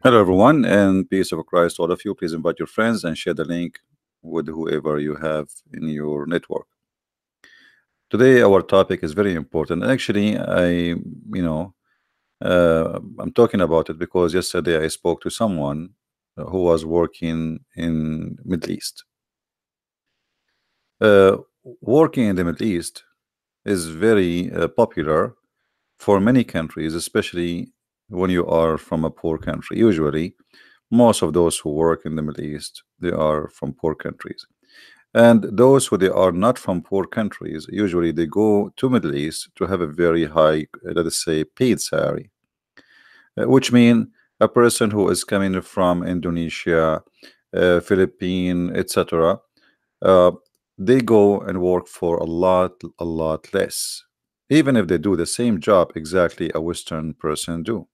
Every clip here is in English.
Hello, everyone, and peace of Christ to all of you. Please invite your friends and share the link with whoever you have in your network. Today, our topic is very important. Actually, I'm talking about it because yesterday I spoke to someone who was working in Middle East. Uh, Working in the Middle East is very popular for many countries, especially when you are from a poor country. Usually, most of those who work in the Middle East, they are from poor countries. And those who they are not from poor countries, usually they go to Middle East to have a very high, let us say, paid salary, which mean a person who is coming from Indonesia, Philippines, etc. Uh, they go and work for a lot less, even if they do the same job exactly a Western person do.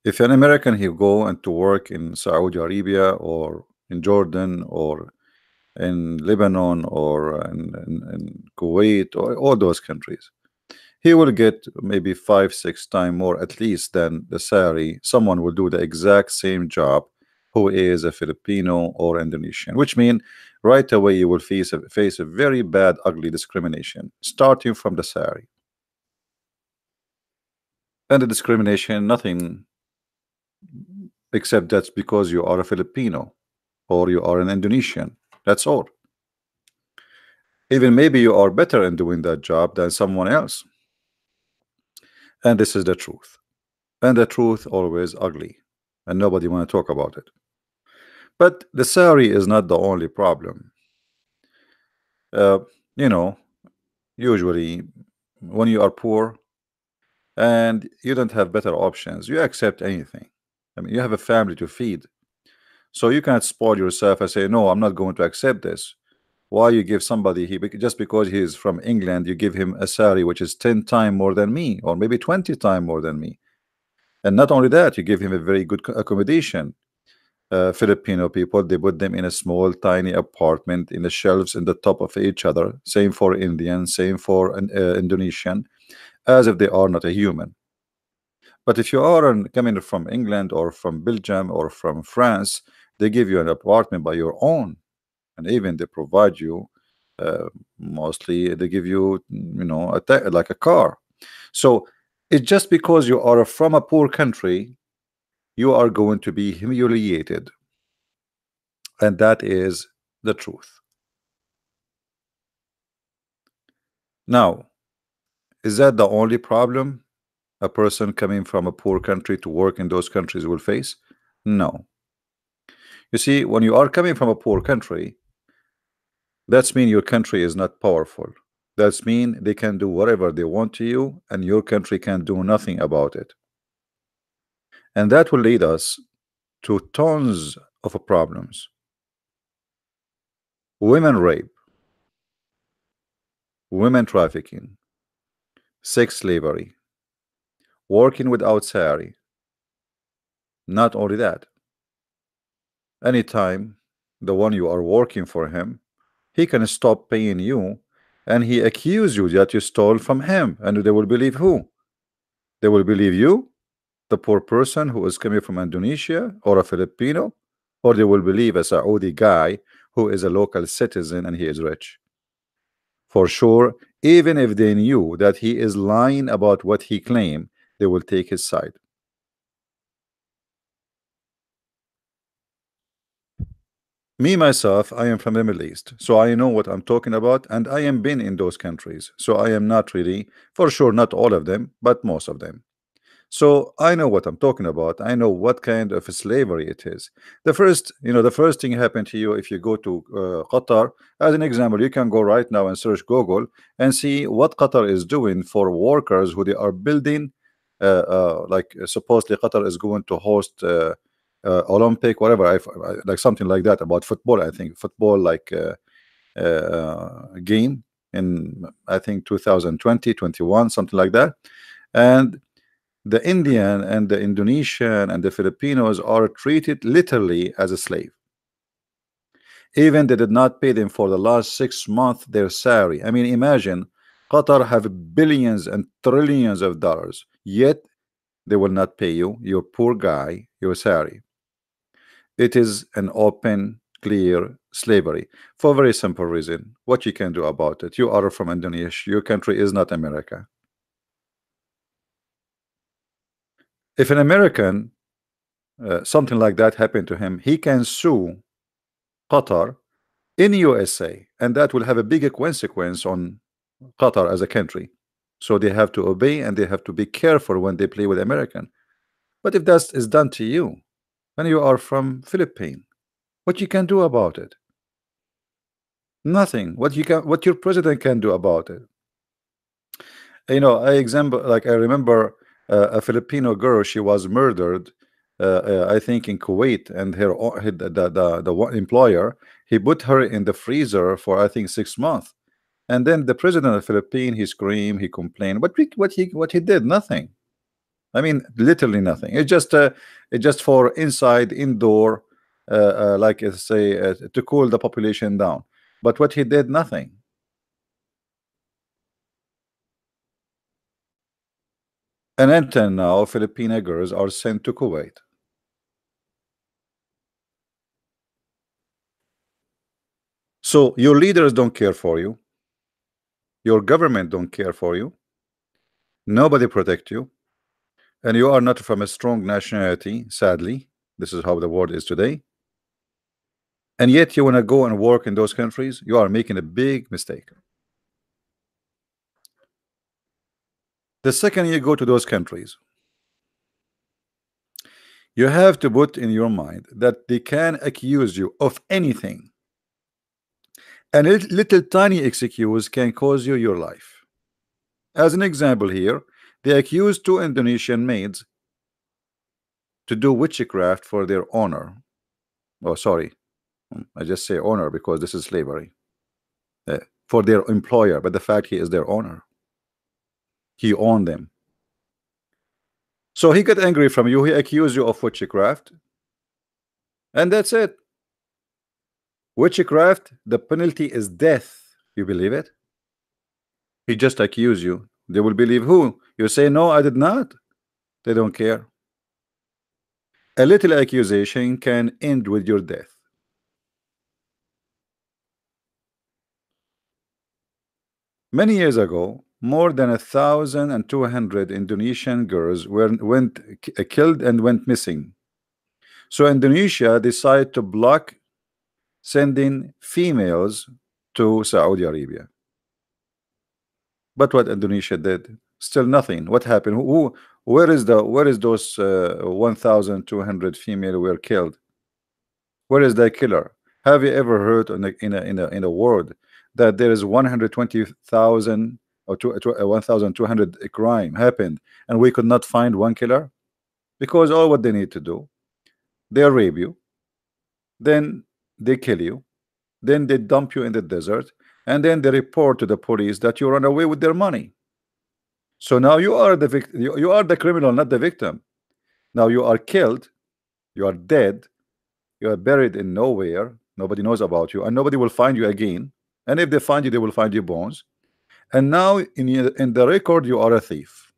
If an American he go and to work in Saudi Arabia or in Jordan or in Lebanon or in Kuwait or all those countries, he will get maybe five, six times more at least than the salary someone will do the exact same job who is a Filipino or Indonesian, which means right away you will face a very bad, ugly discrimination starting from the salary. And the discrimination, nothing except that's because you are a Filipino or you are an Indonesian. That's all. Even maybe you are better in doing that job than someone else. And this is the truth. And the truth always ugly. And nobody want to talk about it. But the salary is not the only problem. Uh, you know, usually when you are poor and you don't have better options, you accept anything. I mean, you have a family to feed. So you can't spoil yourself and say, no, I'm not going to accept this. Why you give somebody just because he is from England, you give him a salary which is 10 times more than me, or maybe 20 times more than me. And not only that, you give him a very good accommodation. Filipino people, they put them in a small, tiny apartment in the shelves in the top of each other. Same for Indian, same for an Indonesian, as if they are not a human. But if you are coming from England or from Belgium or from France, they give you an apartment by your own, and even they provide you. Mostly, they give you, like a car. So it's just because you are from a poor country, you are going to be humiliated, and that is the truth. Now, is that the only problem a person coming from a poor country to work in those countries will face? No. You see, when you are coming from a poor country, that's mean your country is not powerful. That's mean they can do whatever they want to you, and your country can do nothing about it. And that will lead us to tons of problems. Women rape, women trafficking, sex slavery, working without salary. Not only that, anytime the one you are working for him, he can stop paying you and he accuse you that you stole from him. And they will believe who? They will believe you, the poor person who is coming from Indonesia or a Filipino, or they will believe a Saudi guy who is a local citizen and he is rich. For sure, even if they knew that he is lying about what he claimed, they will take his side. Me myself, I am from the Middle East, so I know what I'm talking about, and I am been in those countries, so I am not really, for sure, not all of them, but most of them. So I know what I'm talking about. I know what kind of slavery it is. The first thing happened to you if you go to Qatar. As an example, you can go right now and search Google and see what Qatar is doing for workers who they are building. Like supposedly Qatar is going to host Olympic, whatever, like something like that about football. I think football like game in I think 2020, 21, something like that, and the Indian and the Indonesian and the Filipinos are treated literally as a slave. Even they did not pay them for the last 6 months their salary. I mean, imagine Qatar have billions and trillions of dollars, yet They will not pay you. You're poor guy. You're sorry. It is an open, clear slavery for a very simple reason. What you can do about it? You are from Indonesia. Your country is not America. If an American, something like that happened to him, he can sue Qatar in USA, and that will have a bigger consequence on Qatar as a country. So they have to obey and they have to be careful when they play with American. But if that is done to you, and you are from Philippines, what you can do about it? Nothing. What your president can do about it? I remember a Filipino girl. She was murdered, I think in Kuwait, and the employer, he put her in the freezer for I think 6 months. And then the president of the Philippines, he screamed, he complained. What he did? Nothing. I mean, literally nothing. It's just for inside, indoor, say, to cool the population down. But what he did? Nothing. And until now, Filipino girls are sent to Kuwait. So your leaders don't care for you. Your government don't care for you. Nobody protect you. And you are not from a strong nationality, sadly. This is how the world is today. And yet you want to go and work in those countries, you are making a big mistake. The second you go to those countries, you have to put in your mind that they can accuse you of anything. And a little tiny excuse can cause you your life. As an example here, they accused two Indonesian maids to do witchcraft for their owner. Oh, sorry. I just say owner because this is slavery. For their employer, but the fact he is their owner. He owned them. So he got angry from you. He accused you of witchcraft. And that's it. Witchcraft, the penalty is death. You believe it? He just accused you. They will believe who? You say, no, I did not. They don't care. A little accusation can end with your death. Many years ago, more than 1,200 Indonesian girls went killed and went missing. So Indonesia decided to block sending females to Saudi Arabia. But what Indonesia did? Still nothing. What happened? Where is those 1,200 female were killed? Where is the killer? Have you ever heard in a world that there is 120,000 or 1,200 crime happened and we could not find one killer? Because all what they need to do, they rape you, then they kill you, then they dump you in the desert, and then they report to the police that you run away with their money. So now you are the victim. You are the criminal, not the victim. Now you are killed, you are dead, you are buried in nowhere. Nobody knows about you, and nobody will find you again. And if they find you, they will find your bones. And now in the record, you are a thief.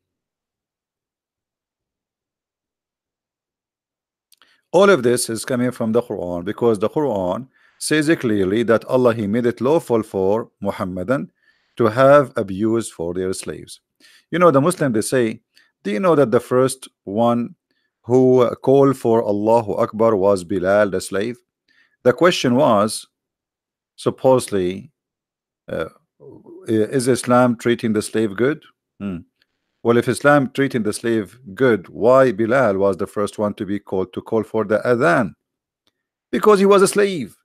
All of this is coming from the Quran, because the Quran says it clearly that Allah, He made it lawful for Muhammadan to have abuse for their slaves. You know, the Muslim, they say, do you know that the first one who called for Allahu Akbar was Bilal, the slave? The question was, supposedly, uh, is Islam treating the slave good? Well, if Islam treating the slave good, why Bilal was the first one to be called to call for the adhan? Because he was a slave.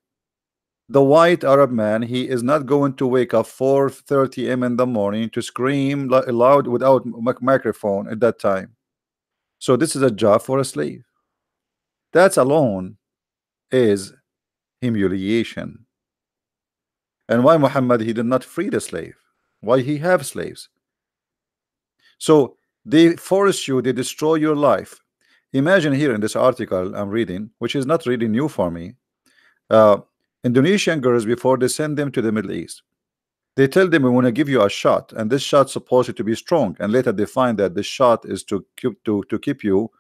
The white Arab man, he is not going to wake up 4:30 a.m. in the morning to scream loud without microphone at that time. So this is a job for a slave. That alone is humiliation. And why Muhammad, he did not free the slave? Why he have slaves? So they force you, they destroy your life. Imagine here in this article I'm reading, which is not really new for me, Indonesian girls, before they send them to the Middle East, They tell them we want to give you a shot, and this shot's supposed to be strong. And later they find that the shot is to keep you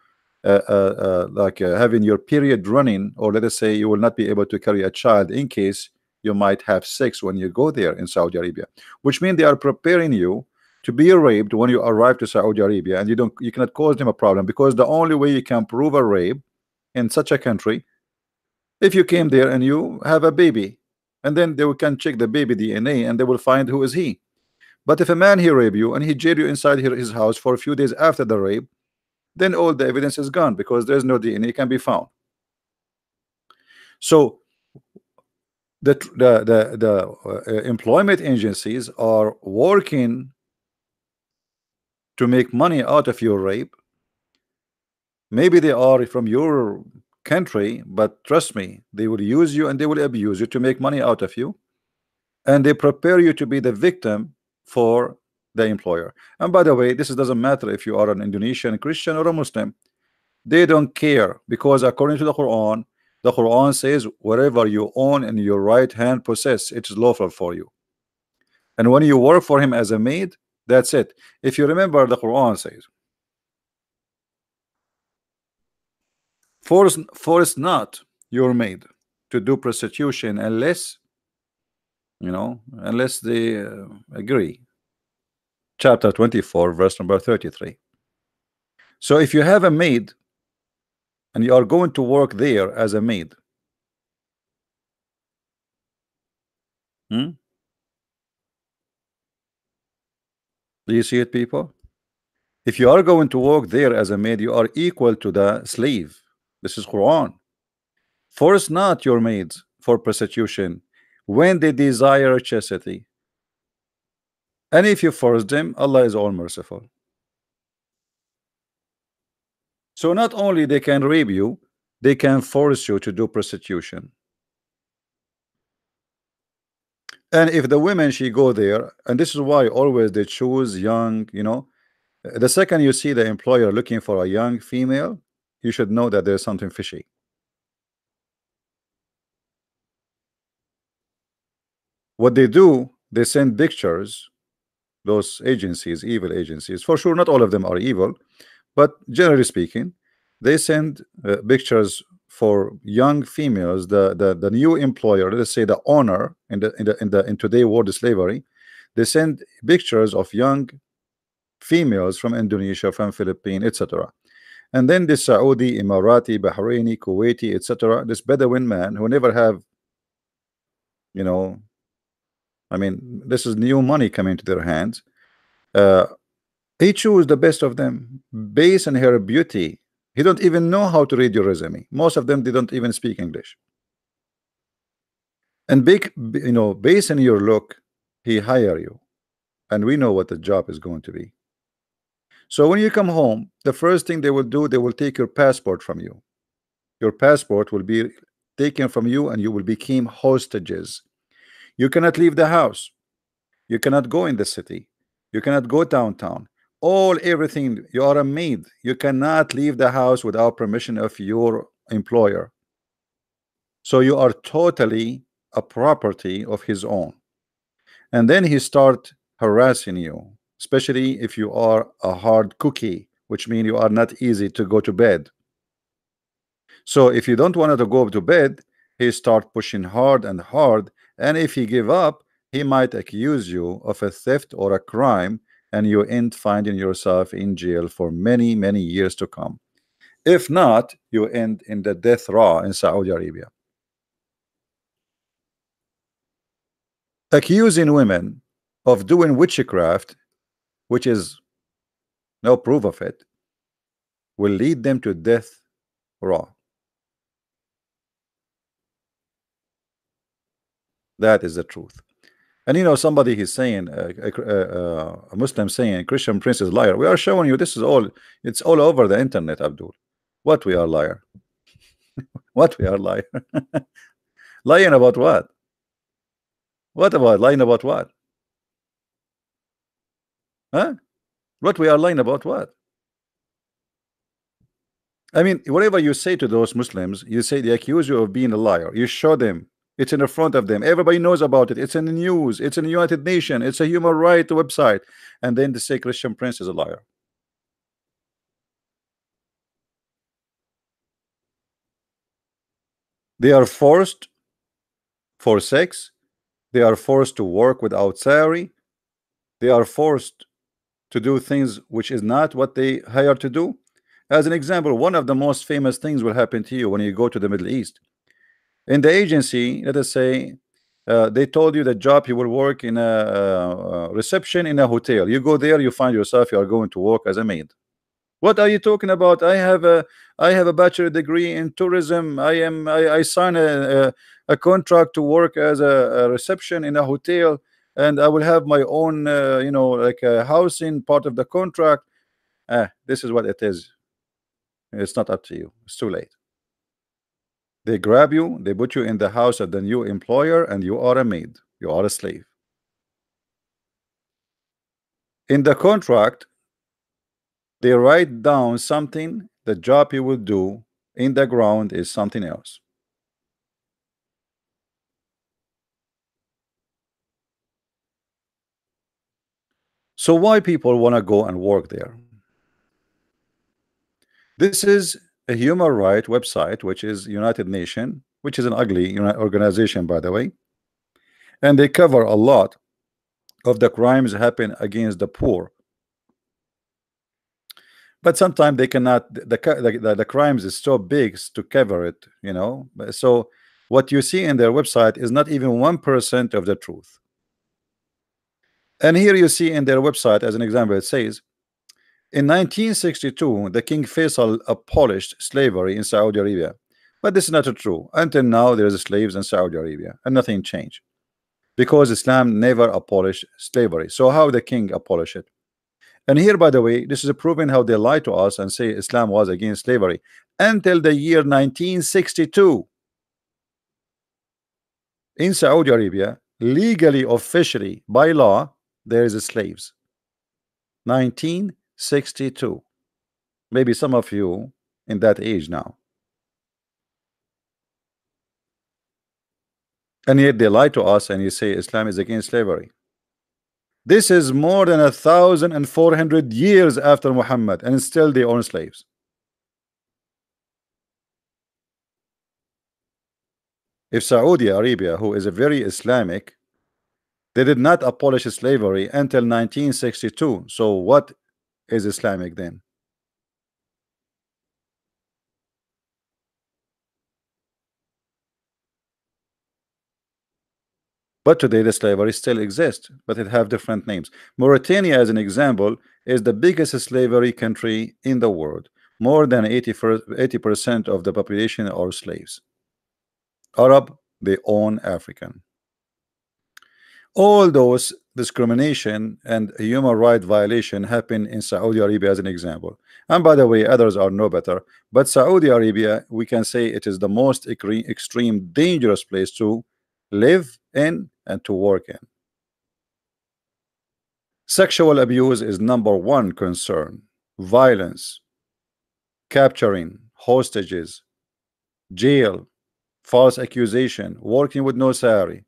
like having your period running, or let us say you will not be able to carry a child in case you might have sex when you go there in Saudi Arabia, which means they are preparing you to be raped when you arrive to Saudi Arabia, and you cannot cause them a problem, because the only way you can prove a rape in such a country, if you came there and you have a baby, and then they can check the baby DNA and they will find who is he. But if a man he rape you and he jail you inside his house for a few days after the rape, then all the evidence is gone because there's no DNA can be found. So the employment agencies are working to make money out of your rape. Maybe they are from your country, but trust me, they will use you and they will abuse you to make money out of you, and they prepare you to be the victim for the employer. And by the way, this doesn't matter if you are an Indonesian Christian or a Muslim. They don't care, because according to the Quran says whatever you own and your right hand possess, it is lawful for you. And when you work for him as a maid, that's it. If you remember, the Quran says, force not your maid to do prostitution unless, unless they agree. Chapter 24, verse number 33. So if you have a maid and you are going to work there as a maid, do you see it, people? If you are going to work there as a maid, you are equal to the slave. This is Quran. Force not your maids for prostitution when they desire chastity, and if you force them, Allah is all merciful. So not only they can rape you, they can force you to do prostitution. And if the women she go there, and this is why always they choose young, the second you see the employer looking for a young female, you should know that there's something fishy. What they do, they send pictures, those agencies, evil agencies, for sure, not all of them are evil, but generally speaking, they send pictures for young females. The new employer, let's say the owner in today world of slavery, they send pictures of young females from Indonesia, from Philippines, etc. And then the Saudi, Emirati, Bahraini, Kuwaiti, etc., this Bedouin man who never have, I mean, this is new money coming to their hands. He chose the best of them based on her beauty. He don't even know how to read your resume. Most of them, they don't even speak English. And based on your look, he hire you. And we know what the job is going to be. So when you come home, the first thing they will do, they will take your passport from you. Your passport will be taken from you and you will become hostages. You cannot leave the house. You cannot go in the city. You cannot go downtown. Everything, you are a maid. You cannot leave the house without permission of your employer. So you are totally a property of his own. And then he start harassing you, especially if you are a hard cookie, which means you are not easy to go to bed. So if you don't want to go to bed, he start pushing hard and hard, and if he give up, he might accuse you of a theft or a crime, and you end finding yourself in jail for many, many years to come. If not, you end in the death row in Saudi Arabia. Accusing women of doing witchcraft, which is no proof of it, will lead them to death row. That is the truth. And somebody he's saying, a Muslim saying, Christian Prince is liar. We are showing you this is all, it's all over the internet, Abdul. What we are liar? What we are liar? Lying about what? What about lying about what? Huh? What we are lying about what? I mean, whatever you say to those Muslims, you say they accuse you of being a liar. You show them It's in the front of them. Everybody knows about it. It's in the news. It's in the United Nations. It's a human rights website. And then they say Christian Prince is a liar. They are forced for sex. They are forced to work without salary. They are forced to do things which is not what they hired to do. As an example, one of the most famous things will happen to you when you go to the Middle East. In the agency, let us say, they told you the job you will work in a reception in a hotel. You go there, you find yourself you are going to work as a maid. What are you talking about? I have a bachelor degree in tourism. I sign a contract to work as a reception in a hotel, and I will have my own like a housing part of the contract. This is what it is. It's not up to you. It's too late. They grab you, they put you in the house of the new employer, and you are a maid. You are a slave. In the contract, they write down something. The job you will do in the ground is something else. So why people want to go and work there? This is a human rights website, which is United Nations, which is an ugly organization, by the way, and they cover a lot of the crimes happen against the poor. But sometimes they cannot. The crimes is so big to cover it, So what you see in their website is not even 1% of the truth. And here you see in their website, as an example, it says, in 1962, the King Faisal abolished slavery in Saudi Arabia. But this is not true. Until now, there is slaves in Saudi Arabia, and nothing changed because Islam never abolished slavery. So how the king abolished it? And here, by the way, this is proving how they lie to us and say Islam was against slavery. Until the year 1962, in Saudi Arabia, legally, officially, by law, there is slaves. 1962. Maybe some of you in that age now. And yet they lie to us and you say Islam is against slavery. This is more than 1,400 years after Muhammad, and still they own slaves. If Saudi Arabia, who is a very Islamic, they did not abolish slavery until 1962, so what is Islamic then? But today the slavery still exists, but it have different names. Mauritania, as an example, is the biggest slavery country in the world. More than 80% of the population are slaves. Arab, they own African. All those discrimination and human right violation happen in Saudi Arabia, as an example. And by the way, others are no better. But Saudi Arabia, we can say it is the most extreme dangerous place to live in and to work in. Sexual abuse is number one concern. Violence, capturing, hostages, jail, false accusation, working with no salary.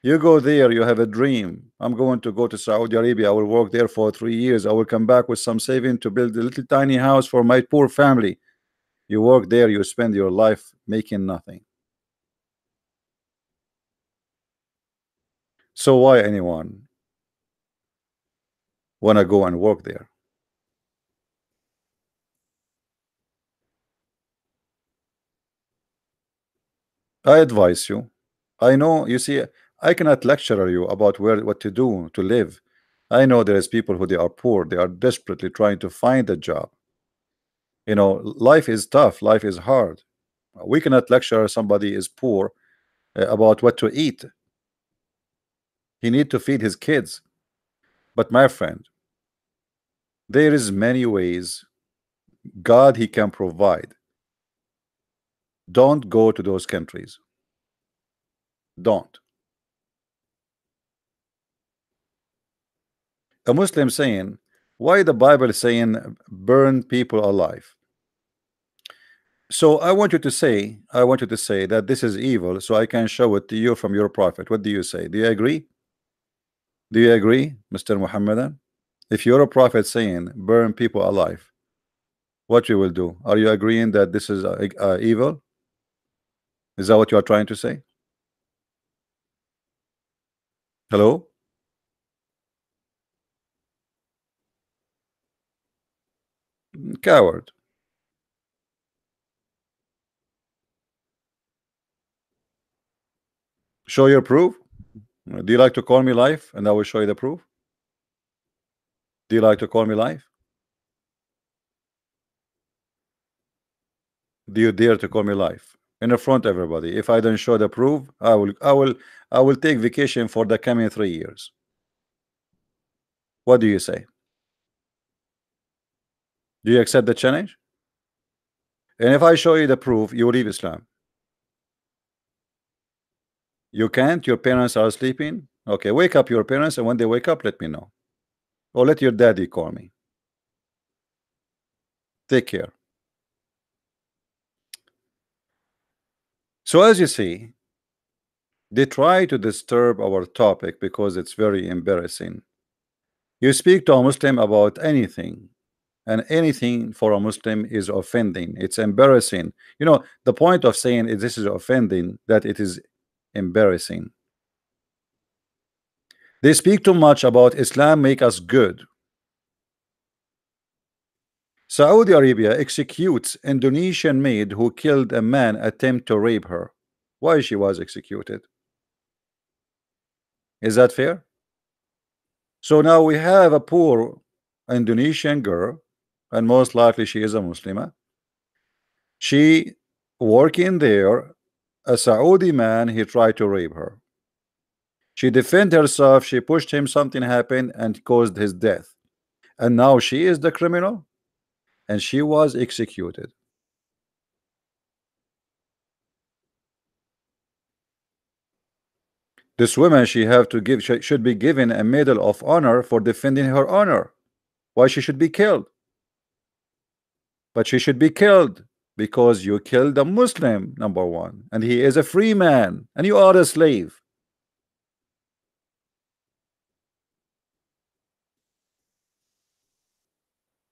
You go there, you have a dream. I'm going to go to Saudi Arabia. I will work there for 3 years. I will come back with some saving to build a little tiny house for my poor family. You work there, you spend your life making nothing. So why anyone want to go and work there? I advise you. I know, you see, I cannot lecture you about what to do to live. I know there is people who they are poor. They are desperately trying to find a job. Life is tough. Life is hard. We cannot lecture somebody is poor about what to eat. He need to feed his kids. But my friend, there is many ways God he can provide. Don't go to those countries. Don't. A Muslim saying, why the Bible is saying burn people alive? So I want you to say that this is evil, so I can show it to you from your prophet. What do you say? Do you agree? Do you agree, Mr. Muhammadan? If you're a prophet saying burn people alive, what you will do? Are you agreeing that this is evil? Is that what you are trying to say? Hello? Coward. Show your proof. Do you like to call me live and I will show you the proof? Do you like to call me live? Do you dare to call me live in the front of everybody? If I don't show the proof, I will take vacation for the coming 3 years. What do you say? Do you accept the challenge? And if I show you the proof, you leave Islam. You can't. Your parents are sleeping. Okay, wake up your parents, and when they wake up, let me know. Or let your daddy call me. Take care. So as you see, they try to disturb our topic because it's very embarrassing. You speak to a Muslim about anything, and anything for a Muslim is offending. It's embarrassing. You know, the point of saying this is offending, that it is embarrassing. They speak too much about Islam make us good. Saudi Arabia executes Indonesian maid who killed a man attempt to rape her. Why she was executed? Is that fair? So now we have a poor Indonesian girl, and most likely she is a Muslimah. She working there, a Saudi man, he tried to rape her. She defended herself, she pushed him, something happened and caused his death. And now she is the criminal and she was executed. This woman, she have to give, she should be given a medal of honor for defending her honor. Why she should be killed? But she should be killed because you killed a Muslim, number one, and he is a free man and you are a slave.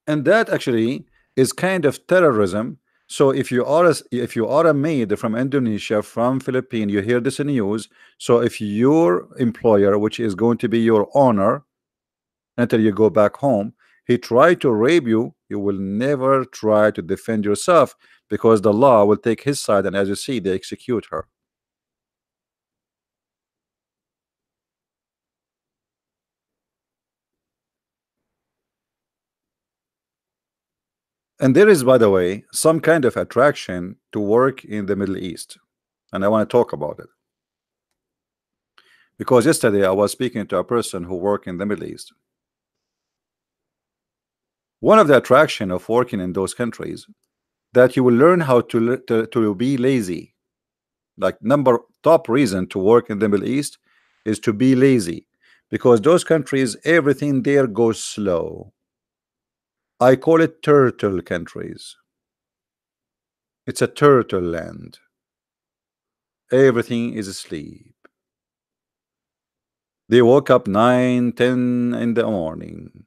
And that actually is kind of terrorism. So if you are a maid from Indonesia, from Philippines, you hear this in news. So if your employer, which is going to be your honor until you go back home, he tried to rape you, you will never try to defend yourself because the law will take his side, and as you see, they execute her. And there is, by the way, some kind of attraction to work in the Middle East, and I want to talk about it because yesterday I was speaking to a person who worked in the Middle East. One of the attraction of working in those countries that you will learn how to be lazy. Like number top reason to work in the Middle East is to be lazy because those countries, everything there goes slow. I call it turtle countries. It's a turtle land. Everything is asleep. They woke up 9, 10 in the morning.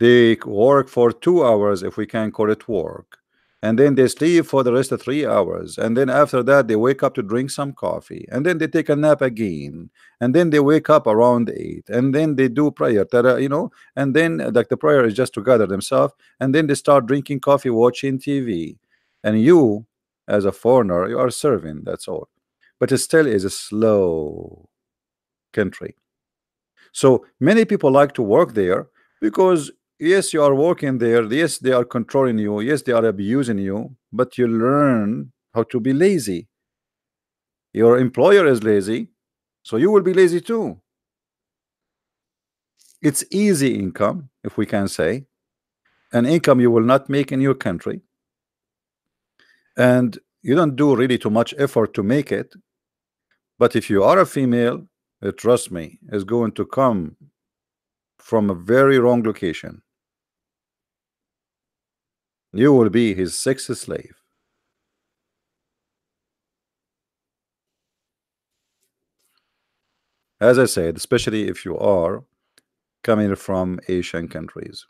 They work for 2 hours, if we can call it work, and then they sleep for the rest of 3 hours, and then after that they wake up to drink some coffee, and then they take a nap again, and then they wake up around 8, and then they do prayer, you know, and then like the prayer is just to gather themselves, and then they start drinking coffee, watching TV, and you as a foreigner, you are serving, that's all. But it still is a slow country. So many people like to work there because yes, you are working there, yes, they are controlling you, yes, they are abusing you, but you learn how to be lazy. Your employer is lazy, so you will be lazy too. It's easy income, if we can say, an income you will not make in your country, and you don't do really too much effort to make it. But if you are a female, trust me, is going to come from a very wrong location. You will be his sex slave. As I said, especially if you are coming from Asian countries.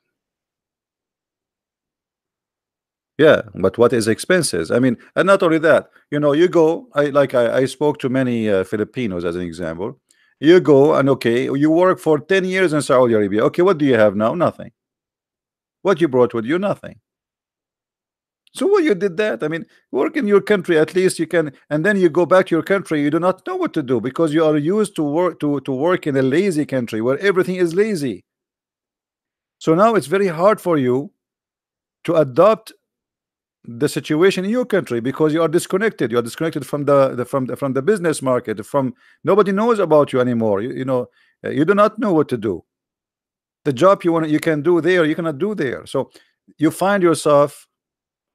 Yeah, but what is expenses? I mean, and not only that, you know, you go. I spoke to many Filipinos as an example. You go and okay, you work for 10 years in Saudi Arabia. Okay, what do you have now? Nothing. What you brought with you? Nothing. So what you did that? I mean, work in your country at least you can, and then you go back to your country. You do not know what to do because you are used to work in a lazy country where everything is lazy. So now it's very hard for you to adopt the situation in your country because you are disconnected. You are disconnected from from the business market. From nobody knows about you anymore. You know, you do not know what to do. The job you can do there, you cannot do there. So you find yourself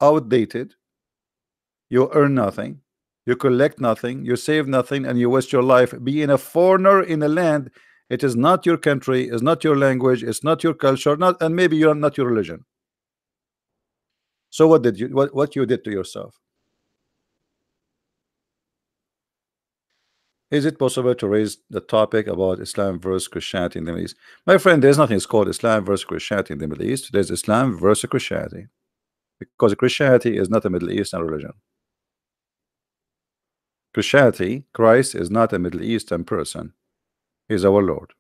outdated. You earn nothing, you collect nothing, you save nothing, and you waste your life being a foreigner in a land. It is not your country, it's not your language, it's not your culture, not and maybe you're not your religion. So what did you what you did to yourself? Is it possible to raise the topic about Islam versus Christianity in the Middle East? My friend, there's nothing called Islam versus Christianity in the Middle East. There's Islam versus Christianity because Christianity is not a Middle Eastern religion. Christianity, Christ is not a Middle Eastern person. He's our Lord.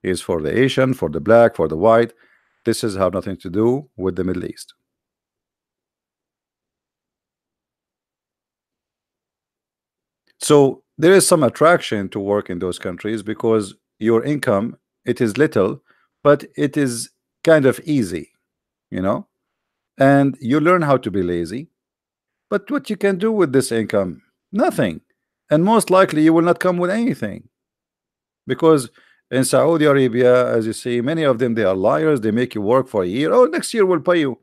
He is for the Asian, for the black, for the white. This has have nothing to do with the Middle East. So there is some attraction to work in those countries because your income, it is little, but it is kind of easy, you know, and you learn how to be lazy. But what you can do with this income? Nothing. And most likely you will not come with anything because in Saudi Arabia, as you see, many of them, they are liars. They make you work for a year. Oh, next year we'll pay you,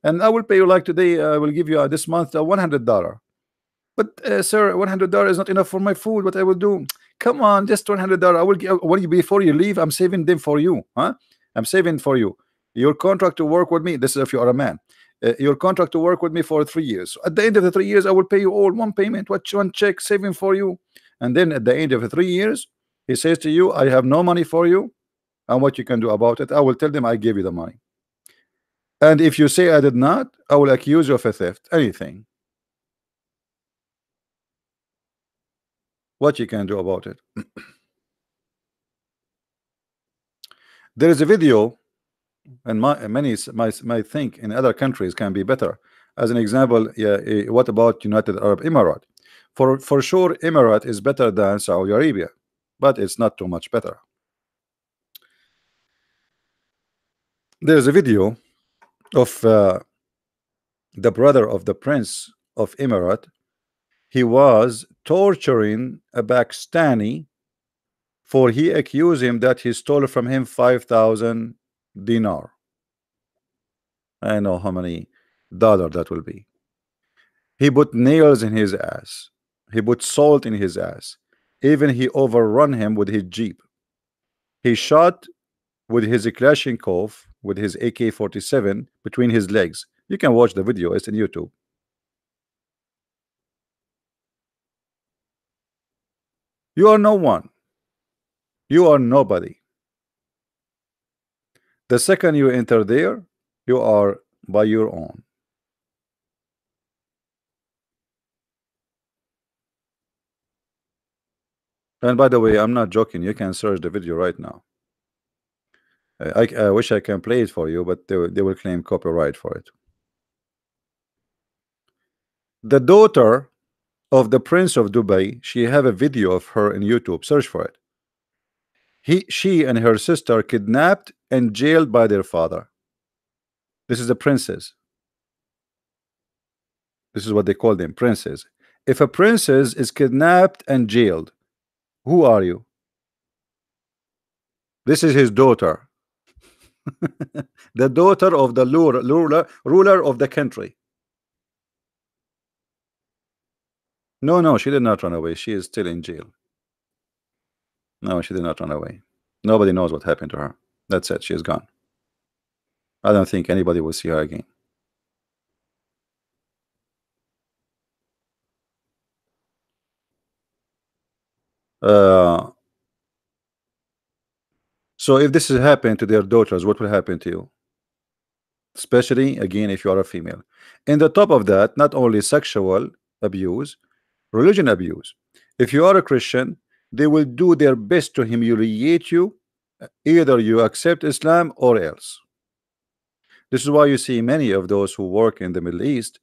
and I will pay you like today. I will give you this month $100. But sir, $100 is not enough for my food. What I will do? Come on, just $100. I will give when you before you leave. I'm saving them for you, huh? I'm saving for you. Your contract to work with me. This is if you are a man. Your contract to work with me for 3 years. At the end of the 3 years, I will pay you all one payment, one check, saving for you. And then at the end of the 3 years, he says to you, "I have no money for you, and what you can do about it?" I will tell them I gave you the money. And if you say I did not, I will accuse you of a theft. Anything. What you can do about it? There is a video, and many might think in other countries can be better. As an example, yeah, what about United Arab Emirates? For sure, Emirate is better than Saudi Arabia, but it's not too much better. There's a video of the brother of the Prince of Emirate. He was torturing a Pakistani for he accused him that he stole from him 5,000 dinar. I know how many dollar that will be. He put nails in his ass. He put salt in his ass. Even he overrun him with his jeep. He shot with his Kalashnikov with his AK-47 between his legs. You can watch the video. It's in YouTube. You are no one. You are nobody. The second you enter there, you are by your own. And by the way, I'm not joking. You can search the video right now. I wish I can play it for you, but they will claim copyright for it. The daughter of the Prince of Dubai, she have a video of her in YouTube. Search for it. She and her sister kidnapped and jailed by their father. This is a princess. This is what they call them, princes. If a princess is kidnapped and jailed, who are you? This is his daughter. The daughter of the ruler of the country. No, she did not run away. She is still in jail. No, she did not run away. Nobody knows what happened to her. That's it. She is gone. I don't think anybody will see her again. Uh, So if this is happening to their daughters, what will happen to you? Especially again if you are a female. And the top of that, not only sexual abuse, religion abuse. If you are a Christian, they will do their best to humiliate you. Either you accept Islam or else. This is why you see many of those who work in the Middle East,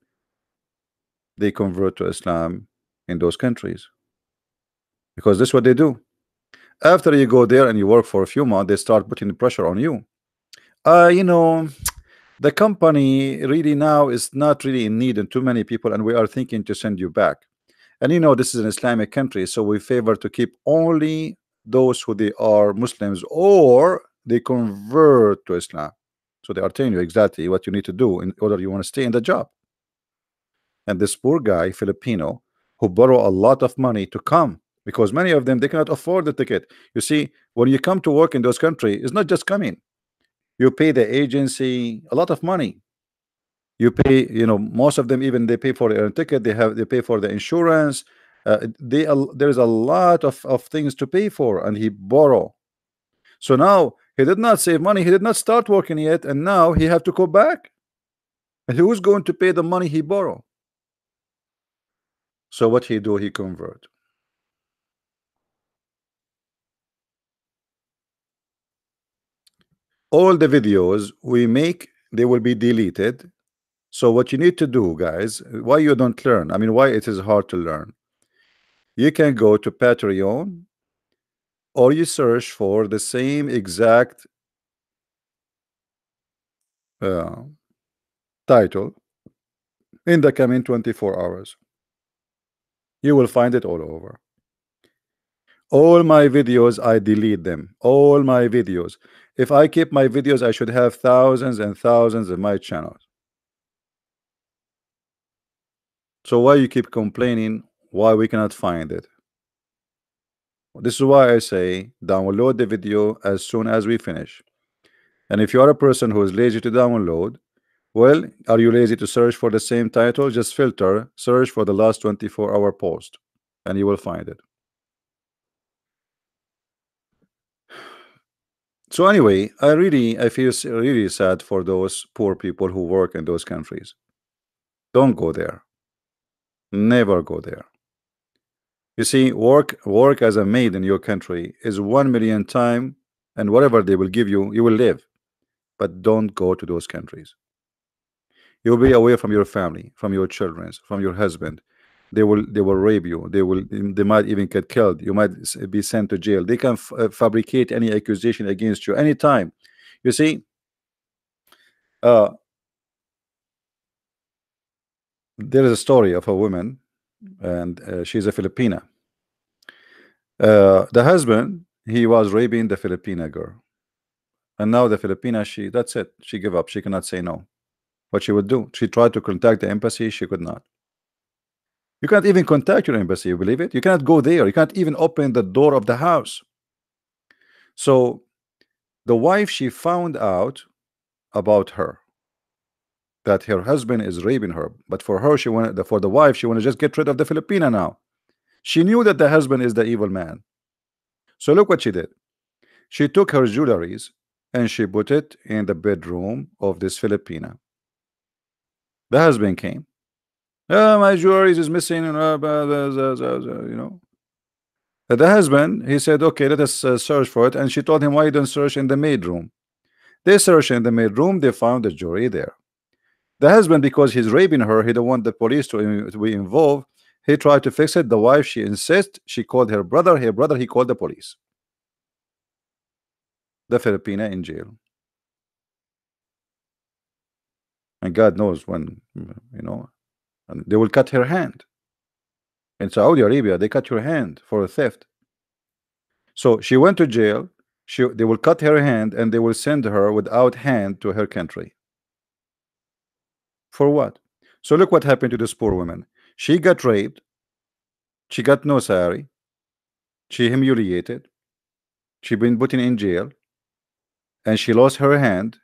they convert to Islam in those countries because this is what they do. After you go there and you work for a few months, they start putting pressure on you. You know, the company really now is not really in need and too many people, and we are thinking to send you back. And you know, this is an Islamic country, so we favor to keep only those who they are Muslims or they convert to Islam. So they are telling you exactly what you need to do in order you want to stay in the job. And this poor guy, Filipino, who borrow a lot of money to come because many of them they cannot afford the ticket. You see, when you come to work in those countries, it's not just coming. You pay the agency a lot of money. You pay, you know, most of them even they pay for their ticket. They pay for the insurance. There is a lot of things to pay for, and he borrow. So now he did not save money. He did not start working yet, and now he have to go back. And who's going to pay the money he borrow? So what he do? He convert. All the videos we make, they will be deleted. So what you need to do, guys, why you don't learn, I mean, why it is hard to learn, you can go to Patreon or you search for the same exact uh, title in the coming 24 hours. You will find it all over. All my videos, I delete them. All my videos. If I keep my videos, I should have thousands and thousands in my channels. So why you keep complaining why we cannot find it? This is why I say download the video as soon as we finish. And if you are a person who is lazy to download, well, are you lazy to search for the same title? Just filter, search for the last 24-hour post, and you will find it. So anyway, I feel really sad for those poor people who work in those countries. Don't go there. Never go there. You see, work as a maid in your country is 1 million times, and whatever they will give you, you will live. But don't go to those countries. You'll be away from your family, from your children, from your husband. They will rape you. They might even get killed. You might be sent to jail. They can fabricate any accusation against you anytime. You see, uh, there is a story of a woman, and she's a Filipina. The husband, he was raping the Filipina girl, and now the Filipina, that's it. She gave up. She cannot say no. What she would do? She tried to contact the embassy. She could not. You can't even contact your embassy. You believe it? You cannot go there. You can't even open the door of the house. So the wife, she found out about her that her husband is raping her, but for her, for the wife, she wanted to just get rid of the Filipina now. She knew that the husband is the evil man. So look what she did. She took her jewelries and she put it in the bedroom of this Filipina. The husband came. Oh, my jewelry is missing, you know. The husband, he said, okay, let us search for it. And she told him, why you don't search in the maid room? They searched in the maid room. They found the jewelry there. The husband, because he's raping her, he don't want the police to be involved. He tried to fix it. The wife, she insists. She called her brother. Her brother, he called the police. The Filipina in jail. And God knows when, you know, and they will cut her hand. In Saudi Arabia, they cut your hand for a theft. So she went to jail. They will cut her hand and they will send her without hand to her country. For what? So look what happened to this poor woman. She got raped. She got no salary. She humiliated. She been put in jail. And she lost her hand.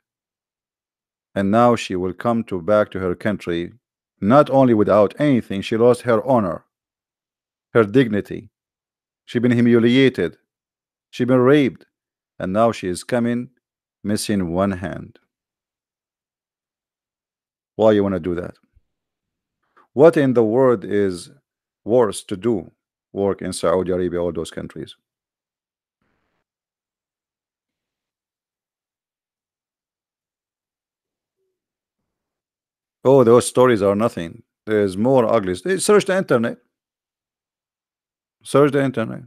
And now she will come back to her country, not only without anything, she lost her honor, her dignity. She been humiliated. She been raped. and now she is coming missing one hand. Why you want to do that? What in the world is worse to do? Work in Saudi Arabia, all those countries. Oh, those stories are nothing. There's more ugly. Search the internet. Search the internet.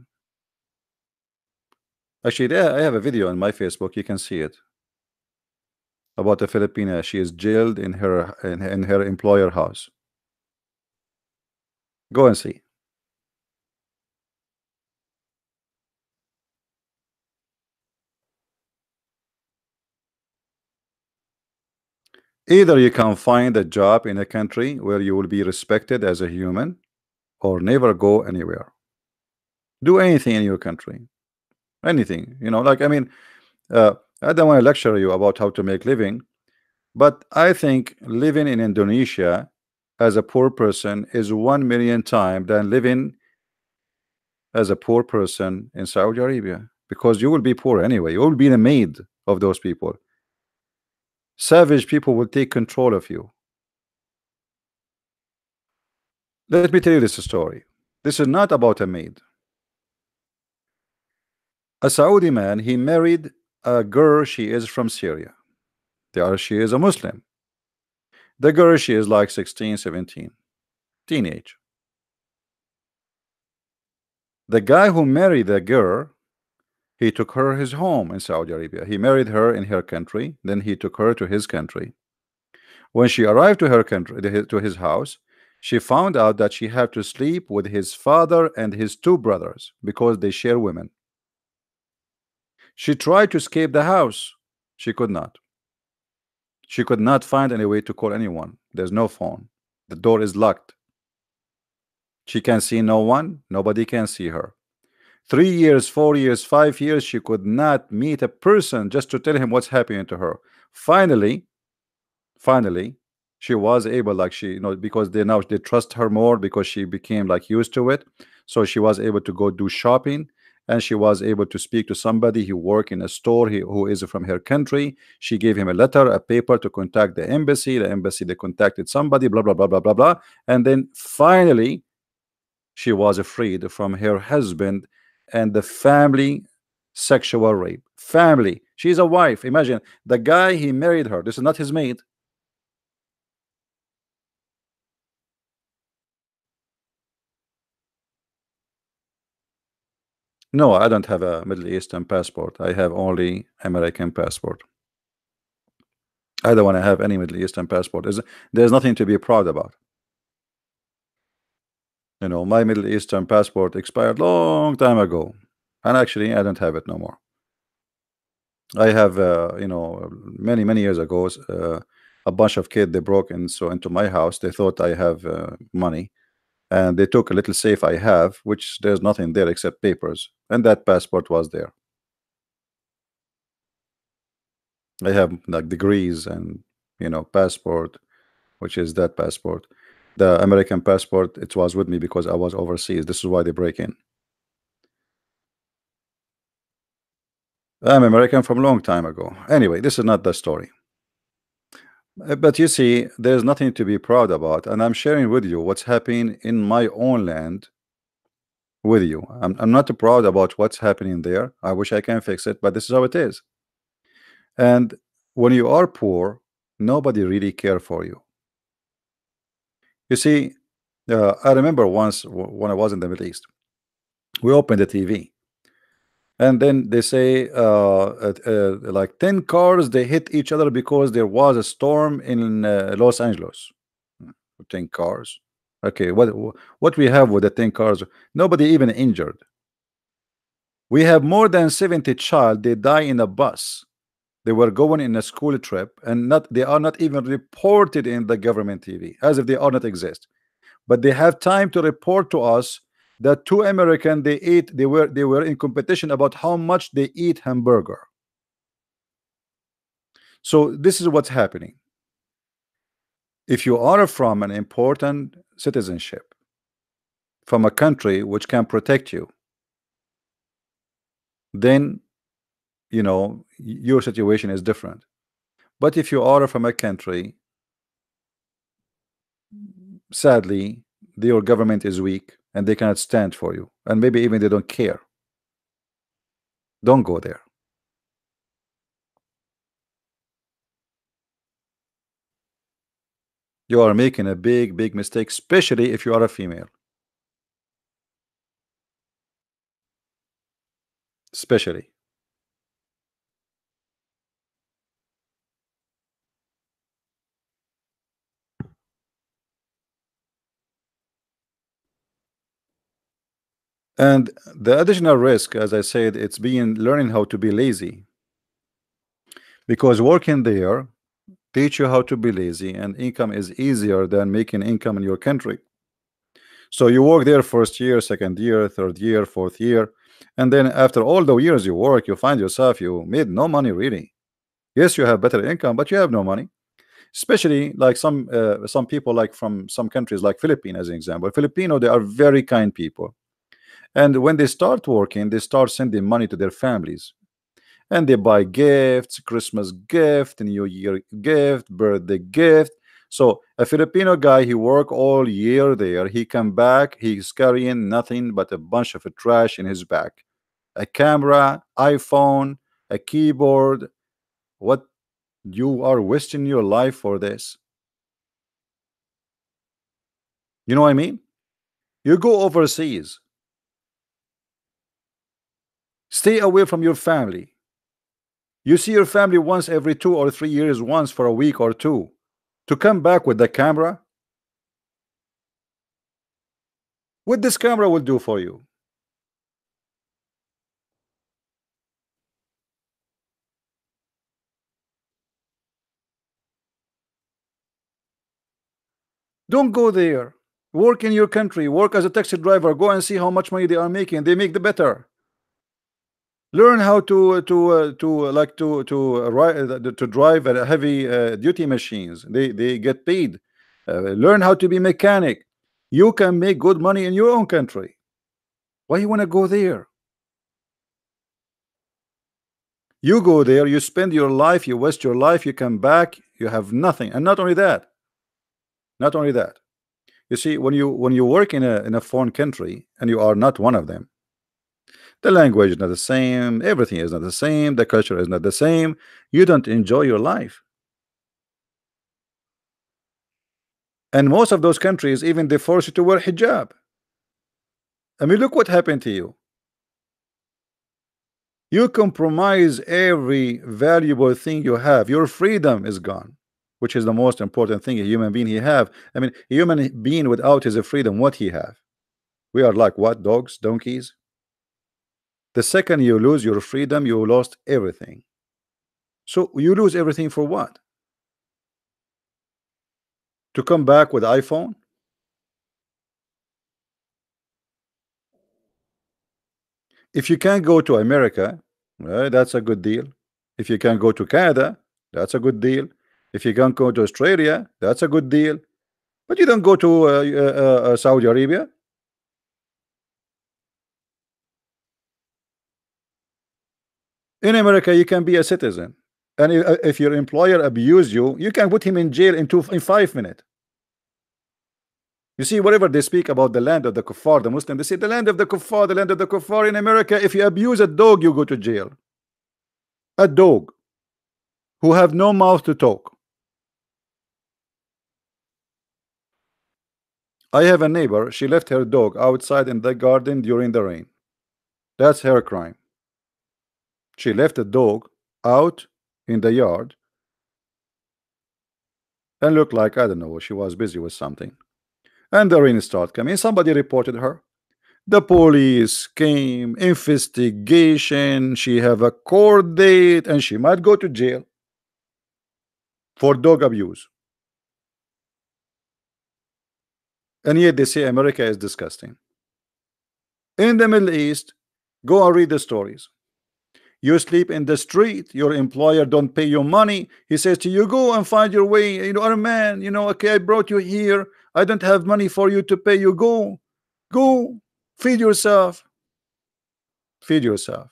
Actually, there I have a video on my Facebook. You can see it about a Filipina. She is jailed in her employer house. Go and see. Either you can find a job in a country where you will be respected as a human, or never go anywhere. Do anything in your country. Anything. Like, I mean, I don't want to lecture you about how to make living, but I think living in Indonesia as a poor person is 1 million times than living as a poor person in Saudi Arabia, because you will be poor anyway. You will be the maid of those people. Savage people will take control of you. Let me tell you this story. This is not about a maid. A Saudi man, he married a girl. She is from Syria. She is a Muslim. The girl, she is like 16, 17, teenage. The guy who married the girl, he took her his home in Saudi Arabia. He married her in her country, then he took her to his country. When she arrived to her country, to his house, she found out that she had to sleep with his father and his two brothers because they share women. She tried to escape the house. She could not. She could not find any way to call anyone. There's no phone. The door is locked. She can see no one. Nobody can see her. 3 years, 4 years, 5 years, she could not meet a person just to tell him what's happening to her. Finally, she was able, like, because they trust her more, because she became like used to it. So she was able to go do shopping, and she was able to speak to somebody who work in a store, who is from her country. She gave him a letter, a paper, to contact the embassy. The embassy, they contacted somebody, blah blah blah blah blah blah, and then finally she was freed from her husband and the family sexual rape. Family. She's a wife. Imagine, the guy, he married her. This is not his maid. No, I don't have a Middle Eastern passport. I have only American passport. I don't want to have any Middle Eastern passport. There's nothing to be proud about. My Middle Eastern passport expired long time ago, and actually I don't have it no more. I have, many years ago, a bunch of kids, they broke into my house. They thought I have money, and they took a little safe I have, which there's nothing there except papers, and that passport was there. I have like degrees and passport, which is that passport. The American passport, it was with me because I was overseas. This is why they break in. I'm American from a long time ago. Anyway, this is not the story. But you see, there's nothing to be proud about, and I'm sharing with you what's happening in my own land with you. I'm not proud about what's happening there. I wish I can fix it, but this is how it is. And when you are poor, nobody really care for you. You see, I remember once when I was in the Middle East, we opened the TV, and then they say like 10 cars, they hit each other because there was a storm in Los Angeles. 10 cars. Okay, what we have with the 10 cars? Nobody even injured. We have more than 70 child. They die in a bus. They were going in a school trip, and they are not even reported in the government TV, as if they are not exist. But they have time to report to us that two American, they were in competition about how much they eat hamburger. So this is what's happening. If you are from an important citizenship, from a country which can protect you, then your situation is different. But if you are from a country, sadly, your government is weak and they cannot stand for you, and maybe even they don't care, don't go there. You are making a big mistake, especially if you are a female, especially. And the additional risk, as I said, it's being learning how to be lazy, because working there teach you how to be lazy, and income is easier than making income in your country. So you work there first year, second year, third year, fourth year, and then after all the years you work, you find yourself you made no money really. Yes, you have better income, but you have no money. Especially like some people like from some countries like Philippines as an example. Filipino, they are very kind people, and when they start working, they start sending money to their families, and they buy gifts, Christmas gift, New Year gift, birthday gift. So a Filipino guy, he work all year there, he come back, he's carrying nothing but a bunch of trash in his back, a camera, iPhone, a keyboard. What, you are wasting your life for this? You know what I mean? You go overseas, stay away from your family. You see your family once every 2 or 3 years, once for a week or two. To come back with the camera, what this camera will do for you? Don't go there. Work in your country. Work as a taxi driver. Go and see how much money they are making. They make the better. Learn how to drive a heavy duty machines. They get paid. Learn how to be mechanic. You can make good money in your own country. Why you want to go there? You go there, you spend your life, you waste your life, you come back, you have nothing. And not only that, not only that. You see, when you work in a foreign country and you are not one of them, the language is not the same, everything is not the same, the culture is not the same. You don't enjoy your life. And most of those countries, even they force you to wear hijab. I mean, look what happened to you. You compromise every valuable thing you have. Your freedom is gone, which is the most important thing a human being he have. I mean, a human being without his freedom, what he have? We are like what, dogs, donkeys? The second you lose your freedom, you lost everything. So you lose everything for what? To come back with iPhone? If you can't go to America, that's a good deal. If you can go to Canada, that's a good deal. If you can go to Australia, that's a good deal. But you don't go to Saudi Arabia. In America, you can be a citizen, and if your employer abuse you, you can put him in jail in 5 minutes. You see, whatever they speak about the land of the kuffar, the Muslim, they say the land of the kuffar, the land of the kuffar. In America, if you abuse a dog, you go to jail. A dog who have no mouth to talk. I have a neighbor, she left her dog outside in the garden during the rain. That's her crime. She left the dog out in the yard and looked like, I don't know, she was busy with something. And the rain started coming. Somebody reported her. The police came, investigation. She have a court date, and she might go to jail for dog abuse. And yet they say America is disgusting. In the Middle East, go and read the stories. You sleep in the street, your employer don't pay you money. He says to you, go and find your way. You are a man, okay, I brought you here. I don't have money for you to pay you. Go, feed yourself. Feed yourself.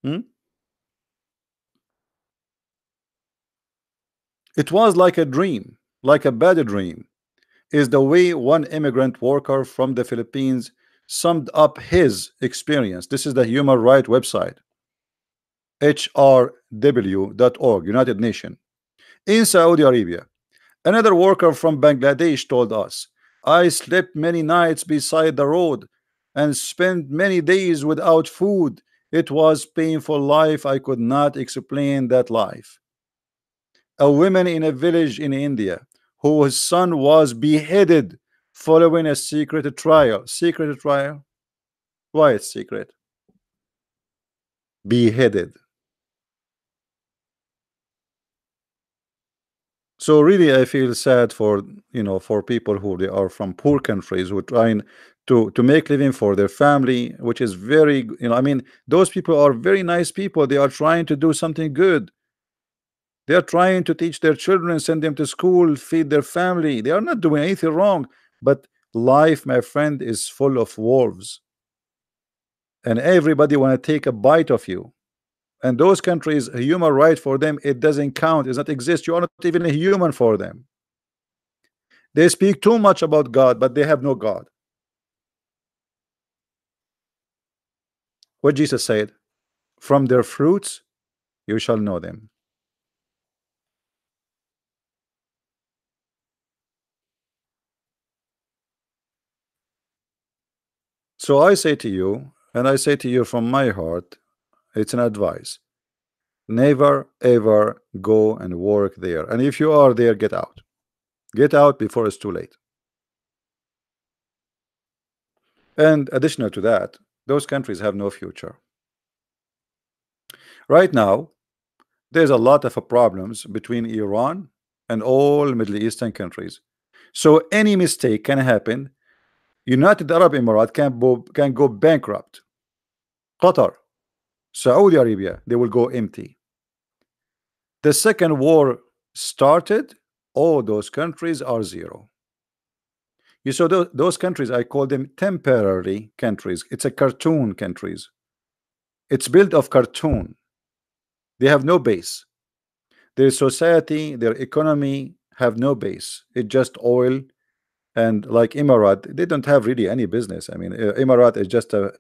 Hmm? It was like a dream, like a bad dream, is the way one immigrant worker from the Philippines summed up his experience. This is the human rights website, hrw.org, United Nations. In Saudi Arabia, another worker from Bangladesh told us, I slept many nights beside the road and spent many days without food. It was painful life. I could not explain that life. A woman in a village in India whose son was beheaded following a secret trial. Secret trial? Why it's secret? Beheaded. So really, I feel sad for for people who they are from poor countries who are trying to make living for their family, which is very I mean those people are very nice people. They are trying to do something good. They are trying to teach their children, send them to school, feed their family. They are not doing anything wrong. But life, my friend, is full of wolves, and everybody want to take a bite of you. And those countries, a human right for them, it doesn't count. It does not exist. You are not even a human for them. They speak too much about God, but they have no God. What Jesus said, from their fruits you shall know them. So I say to you, and I say to you from my heart, it's an advice. Never ever go and work there. And if you are there, get out. Get out before it's too late. And additional to that, those countries have no future. Right now, there's a lot of problems between Iran and all Middle Eastern countries. So any mistake can happen. United Arab Emirates can go bankrupt. Qatar, Saudi Arabia, they will go empty. The second war started, all those countries are zero. You saw those countries, I call them temporary countries. It's a cartoon countries. It's built of cartoon. They have no base. Their society, their economy have no base. It's just oil. And like Emirat, they don't have really any business. I mean, Emirat is just a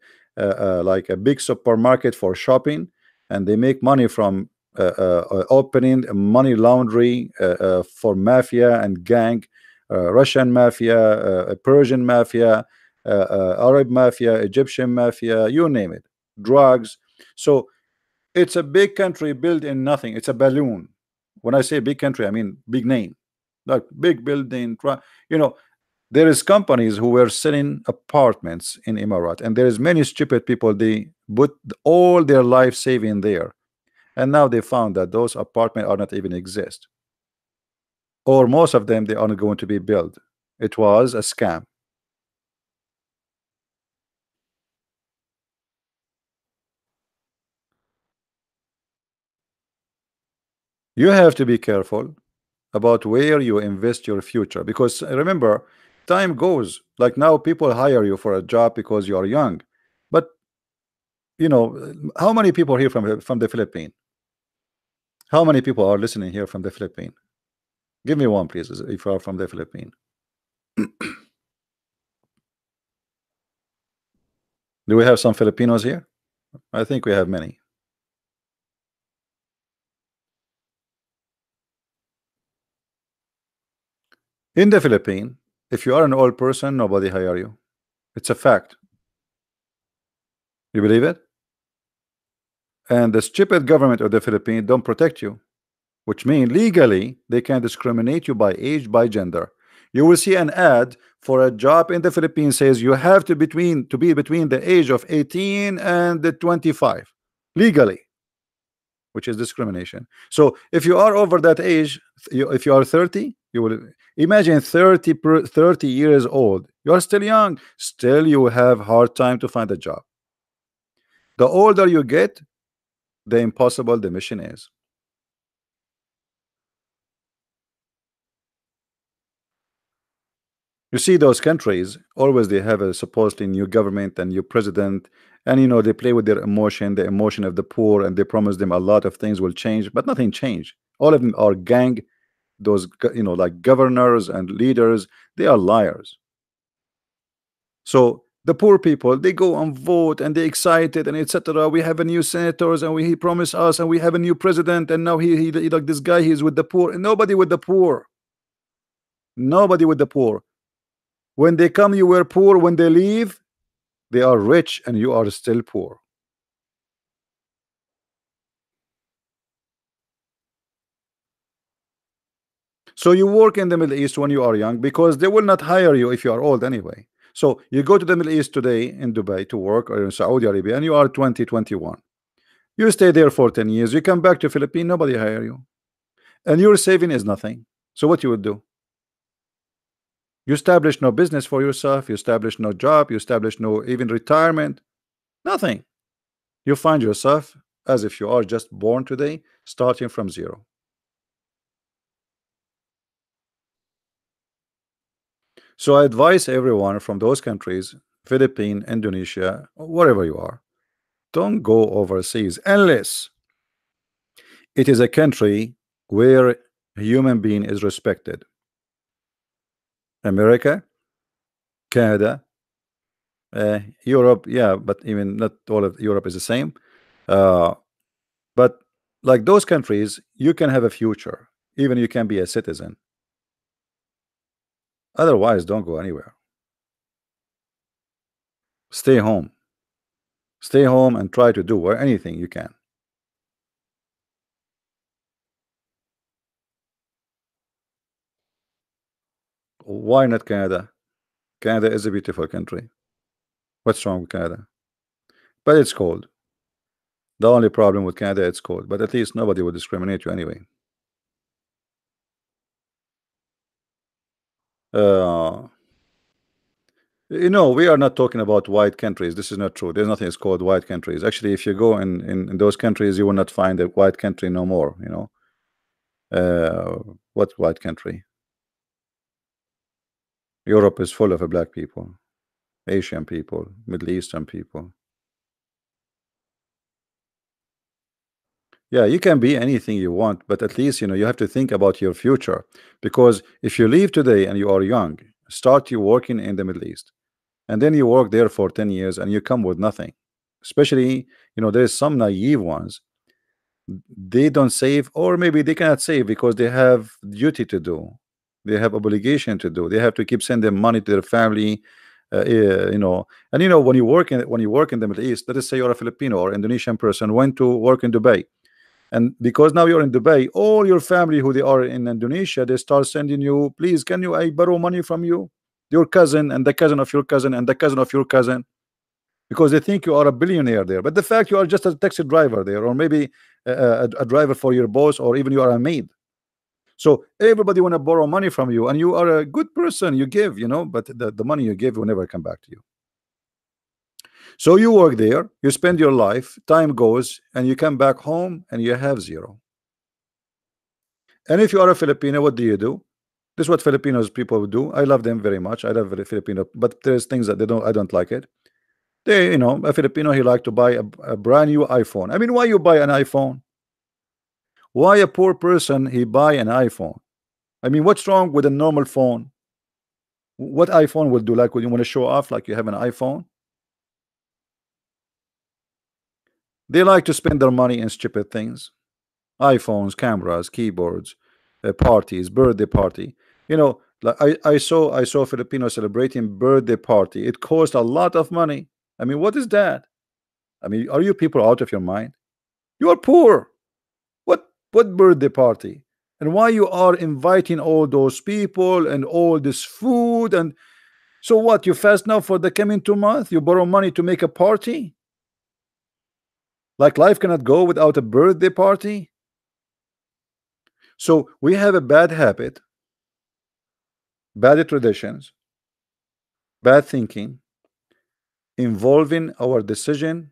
like a big supermarket for shopping, and they make money from opening a money laundry for mafia and gang, Russian mafia, Persian mafia, Arab mafia, Egyptian mafia, you name it, drugs. So it's a big country built in nothing. It's a balloon. When I say big country, I mean big name, like big building. You know, there is companies who were selling apartments in Emirat, and there is many stupid people. They put all their life saving there, and now they found that those apartments are not even exist, or most of them they aren't going to be built. It was a scam. You have to be careful about where you invest your future, because remember, time goes. Like now, people hire you for a job because you are young, but how many people are here from the Philippines? How many people are listening here from the Philippines? Give me one, please, if you are from the Philippines. Do we have some Filipinos here? I think we have many. In the Philippines, if you are an old person, nobody hire you. It's a fact. You believe it? And the stupid government of the Philippines don't protect you, which means legally they can discriminate you by age, by gender. You will see an ad for a job in the Philippines says you have to be between the age of 18 and the 25 legally, which is discrimination. So if you are over that age, if you are 30, you will imagine 30 years old. You are still young, still you have hard time to find a job. The older you get, the impossible the mission is. You see, those countries always they have a supposedly new government and new president, and they play with their emotion, the emotion of the poor, and they promise them a lot of things will change, but nothing changed. All of them are gang. Those like governors and leaders, they are liars. So the poor people they go and vote and they excited and etc. We have a new senators and he promised us and we have a new president and now he like this guy he's with the poor and nobody with the poor. Nobody with the poor. When they come, you were poor. When they leave, they are rich and you are still poor. So you work in the Middle East when you are young because they will not hire you if you are old anyway. So you go to the Middle East today in Dubai to work or in Saudi Arabia and you are 20, 21. You stay there for 10 years. You come back to Philippines, nobody hire you. And your saving is nothing. So what you would do? You establish no business for yourself. You establish no job. You establish no even retirement. Nothing. You find yourself as if you are just born today, starting from zero. So I advise everyone from those countries, Philippines, Indonesia, wherever you are, don't go overseas unless it is a country where a human being is respected. America, Canada, Europe, yeah, but even not all of Europe is the same. Uh, but like those countries, you can have a future, even you can be a citizen. Otherwise, don't go anywhere. Stay home. Stay home and try to do anything you can. Why not Canada? Canada is a beautiful country. What's wrong with Canada? But it's cold. The only problem with Canada, it's cold. But at least nobody will discriminate you anyway. Uh, we are not talking about white countries. This is not true. There's nothing is called white countries. Actually, if you go in those countries, you will not find a white country no more. What white country? Europe is full of black people, Asian people, Middle Eastern people. Yeah, you can be anything you want, but at least you have to think about your future. Because if you leave today and you are young, start you working in the Middle East, and then you work there for 10 years and you come with nothing. Especially, there's some naive ones. They don't save, or maybe they cannot save because they have duty to do. They have obligation to do. They have to keep sending money to their family. And when you work in the Middle East, let us say you're a Filipino or Indonesian person went to work in Dubai. And because now you're in Dubai, all your family who they are in Indonesia, they start sending you, please, can you I borrow money from you? Your cousin and the cousin of your cousin and the cousin of your cousin, because they think you are a billionaire there. But the fact you are just a taxi driver there, or maybe a driver for your boss, or even you are a maid. So everybody want to borrow money from you, and you are a good person. You give, but the money you give will never come back to you. So you work there, you spend your life, time goes, and you come back home and you have zero. And if you are a Filipino, what do? This is what Filipinos people do. I love them very much. I love the Filipino, but there's things that they don't. I don't like it. A Filipino, he like to buy a brand new iPhone. I mean, why you buy an iPhone? Why a poor person he buy an iPhone? I mean, what's wrong with a normal phone? What iPhone will do? Like, when you want to show off, like you have an iPhone? They like to spend their money in stupid things. iPhones, cameras, keyboards, parties, birthday party. Like I saw Filipino celebrating birthday party. It cost a lot of money. I mean, what is that? I mean, are you people out of your mind? You are poor. What birthday party? And why you are inviting all those people and all this food? And so what? You fast now for the coming 2 months? You borrow money to make a party? Like life cannot go without a birthday party? So we have a bad habit, bad traditions, bad thinking involving our decision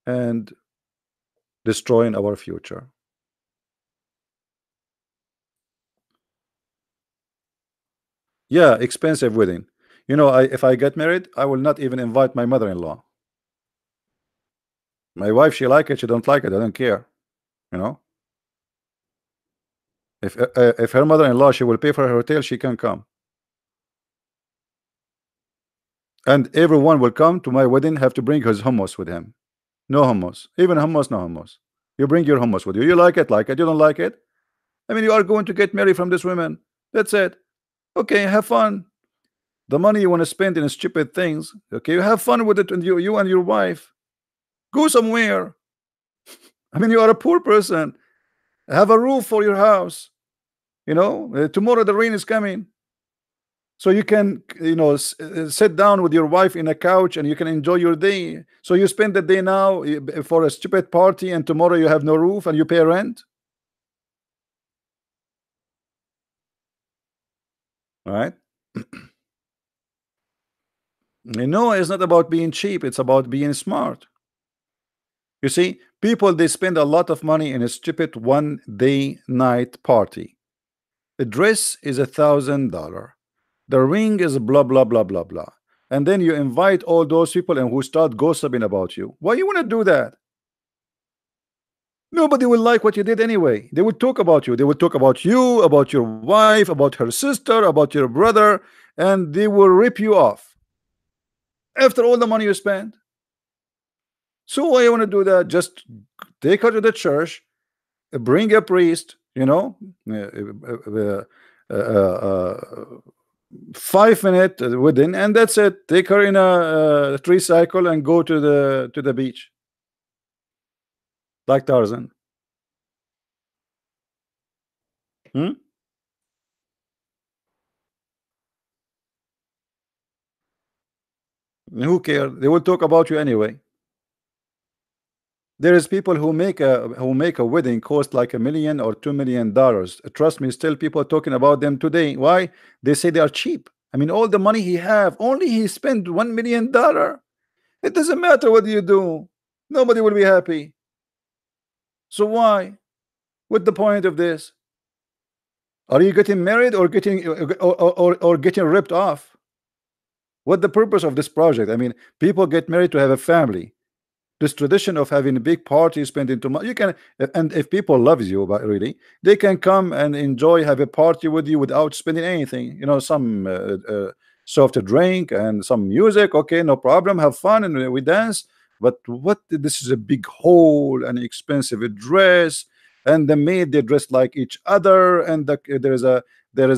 and destroying our future. Yeah, expensive wedding. You know, if I get married, I will not even invite my mother-in-law. My wife, she like it, she don't like it, I don't care. You know, if her mother-in-law, she will pay for her hotel, she can come, and everyone will come to my wedding have to bring his hummus with him. No hummus, even hummus, no hummus. You bring your hummus with you. You like it, like it. You don't like it. I mean, you are going to get married from this woman. That's it. Okay, have fun. The money you want to spend in stupid things. Okay, you have fun with it, and you and your wife go somewhere. I mean, you are a poor person. Have a roof for your house. You know, tomorrow the rain is coming, so you can, you know, sit down with your wife in a couch and you can enjoy your day. So you spend the day now for a stupid party, and tomorrow you have no roof and you pay rent. All right. You know, it's not about being cheap, it's about being smart. You see, people, they spend a lot of money in a stupid 1 day night party. The dress is $1,000. The ring is blah blah blah blah blah. And then you invite all those people and who start gossiping about you. Why you want to do that? Nobody will like what you did anyway. They will talk about you. They will talk about you, about your wife, about her sister, about your brother, and they will rip you off after all the money you spent. So why you want to do that? Just take her to the church, bring a priest, you know, uh, uh, 5 minute wedding, and that's it. Take her in a tricycle and go to the beach like Tarzan. Hmm? Who care? They will talk about you anyway. There is people who make a wedding cost like $1 million or $2 million. Trust me, still people talking about them today. Why? They say they are cheap. I mean, all the money he have, only he spent $1 million. It doesn't matter what you do. Nobody will be happy. So why? What's the point of this? Are you getting married or getting ripped off? What the purpose of this project? I mean, people get married to have a family. This tradition of having a big party, spending too much, you can, and if people loves you, but really, they can come and enjoy, have a party with you without spending anything. You know, some soft drink and some music. Okay, no problem. Have fun and we dance. But what? This is a big hole and expensive dress, and the maid, they dress like each other, and there is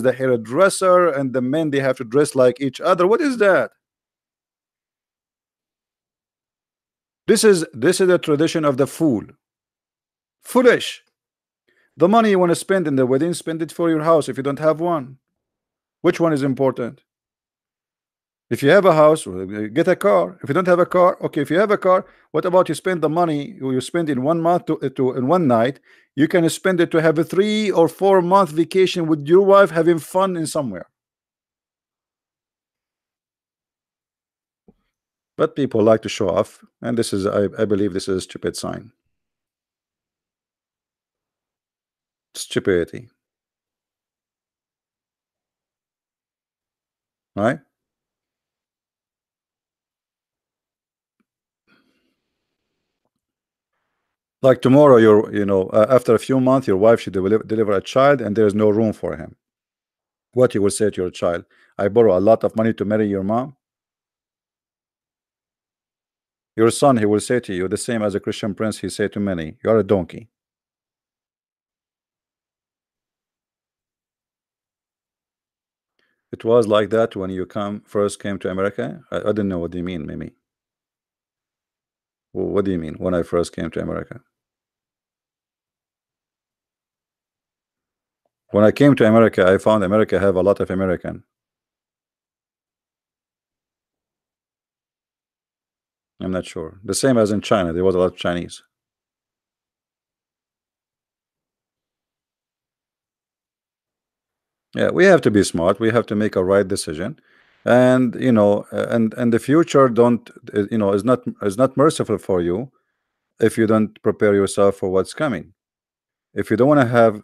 the hairdresser, and the men, they have to dress like each other. What is that? This is a tradition of the fool. Foolish. The money you want to spend in the wedding, spend it for your house if you don't have one. Which one is important? If you have a house, well, get a car. If you don't have a car, okay. If you have a car, what about you spend the money you spend in 1 month to in one night? You can spend it to have a 3 or 4 month vacation with your wife, having fun in somewhere. But people like to show off, and this is, I believe, this is a stupid sign. Stupidity, right? Like tomorrow, after a few months, your wife should deliver a child, and there is no room for him. What you will say to your child? I borrow a lot of money to marry your mom. Your son, he will say to you the same as a Christian prince he said to many, you are a donkey. It was like that when you first came to America. I didn't know what do you mean, Mimi. What do you mean when I first came to America? When I came to America, I found America have a lot of American. I'm not sure. The same as in China, there was a lot of Chinese. Yeah, we have to be smart. We have to make a right decision, and and the future don't is not merciful for you if you don't prepare yourself for what's coming. If you don't want to have,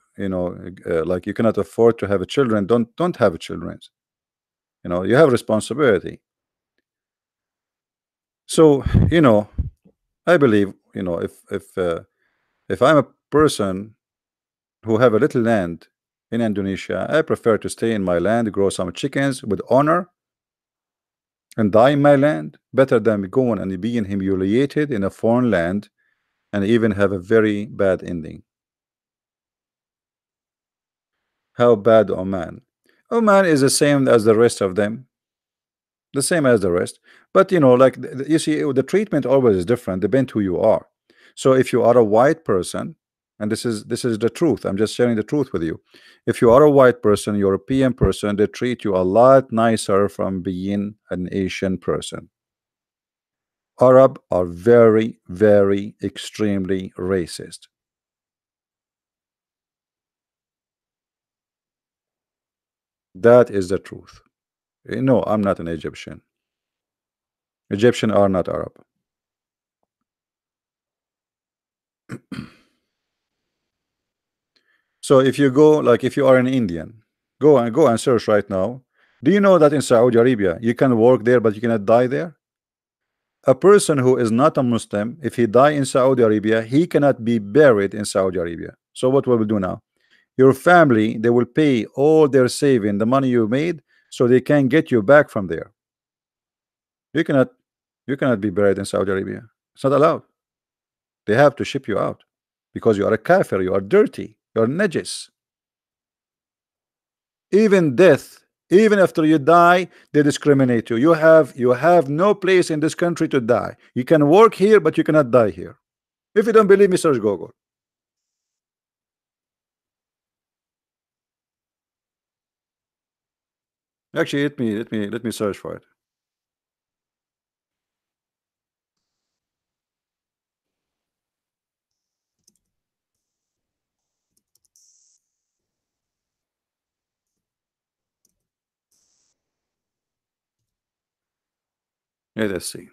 like you cannot afford to have a children, don't have children. You have responsibility. So, I believe, if I'm a person who have a little land in Indonesia, I prefer to stay in my land, grow some chickens with honor, and die in my land, better than going and being humiliated in a foreign land and even have a very bad ending. How bad Oman? Oman is the same as the rest of them, the same as the rest. But like you see, the treatment always is different, depend who you are. So if you are a white person, and this is the truth, I'm just sharing the truth with you. If you are a white person, European person, they treat you a lot nicer from being an Asian person. Arab are very, very extremely racist. That is the truth. No, I'm not an Egyptian. Egyptian are not Arab. So if you go, like if you are an Indian, go and search right now. Do you know that in Saudi Arabia you can work there but you cannot die there? A person who is not a Muslim, if he die in Saudi Arabia, he cannot be buried in Saudi Arabia. So what will we do now? Your family, they will pay all their saving, the money you made, so they can get you back from there. You cannot you cannot be buried in Saudi Arabia. It's not allowed. They have to ship you out because you are a kafir, you are dirty, you are najis. Even death, even after you die, they discriminate you. You have no place in this country to die. You can work here, but you cannot die here. If you don't believe me, search Google. Actually, let me search for it. Let us see.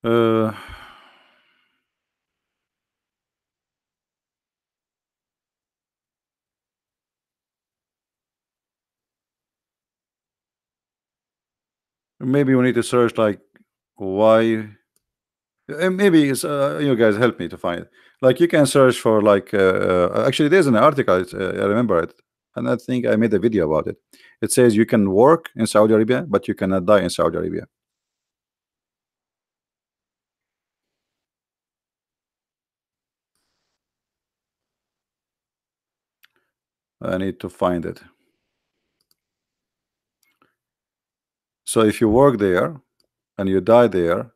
Uh, Maybe we need to search like why. Maybe you guys help me to find it. Like you can search for like actually there's an article. I remember it, and I think I made a video about it. It says you can work in Saudi Arabia, but you cannot die in Saudi Arabia. I need to find it. So if you work there and you die there,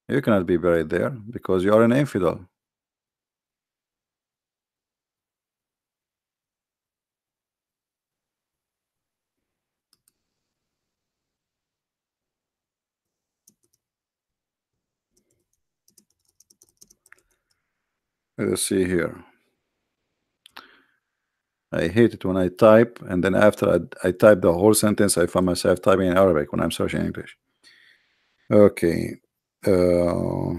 you cannot be buried there because you are an infidel. Let's see here. I hate it when I type and then after I type the whole sentence, I find myself typing in Arabic when I'm searching English. Okay. Uh,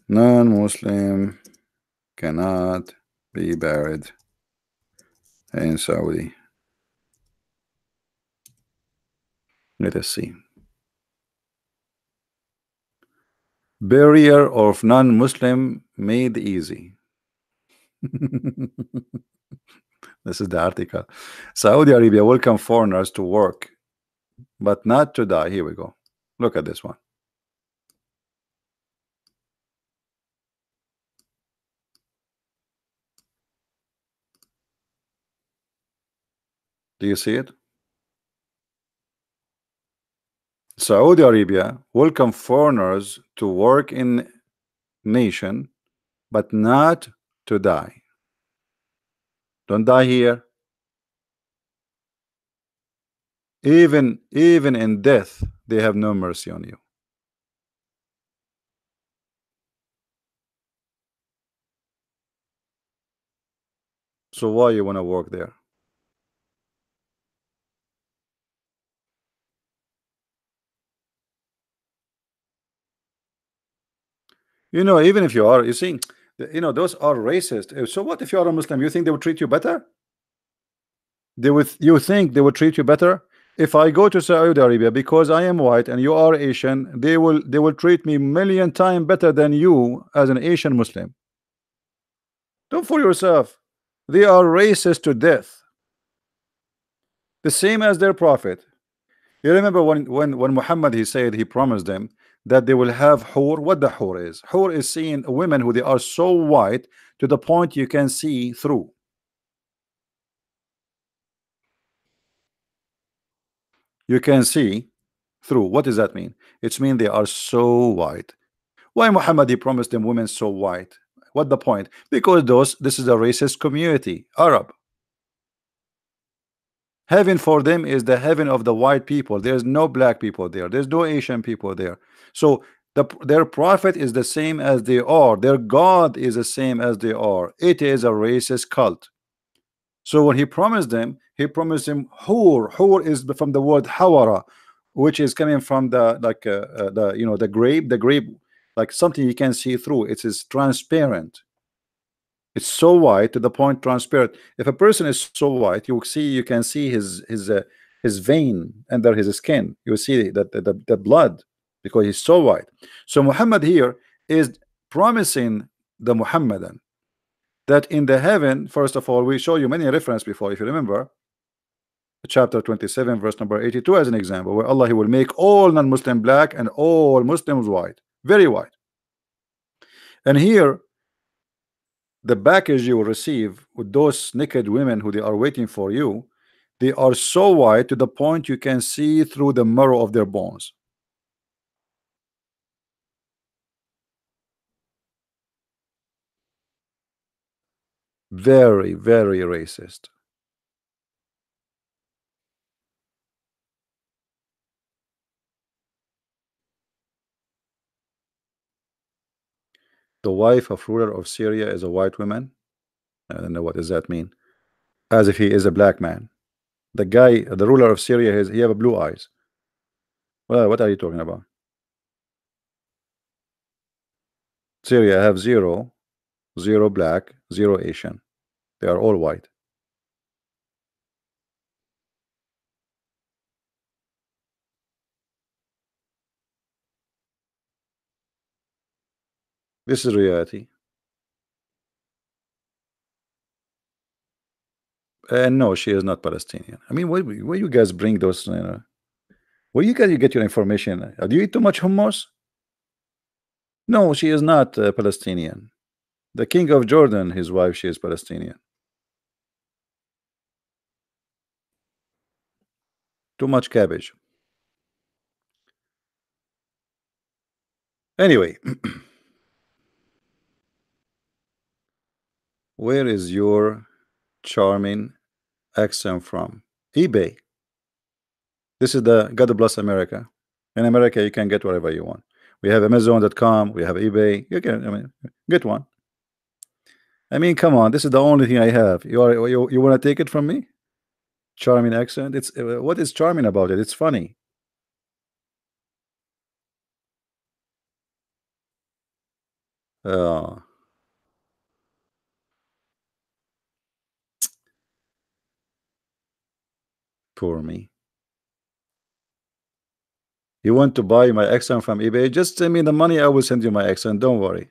Non-Muslim cannot be buried in Saudi. Let us see. Barrier of non-Muslim made easy. This is the article. Saudi Arabia welcome foreigners to work, but not to die. Here we go. Look at this one. Do you see it? Saudi Arabia welcome foreigners to work in nation, but not to die. Don't die here. Even in death, they have no mercy on you. So why you want to work there? Even if you are, you see, those are racist. So what if you are a Muslim? You think they would treat you better? You think they would treat you better? If I go to Saudi Arabia because I am white and you are Asian, they will treat me million times better than you as an Asian Muslim. Don't fool yourself. They are racist to death, the same as their prophet. You remember when Muhammad, he said, he promised them that they will have hur. What the hur is? Hur is seeing women who they are so white to the point you can see through. You can see through. What does that mean? It's mean they are so white. Why Muhammad, he promised them women so white? What the point? Because this is a racist community, Arab. Heaven for them is the heaven of the white people. There's no black people there. There's no Asian people there. So their prophet is the same as they are. Their God is the same as they are. It is a racist cult. So when he promised them, he promised them hur. Hur is from the word hawara, which is coming from the like the grape, like something you can see through. It is transparent. It's so white to the point transparent. If a person is so white, you can see his vein under his skin. You see the blood because he's so white. So Muhammad here is promising the Muhammadan that in the heaven, first of all, we show you many reference before, if you remember, chapter 27, verse number 82, as an example, where Allah, he will make all non-Muslim black and all Muslims white, very white. And here, the package you will receive with those naked women who they are waiting for you, they are so white to the point you can see through the marrow of their bones. Very, very racist. The wife of ruler of Syria is a white woman. I don't know what does that mean. As if he is a black man. The guy, the ruler of Syria, he have blue eyes. Well, what are you talking about? Syria have zero, zero black, zero Asian. They are all white. This is reality. And no, she is not Palestinian. I mean, where you guys bring those? Where you guys get your information? Do you eat too much hummus? No, she is not Palestinian. The king of Jordan, his wife, she is Palestinian. Too much cabbage. Anyway, where is your charming accent from? eBay. This is the God bless America. In America, you can get whatever you want. We have Amazon.com. We have eBay. You can, I mean, get one. I mean, come on. This is the only thing I have. You want to take it from me? Charming accent. It's what is charming about it? It's funny. Uh, Poor me. You want to buy my accent from eBay? Just send me the money. I will send you my accent. Don't worry.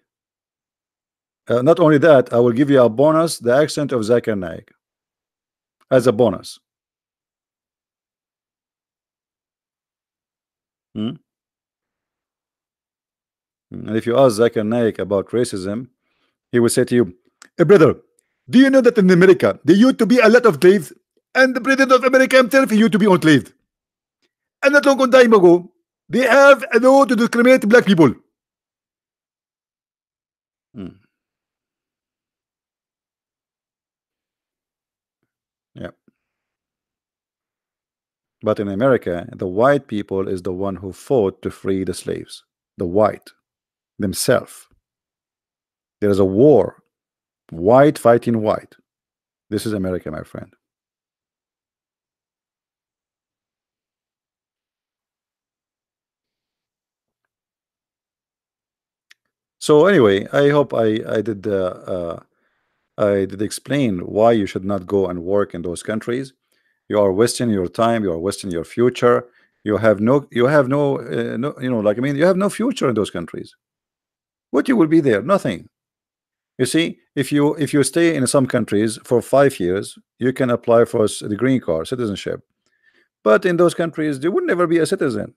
Not only that, I will give you a bonus, the accent of Zakir Naik, as a bonus. Hmm? And if you ask Zakir Naik about racism, he will say to you, "Hey, brother, do you know that in America there used to be a lot of slaves, and the president of America himself he used to be enslaved, and not long time ago they have a law to discriminate black people." Hmm. Yeah. But in America, the white people is the one who fought to free the slaves. The white themselves. There is a war. White fighting white. This is America, my friend. So anyway, I hope I did explain why you should not go and work in those countries. You are wasting your time. You are wasting your future. You have no, like, I mean, you have no future in those countries. What you will be there? Nothing. You see, if you stay in some countries for 5 years, you can apply for the green card citizenship. But in those countries, they would never be a citizen.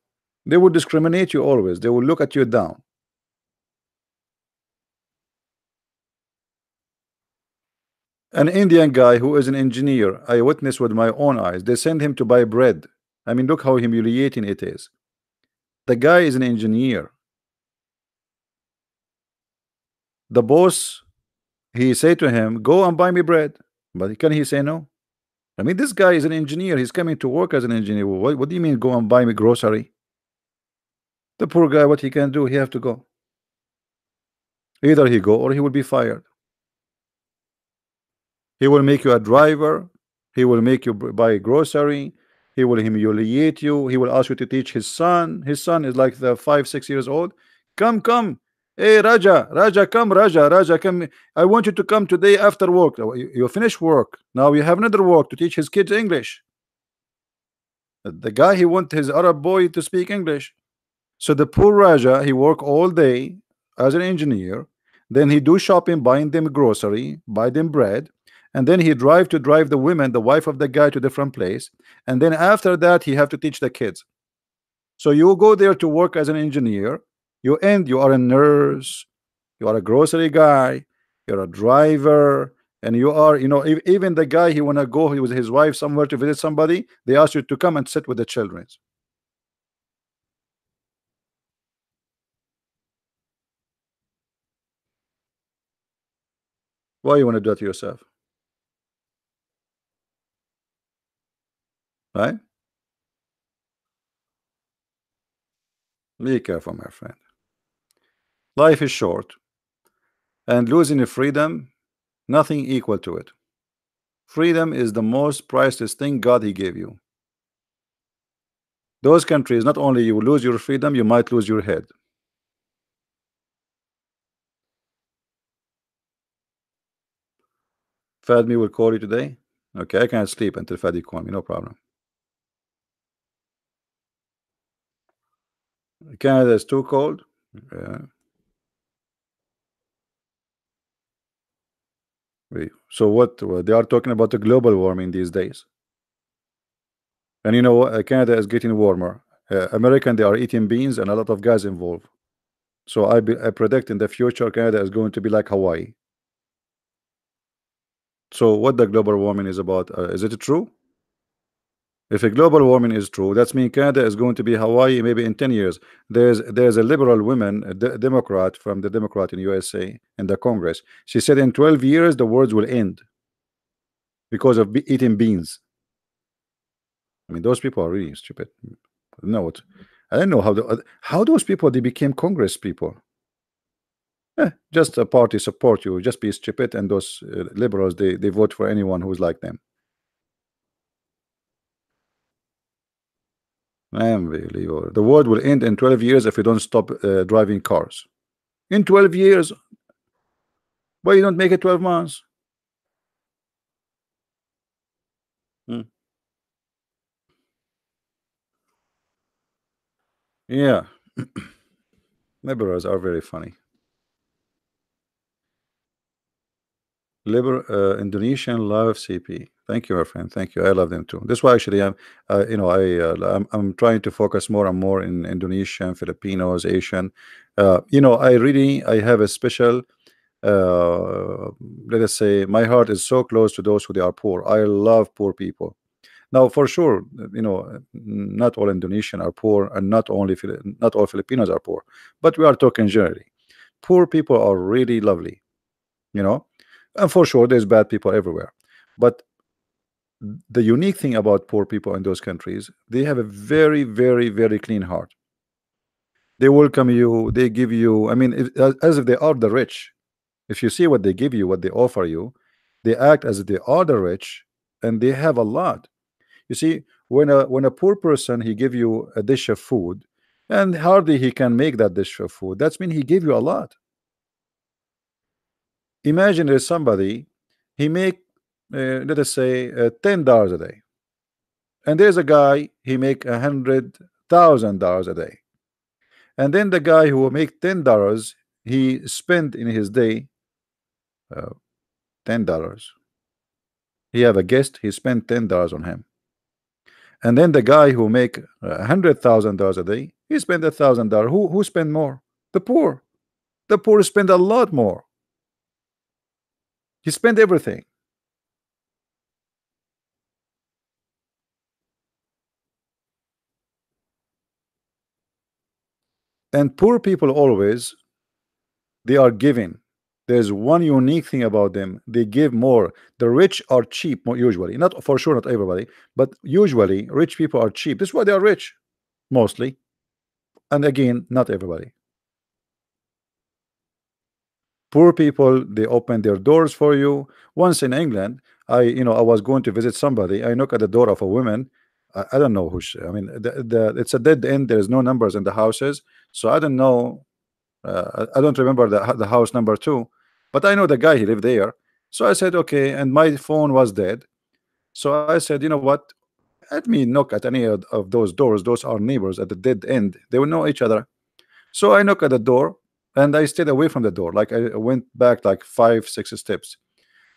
They would discriminate you always. They will look at you down. An Indian guy who is an engineer, I witnessed with my own eyes. They send him to buy bread. I mean, look how humiliating it is. The guy is an engineer. The boss, he say to him, "Go and buy me bread." But can he say no? I mean, this guy is an engineer. He's coming to work as an engineer. What do you mean, go and buy me grocery? The poor guy, what he can do, he have to go. Either he go or he will be fired. He will make you a driver. He will make you buy grocery. He will humiliate you. He will ask you to teach his son. His son is like the 5, 6 years old. Come, come. Hey, Raja, Raja, come, Raja, Raja, come. I want you to come today after work. You finish work. Now you have another work to teach his kids English. The guy, he want his Arab boy to speak English. So the poor Raja, he work all day as an engineer. Then he do shopping, buying them grocery, buy them bread, and then he drive the women, the wife of the guy, to different place. And then after that, he have to teach the kids. So you go there to work as an engineer. You are a nurse, you are a grocery guy, you're a driver, and you are, even the guy, he wanna go with his wife somewhere to visit somebody. They ask you to come and sit with the children. Why you want to do that to yourself, right? Be careful, my friend. Life is short, and losing your freedom, nothing equal to it. Freedom is the most priceless thing God he gave you. Those countries, not only you will lose your freedom, you might lose your head. Fadmi will call you today. Okay, I can't sleep until Fadi call me, no problem. Canada is too cold. Yeah. So what? They are talking about the global warming these days. And you know what? Canada is getting warmer. American, they are eating beans and a lot of gas involved. So I predict in the future Canada is going to be like Hawaii. So what the global warming is about? Is it true? If a global warming is true, that means Canada is going to be Hawaii maybe in 10 years. There's a liberal woman, a Democrat from the Democrat in USA in the Congress. She said in 12 years the world will end because of eating beans. I mean, those people are really stupid. No, I don't know how those people they became Congress people. Just a party support you. Just be stupid, and those liberals they vote for anyone who's like them. Unbelievable. The world will end in 12 years if we don't stop driving cars. In 12 years, why you don't make it 12 months? Hmm. Yeah, liberals are very funny. Indonesian love CP. Thank you, my friend. Thank you. I love them too. That's why actually I'm trying to focus more and more in Indonesian, Filipinos, Asian. I have a special. Let us say my heart is so close to those who they are poor. I love poor people. Now, for sure, not all Indonesian are poor, and not all Filipinos are poor. But we are talking generally. Poor people are really lovely, you know. And for sure, there's bad people everywhere. But the unique thing about poor people in those countries, they have a very, very, very clean heart. They welcome you. They give you. I mean, as if they are the rich. If you see what they give you, what they offer you, they act as if they are the rich, and they have a lot. You see, when a poor person he give you a dish of food, and hardly he can make that dish of food. That's mean he gave you a lot. Imagine there's somebody, he make let us say $10 a day, and there's a guy he make $100,000 a day, and then the guy who will make $10, he spend in his day uh, $10. He have a guest, he spent $10 on him, and then the guy who make $100,000 a day, he spend $1,000. Who spend more? The poor. The poor spend a lot more. He spend everything. And poor people always, they are giving. There's one unique thing about them: they give more. The rich are cheap, usually, not for sure, not everybody, but usually rich people are cheap. This is why they are rich, mostly. And again, not everybody. Poor people, they open their doors for you. Once in England, I was going to visit somebody. I knock at the door of a woman. I don't know who she, I mean, it's a dead end. There's no numbers in the houses, so I don't know. I don't remember the house number two, but I know the guy, he lived there. So I said okay, and my phone was dead. So I said, you know what? Let me knock at any of those doors. Those are neighbors at the dead end. They will know each other. So I knock at the door, and I stayed away from the door. Like I went back like 5, 6 steps.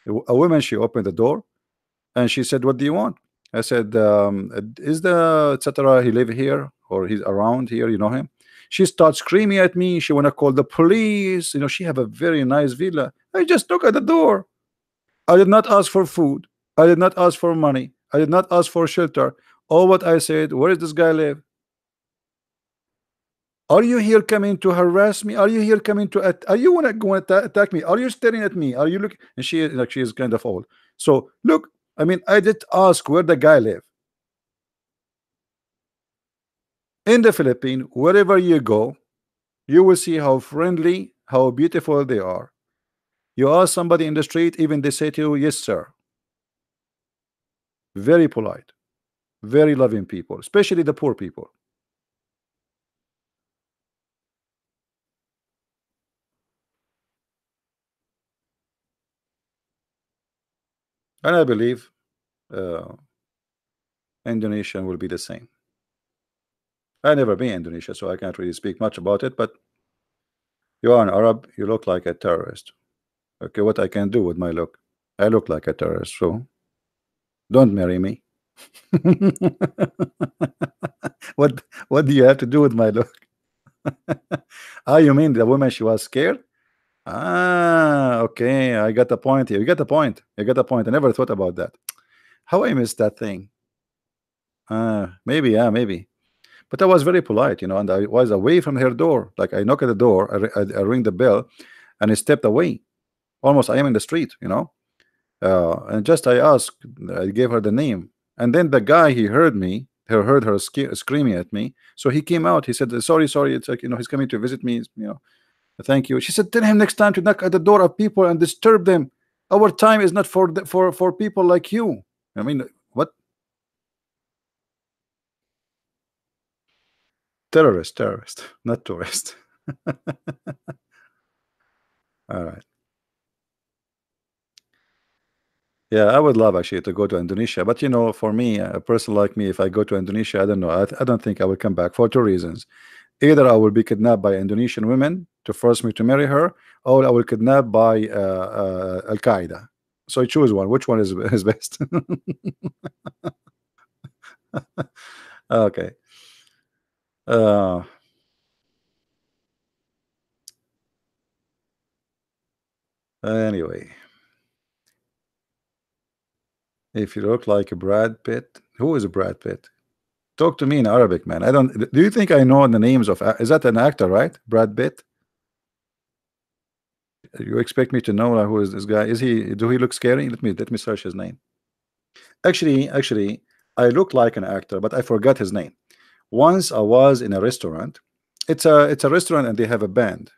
A woman, she opened the door, and she said, "What do you want?" I said, "Is the etc. He live here or he's around here? You know him?" She starts screaming at me. She wanna call the police. She have a very nice villa. I just knock at the door. I did not ask for food. I did not ask for money. I did not ask for shelter. All what I said, where does this guy live? Are you here coming to harass me? Are you here coming to are you wanna go and attack me? Are you staring at me? Are you looking? And she is like, she is kind of old. So look, I mean, I did ask where the guy live. In the Philippines, wherever you go, you will see how friendly, how beautiful they are. You ask somebody in the street, even they say to you, yes, sir. Very polite, very loving people, especially the poor people. And I believe uh, Indonesia will be the same. I never been Indonesia, so I can't really speak much about it. But you are an Arab, you look like a terrorist. Okay, what I can do with my look? I look like a terrorist, so don't marry me. What do you have to do with my look? Ah, you mean the woman, she was scared? Ah, okay, I got the point here. You got the point. You got the point. I never thought about that. How I missed that thing. Maybe, yeah, maybe. But I was very polite, and I was away from her door. Like I knock at the door, I ring the bell, and I stepped away. Almost I am in the street, and just I asked, I gave her the name, and then the guy, he heard me, he heard her screaming at me, so he came out. He said, "Sorry, sorry, it's like he's coming to visit me. Thank you." She said, "Tell him next time to knock at the door of people and disturb them. Our time is not for people like you." I mean, what? Terrorist, not tourist. All right. Yeah, I would love actually to go to Indonesia, but for me, a person like me, if I go to Indonesia, I don't know. I don't think I will come back for two reasons. Either I will be kidnapped by Indonesian women to force me to marry her, or I will kidnapped by Al Qaeda. So I choose one. Which one is best? Okay. Uh, anyway, if you look like a Brad Pitt, who is a Brad Pitt? Talk to me in Arabic, man. I don't. Do you think I know the names of? Is that an actor, right? Brad Pitt. You expect me to know who is this guy? Is he? Do he look scary? Let me search his name. Actually, I look like an actor, but I forgot his name. Once I was in a restaurant. It's a restaurant and they have a band.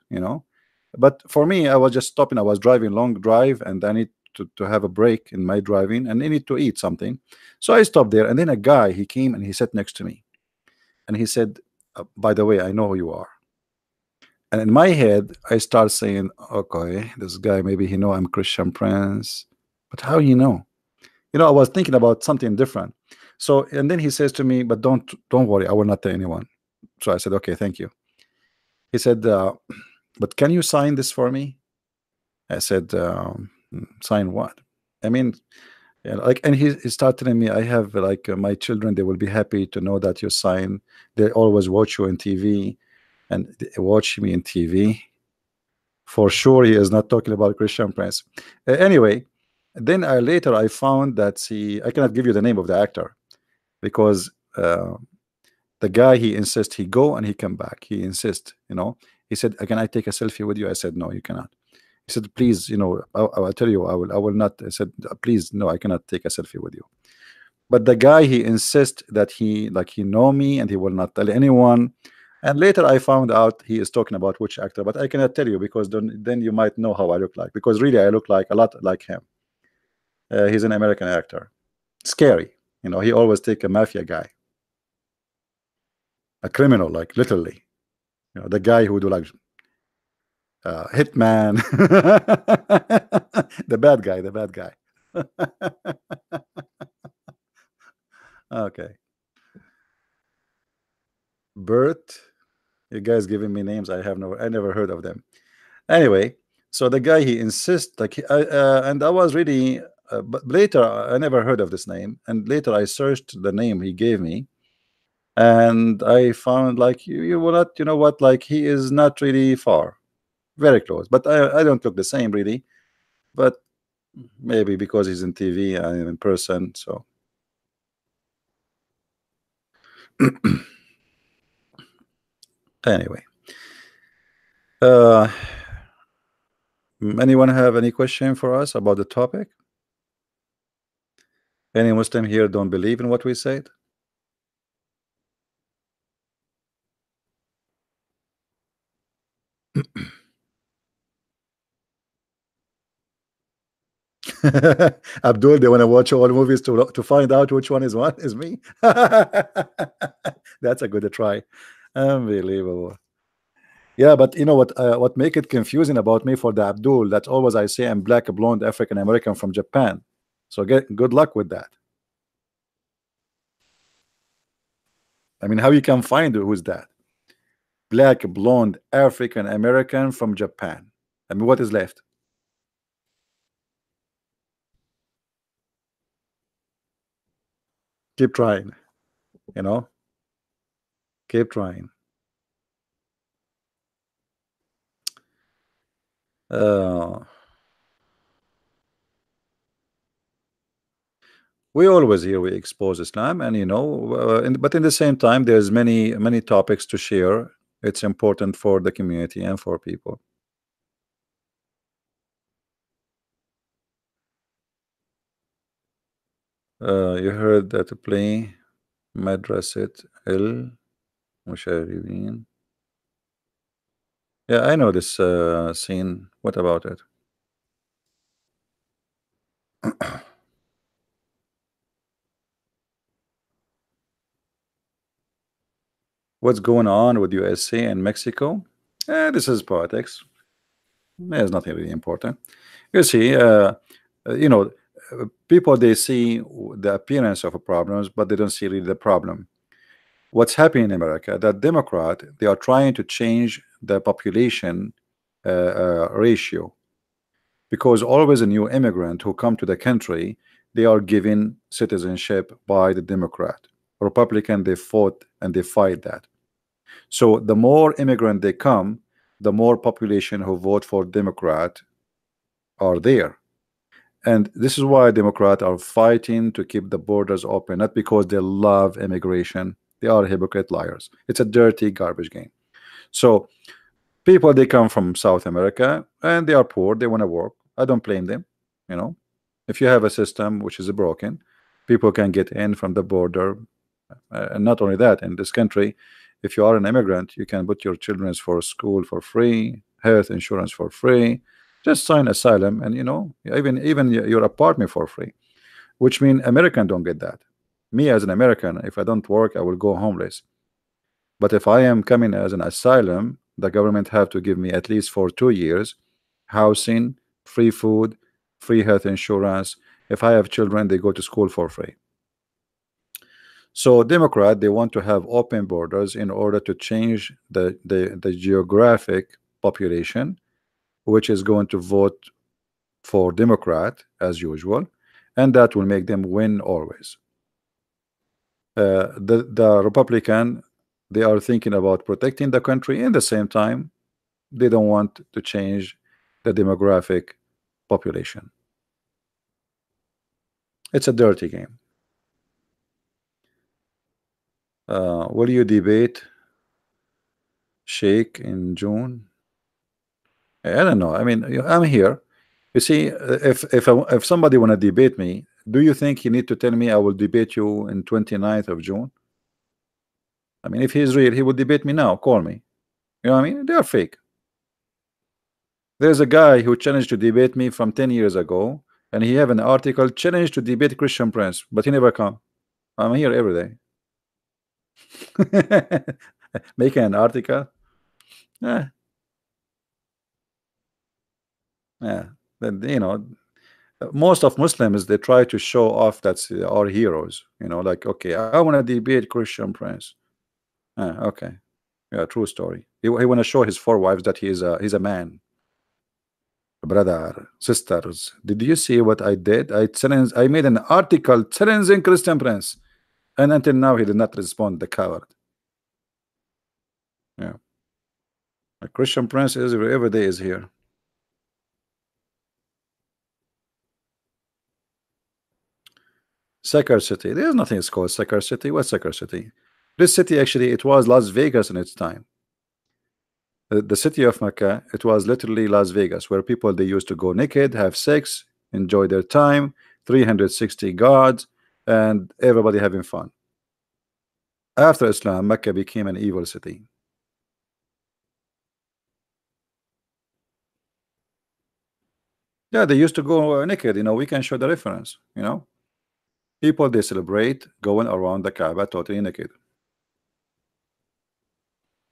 But for me, I was just stopping. I was driving long drive and I need to have a break in my driving and I need to eat something. So I stopped there and then a guy, he came and he sat next to me and he said, "By the way, I know who you are." And in my head, I start saying, okay, this guy, maybe he know I'm Christian Prince. But how you know? I was thinking about something different. So, and then he says to me, but don't worry, I will not tell anyone. So I said, okay, thank you. He said, but can you sign this for me? I said, sign what? I mean, yeah, like, and he started telling me, I have like my children, they will be happy to know that you sign. They always watch you on TV, and they watch me in TV. For sure, he is not talking about Christian Prince. Anyway, then later I found that I cannot give you the name of the actor because the guy, he insists he go and he come back. He insists. He said, can I take a selfie with you? I said, no, you cannot. He said, please, I'll tell you, I will not. I said, please, no, I cannot take a selfie with you. But the guy, he insists that he know me and he will not tell anyone. And later I found out he is talking about which actor, but I cannot tell you because then you might know how I look like, because really I look like a lot like him. He's an American actor. Scary. He always take a mafia guy, a criminal, like literally. The guy who do like hitman. The bad guy, the bad guy. Okay. Bert. You guys giving me names I never heard of them. Anyway, so the guy, he insists like and I was really but later I never heard of this name, and later I searched the name he gave me, and I found like you will not, you know what, like he is not really far, very close, but I don't look the same really, but maybe because he's in TV and I'm in person. So anyway, uh anyone have any question for us about the topic? Any Muslim here don't believe in what we said? Abdul, they want to watch all movies to find out which one is what is me. That's a good try. Unbelievable. Yeah, but you know what make it confusing about me for the Abdul, that always I say I'm black, blonde, African American from Japan. So get good luck with that. I mean, how you can find who's that? Black, blonde, African American from Japan. I mean, what is left? Keep trying, you know, keep trying. Uh, we always here we expose Islam, and but in the same time, there's many topics to share. It's important for the community and for people. You heard that play Madrasat El Musharibin. Yeah, I know this scene. What about it? What's going on with USA and Mexico? This is politics. There's nothing really important. You see, you know, people, they see the appearance of a problems, but they don't see really the problem. What's happening in America, that Democrat, they are trying to change the population ratio, because always a new immigrant who come to the country, they are given citizenship by the Democrat. Republican, they fought and they fight that. So the more immigrant they come, the more population who vote for Democrat are there. And this is why Democrats are fighting to keep the borders open, not because they love immigration. They are hypocrite liars. It's a dirty garbage game. So people, they come from South America and they are poor. They want to work. I don't blame them. You know, if you have a system which is broken, people can get in from the border. And not only that, in this country, if you are an immigrant, you can put your children for school for free, health insurance for free, just sign asylum, and even your apartment for free. Which mean American don't get that. Me as an American, if I don't work, I will go homeless. But if I am coming as an asylum, the government have to give me at least for 2 years housing, free food, free health insurance. If I have children, they go to school for free. So Democrat, they want to have open borders in order to change the geographic population, which is going to vote for Democrat as usual, and that will make them win always. The Republican, they are thinking about protecting the country. In the same time, they don't want to change the demographic population. It's a dirty game. Will you debate Sheikh in June? I don't know. I mean, I'm here. You see, if somebody want to debate me, do you think he need to tell me I will debate you in 29th of June? I mean, if he's real, he would debate me now. Call me. You know what I mean? They are fake. There's a guy who challenged to debate me from 10 years ago, and he have an article challenge to debate Christian Prince, but he never come. I'm here every day. Making an article. Yeah. Yeah. Then, you know, most of Muslims, they try to show off that's our heroes. You know, like, okay, I want to debate Christian Prince. Okay. Yeah, true story. He want to show his 4 wives that he's a man. Brother, sisters, did you see what I did? I made an article challenging Christian Prince, and until now he did not respond. The coward. Yeah, a Christian Prince is every day is here. Sakar City. There's nothing it's called Sakar City. What's Sakar City? This city actually it was Las Vegas in its time. The city of Mecca, it was literally Las Vegas, where people they used to go naked, have sex, enjoy their time, 360 guards, and everybody having fun. After Islam, Mecca became an evil city. Yeah, they used to go naked. You know, we can show the reference. You know, people they celebrate going around the Kaaba totally naked.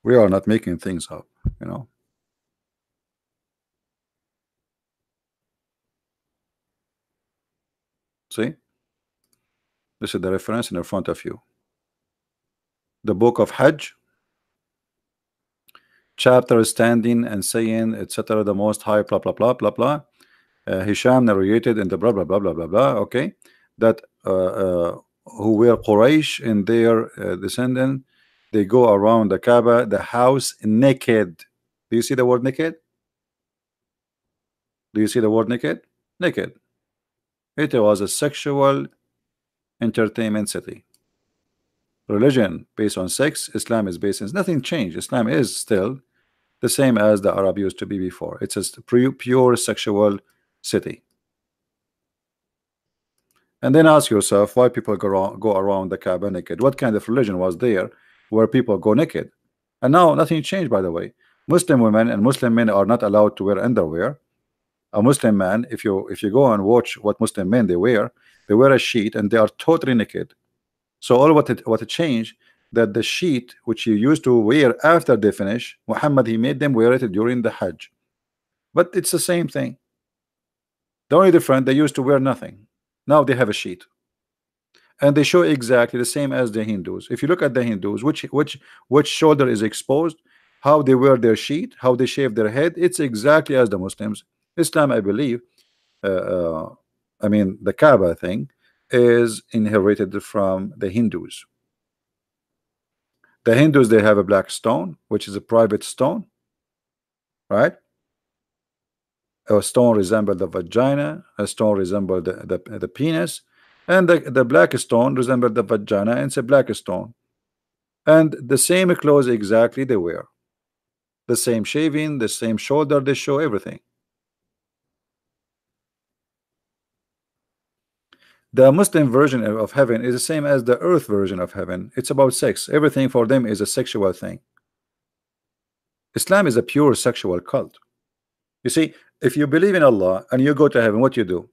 We are not making things up. You know. See, this is the reference in front of you. The book of Hajj, chapter standing and saying, etc. The Most High, blah blah blah blah blah. Hisham narrated in the blah blah blah blah blah blah. Okay, that who were Quraysh and their descendant, they go around the Kaaba, the house naked. Do you see the word naked? Do you see the word naked? Naked. It was a sexual entertainment city. Religion based on sex, Islam is based on nothing changed. Islam is still the same as the Arab used to be before. It's a pure sexual city. And then ask yourself why people go around the Kaaba naked. What kind of religion was there where people go naked? And now nothing changed, by the way. Muslim women and Muslim men are not allowed to wear underwear. A Muslim man, if you go and watch what Muslim men they wear a sheet and they are totally naked. So all what it changed, that the sheet which you used to wear after they finish, Muhammad he made them wear it during the Hajj. But it's the same thing. The only difference, they used to wear nothing. Now they have a sheet, and they show exactly the same as the Hindus. If you look at the Hindus, which shoulder is exposed, how they wear their sheet, how they shave their head, it's exactly as the Muslims. Islam, I believe, I mean the Kaaba thing is inherited from the Hindus. The Hindus, they have a black stone, which is a private stone, right? A stone resembles the vagina, a stone resembles the penis, and the black stone resembles the vagina, and it's a black stone. And the same clothes exactly they wear. The same shaving, the same shoulder, they show everything. The Muslim version of heaven is the same as the earth version of heaven. It's about sex. Everything for them is a sexual thing. Islam is a pure sexual cult. You see, if you believe in Allah and you go to heaven, what you do?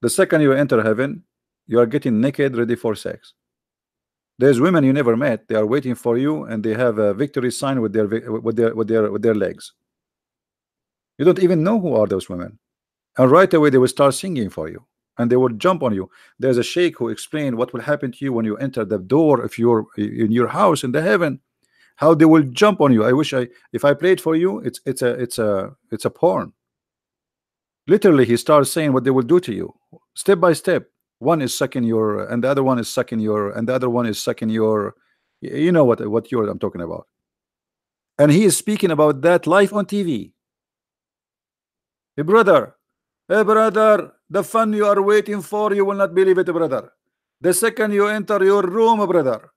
The second you enter heaven, you are getting naked, ready for sex. There's women you never met. They are waiting for you, and they have a victory sign with their with their legs. You don't even know who are those women, and right away they will start singing for you, and they will jump on you. There's a sheikh who explained what will happen to you when you enter the door if you're in your house in the heaven. How they will jump on you. I wish if I played for you, it's a porn. Literally, he starts saying what they will do to you, step by step. One is sucking your, and the other one is sucking your, and the other one is sucking your. You know what you're I'm talking about. And he is speaking about that live on TV. Hey brother, the fun you are waiting for, you will not believe it, brother. The second you enter your room, brother,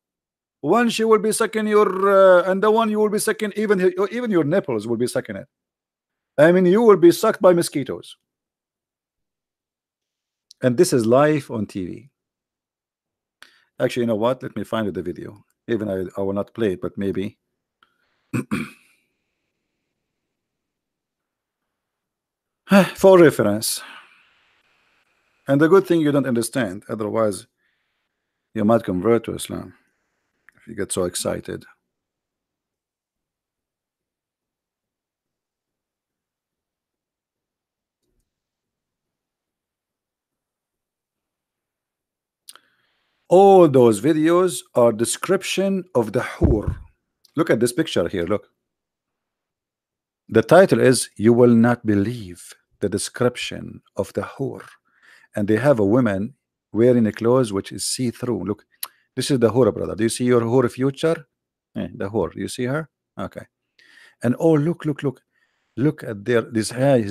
one she will be sucking your, and the one you will be sucking, even your nipples will be sucking it. I mean, you will be sucked by mosquitoes. And this is live on TV. Actually, you know what? Let me find the video. Even I will not play it, but maybe. For reference. And the good thing you don't understand, otherwise you might convert to Islam if you get so excited. All those videos are description of the hur. Look at this picture here. Look. The title is "You Will Not Believe the Description of the Hur," and they have a woman wearing a clothes which is see-through. Look, this is the hur, brother. Do you see your hur future? The hur. You see her? Okay. And oh, look at his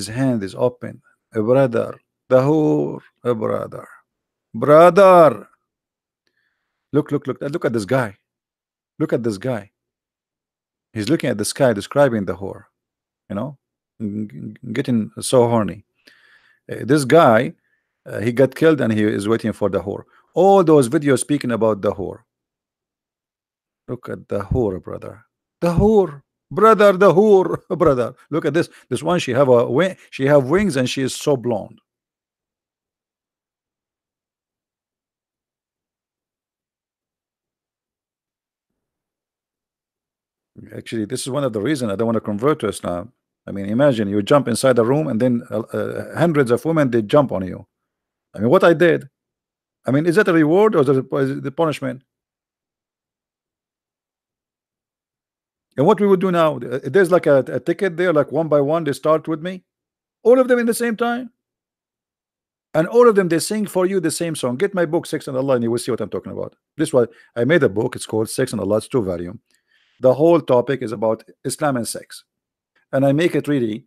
hand is open. A brother, the hur, a brother. Look at this guy. Look at this guy. He's looking at the sky, describing the whore. You know, getting so horny. This guy, he got killed, and he is waiting for the whore. All those videos speaking about the whore. Look at the whore, brother. The whore, brother. The whore, brother. Look at this. This one, she have a wing. She have wings, and she is so blonde. Actually, this is one of the reasons I don't want to convert to Islam. I mean, imagine you jump inside a room, and then hundreds of women they jump on you. I mean, what I did. I mean, is that a reward or is it the punishment? And what we would do now? There's like a ticket there, like one by one. They start with me, all of them in the same time, and all of them they sing for you the same song. Get my book, Sex and Allah, and you will see what I'm talking about. This why I made a book. It's called Sex and Allah. It's 2 volume. The whole topic is about Islam and sex, and I make it really.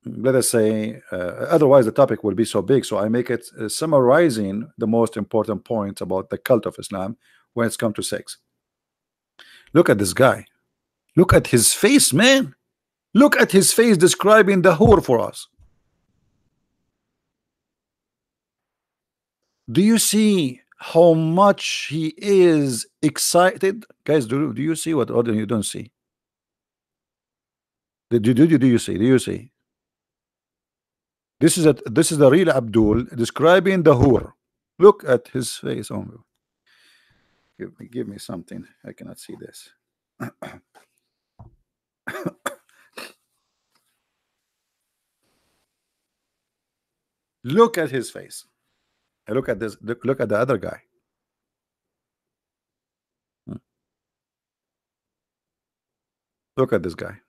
Let us say, otherwise the topic will be so big. So I make it summarizing the most important points about the cult of Islam when it's come to sex. Look at this guy. Look at his face, man. Look at his face describing the whore for us. Do you see how much he is excited? Guys, do you see what other you don't see? Do you see? Do you see? This is the real Abdul describing the whore. Look at his face. Oh, give me something. I cannot see this. Look at his face. Look at this. Look at the other guy. Look at this guy.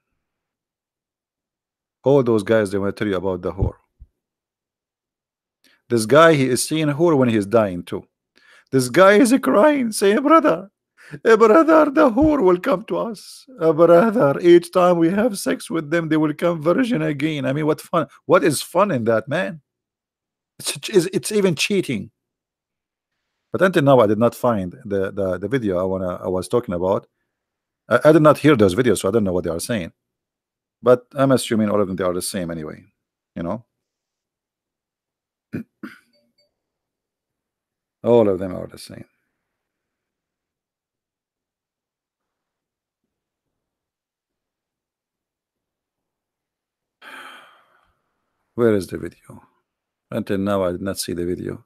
All those guys, they want to tell you about the whore. This guy, he is seeing whore when he is dying too. This guy is crying, saying, brother, brother, the whore will come to us. Brother, each time we have sex with them, they will come virgin again. I mean, what fun? What is fun in that, man? It's even cheating. But until now, I did not find the video I was talking about. I did not hear those videos, so I don't know what they are saying. But I'm assuming all of them they are the same anyway. You know, all of them are the same. Where is the video? Until now, I did not see the video.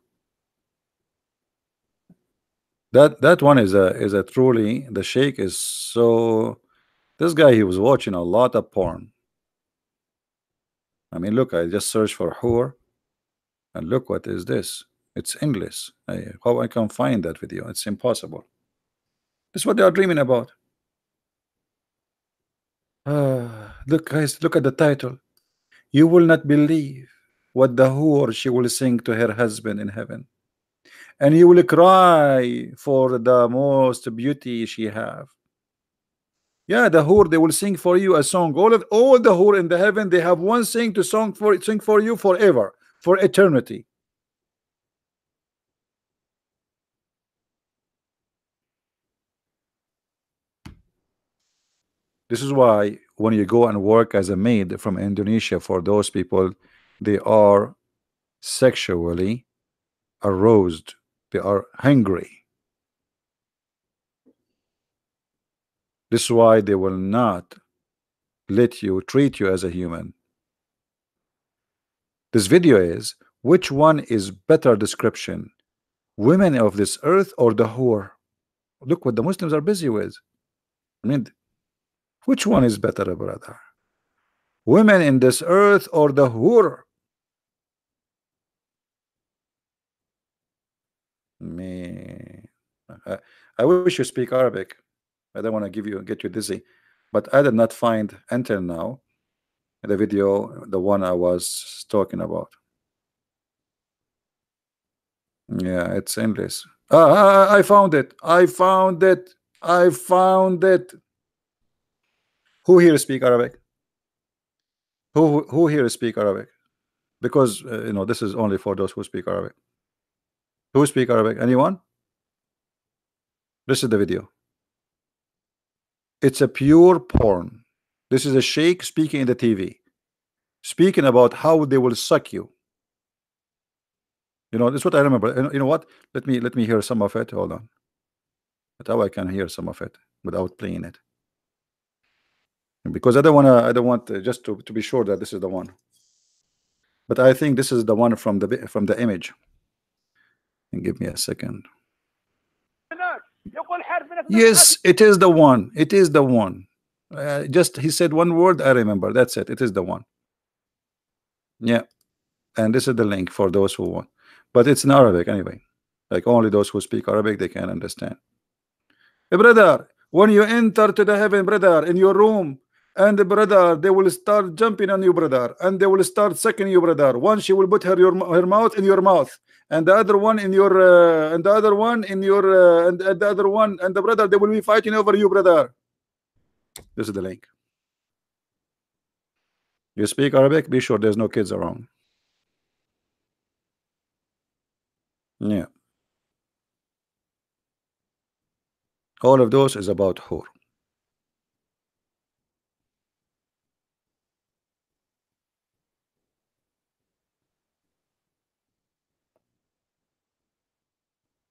That one is a truly, the sheikh is so, this guy, he was watching a lot of porn. I mean, look, I just searched for whore, and look what is this. It's English. How I can find that video? It's impossible. This is what they are dreaming about. Look, guys, look at the title. You will not believe what the whore she will sing to her husband in heaven, and you will cry for the most beauty she have. Yeah, the whore, they will sing for you a song. All the whore in the heaven, they have one thing to sing for you forever, for eternity. This is why when you go and work as a maid from Indonesia, for those people, they are sexually aroused. They are hungry. This is why they will not let you treat you as a human. This video is, which one is better description? Women of this earth or the whore? Look what the Muslims are busy with. I mean, which one is better, brother? Women in this earth or the whore? Me. I wish you speak Arabic. I don't want to get you dizzy, but I did not find until now the video, the one I was talking about. Yeah, it's English. I found it. I found it. I found it. Who here speak Arabic? Who here speak Arabic? Because this is only for those who speak Arabic. Who speak Arabic? Anyone? This is the video. It's a pure porn. This is a sheikh speaking in the TV, speaking about how they will suck you. This is what I remember. And you know what? Let me hear some of it. Hold on. But how I can hear some of it without playing it, because I don't want just to be sure that this is the one. But I think this is the one from the image. And give me a second. Yes, it is the one. It is the one. Just he said one word. I remember. That's it. It is the one. Yeah. And this is the link for those who want. But it's in Arabic anyway. Like only those who speak Arabic, they can understand. Hey, brother, when you enter to the heaven, brother, in your room, and brother, they will start jumping on you, brother, and they will start sucking you, brother. One, she will put her mouth in your mouth, and the other one in your, and the other one in your, and the other one, and the brother, they will be fighting over you, brother. This is the link. You speak Arabic? Be sure there's no kids around. Yeah. All of those is about whore.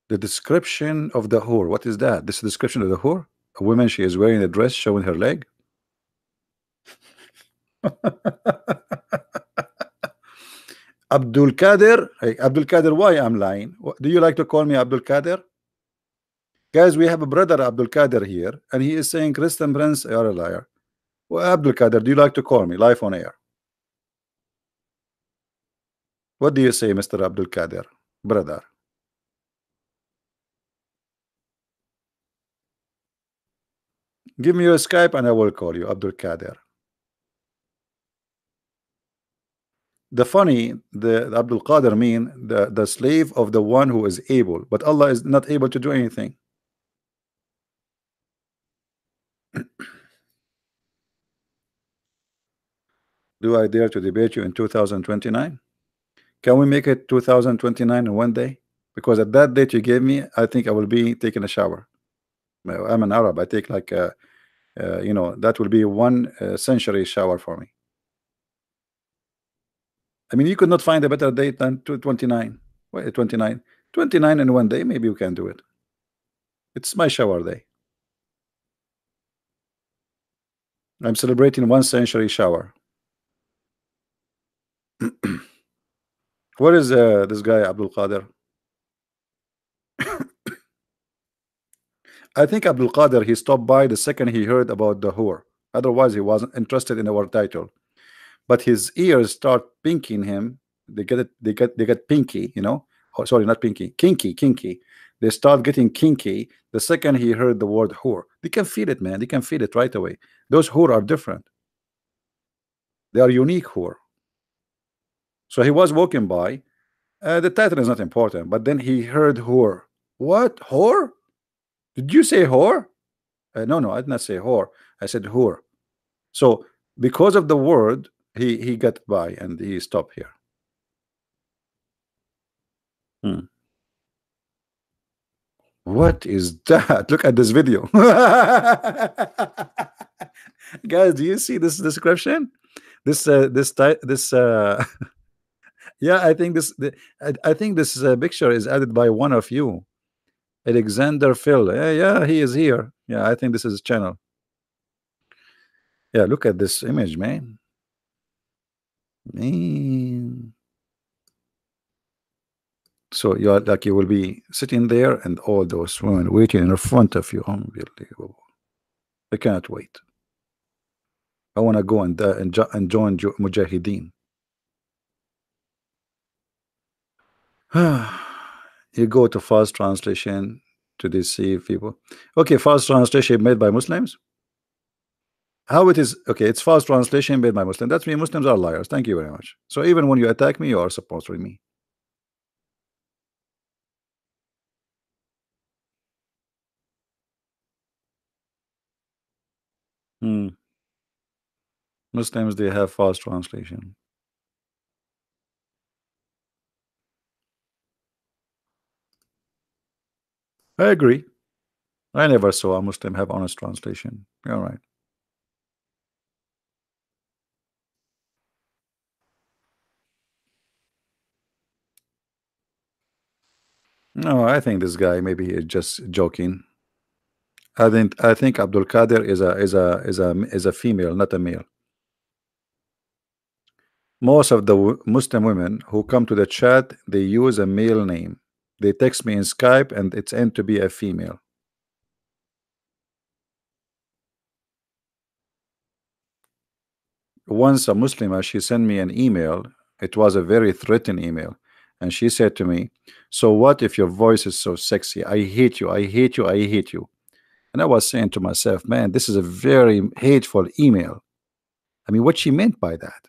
The description of the whore. What is that? This is the description of the whore? A woman, she is wearing a dress showing her leg. Abdul Kader. Hey, Abdul Kader, why I'm lying? Do you like to call me Abdul Kader? Guys, we have a brother Abdul Kader here, and he is saying, Christian Prince, you're a liar. Well, Abdul Kader, do you like to call me live on air? What do you say, Mr. Abdul Kader, brother? Give me your Skype and I will call you Abdul Kader. The Abdul Qadir mean the slave of the one who is able, but Allah is not able to do anything. Do I dare to debate you in 2029? Can we make it 2029 in one day? Because at that date you gave me, I think I will be taking a shower. Well, I'm an Arab. I take like that will be one century shower for me. I mean, you could not find a better date than 29. Wait, 29. 29 in one day, maybe you can do it. It's my shower day. I'm celebrating one century shower. Where is this guy Abdul Qadir? I think Abdul Qadir, he stopped by the second he heard about the whore. Otherwise, he wasn't interested in our title. But his ears start pinking him. They get it. They get pinky. You know. Oh, sorry, not pinky. Kinky, kinky. They start getting kinky the second he heard the word whore. They can feel it, man. They can feel it right away. Those whore are different. They are unique whore. So he was walking by. The title is not important, but then he heard whore. What whore? Did you say whore? No, no, I did not say whore. I said whore. So because of the word, he got by and he stopped here. What is that? Look at this video. Guys, do you see this description? This yeah, I think I think this picture is added by one of you, Alexander Phil. Yeah, yeah, he is here. Yeah, I think this is his channel. Yeah, look at this image, man. Man. So you're like, you will be sitting there and all those women waiting in front of you. Unbelievable. I can't wait. I want to go and join Mujahideen. You go to false translation to deceive people. Okay, false translation made by Muslims. How it is? Okay, it's false translation made by Muslims. That means Muslims are liars. Thank you very much. So even when you attack me, you are supporting me. Muslims, they have false translation. I agree. I never saw a Muslim have honest translation. You're right. No, I think this guy maybe is just joking. I think Abdul Qadir is a female, not a male. Most of the Muslim women who come to the chat, they use a male name. They text me in Skype and it's end to be a female. Once a Muslimah, she sent me an email. It was a very threatening email. And she said to me, so what if your voice is so sexy? I hate you, I hate you, I hate you. And I was saying to myself, man, this is a very hateful email. I mean, what she meant by that?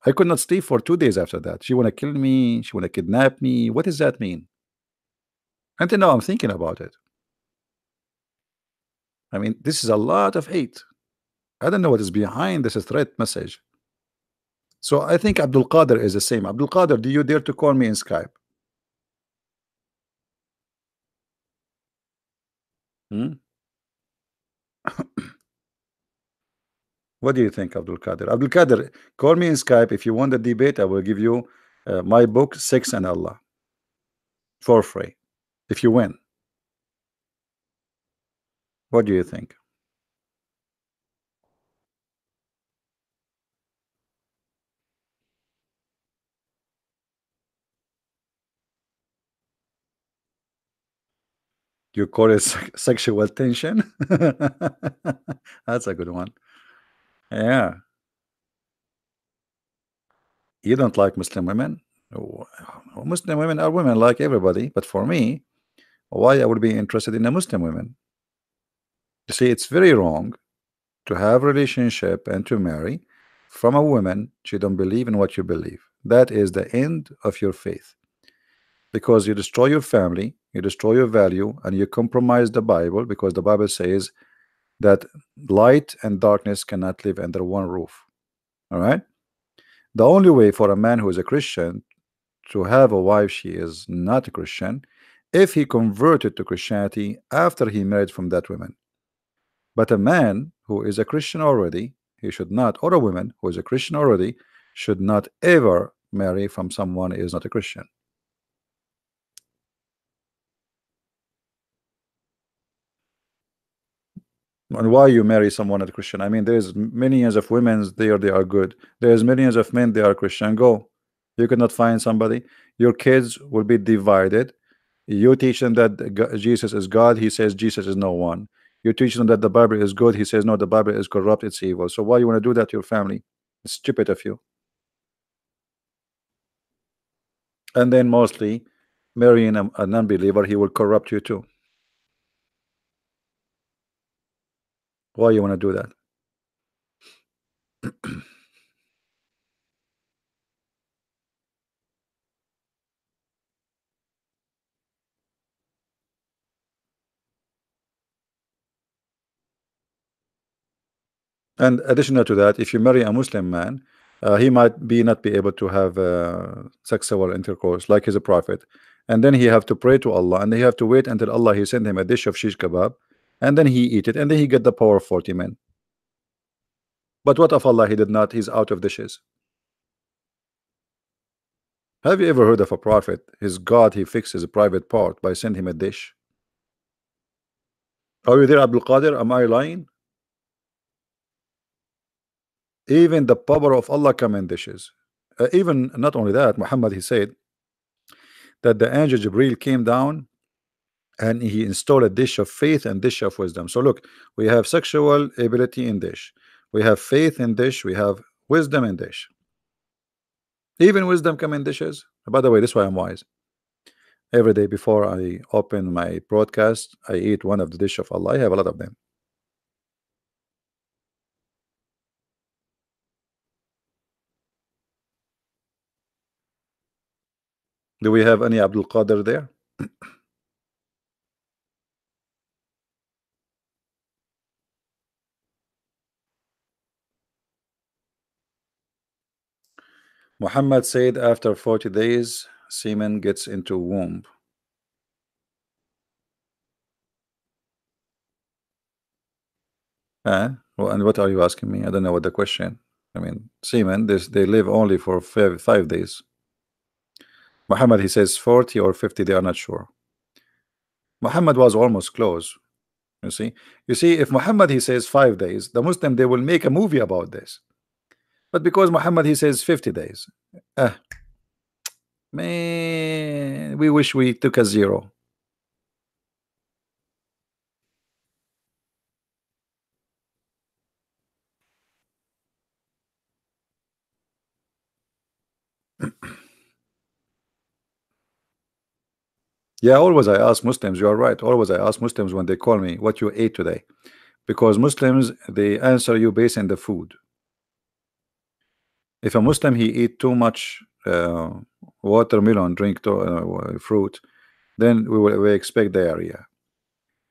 I could not sleep for 2 days after that. She want to kill me. She want to kidnap me. What does that mean? Until now, I'm thinking about it. I mean, this is a lot of hate. I don't know what is behind this threat message. So I think Abdul Qadir is the same. Abdul Qadir, do you dare to call me in Skype? What do you think, Abdul Qadir? Abdul Qadir, call me in Skype. If you want the debate, I will give you my book, Sex and Allah, for free. If you win. What do you think? You call it sexual tension? That's a good one. Yeah. You don't like Muslim women? Oh, Muslim women are women like everybody, but for me, why I would be interested in a Muslim women? You see, it's very wrong to have relationship and to marry from a woman she don't believe in what you believe. That is the end of your faith, because you destroy your family, you destroy your value, and you compromise the Bible, because the Bible says that light and darkness cannot live under one roof. All right. The only way for a man who is a Christian to have a wife she is not a Christian, if he converted to Christianity after he married from that woman. But a man who is a Christian already, he should not, or a woman who is a Christian already, should not ever marry from someone who is not a Christian. And why you marry someone not a Christian? I mean, there's millions of women there, they are good. There's millions of men, they are Christian. Go. You cannot find somebody. Your kids will be divided. You teach them that Jesus is God. He says Jesus is no one. You teach them that the Bible is good. He says no, the Bible is corrupt. It's evil. So why you want to do that to your family? It's stupid of you. And then mostly marrying a non-believer, he will corrupt you too. Why you want to do that? And additional to that, if you marry a Muslim man, he might be not be able to have sexual intercourse like he's a prophet, and then he have to pray to Allah, and he have to wait until Allah he send him a dish of shish kebab, and then he eat it, and then he get the power of 40 men. But what of Allah? He did not. He's out of dishes. Have you ever heard of a prophet? His God, he fixes a private part by sending him a dish. Are you there, Abdul Qadir? Am I lying? Even the power of Allah come in dishes. Even not only that, Muhammad he said that the angel Jibril came down and he installed a dish of faith and dish of wisdom. So look, we have sexual ability in dish, we have faith in dish, we have wisdom in dish. Even wisdom come in dishes. By the way, this is why I'm wise. Every day before I open my broadcast, I eat one of the dish of Allah. I have a lot of them. Do we have any Abdul Qadir there? Muhammad said after 40 days semen gets into womb. Well, and what are you asking me? I don't know what the question. I mean, semen, they live only for 5 days. Muhammad he says 40 or 50, they are not sure. Muhammad was almost close. You see, if Muhammad he says 5 days, the Muslim they will make a movie about this. But because Muhammad he says 50 days, man, we wish we took a zero. Yeah, always I ask Muslims, you are right. Always I ask Muslims when they call me what you ate today, because Muslims they answer you based on the food. If a Muslim he eat too much watermelon, drink fruit, then we expect diarrhea.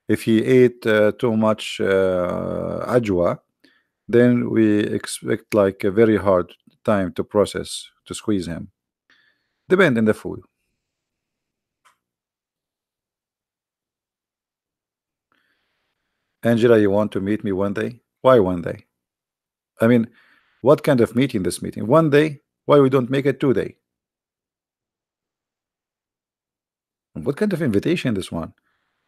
If he ate too much ajwa, then we expect like a very hard time to process to squeeze him. Depend on the food. Angela, you want to meet me one day? Why one day? I mean, what kind of meeting this meeting? One day? Why we don't make it 2 day? What kind of invitation this one?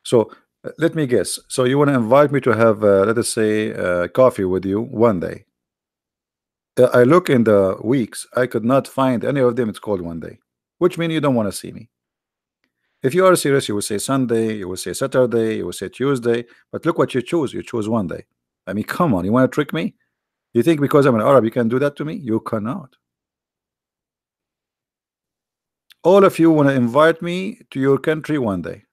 So let me guess. So you want to invite me to have, let us say, coffee with you one day. I look in the weeks, I could not find any of them. It's called one day, which means you don't want to see me. If you are serious, you will say Sunday, you will say Saturday, you will say Tuesday. But look what you choose. You choose one day. I mean, come on, you want to trick me? You think because I'm an Arab you can do that to me? You cannot. All of you want to invite me to your country one day.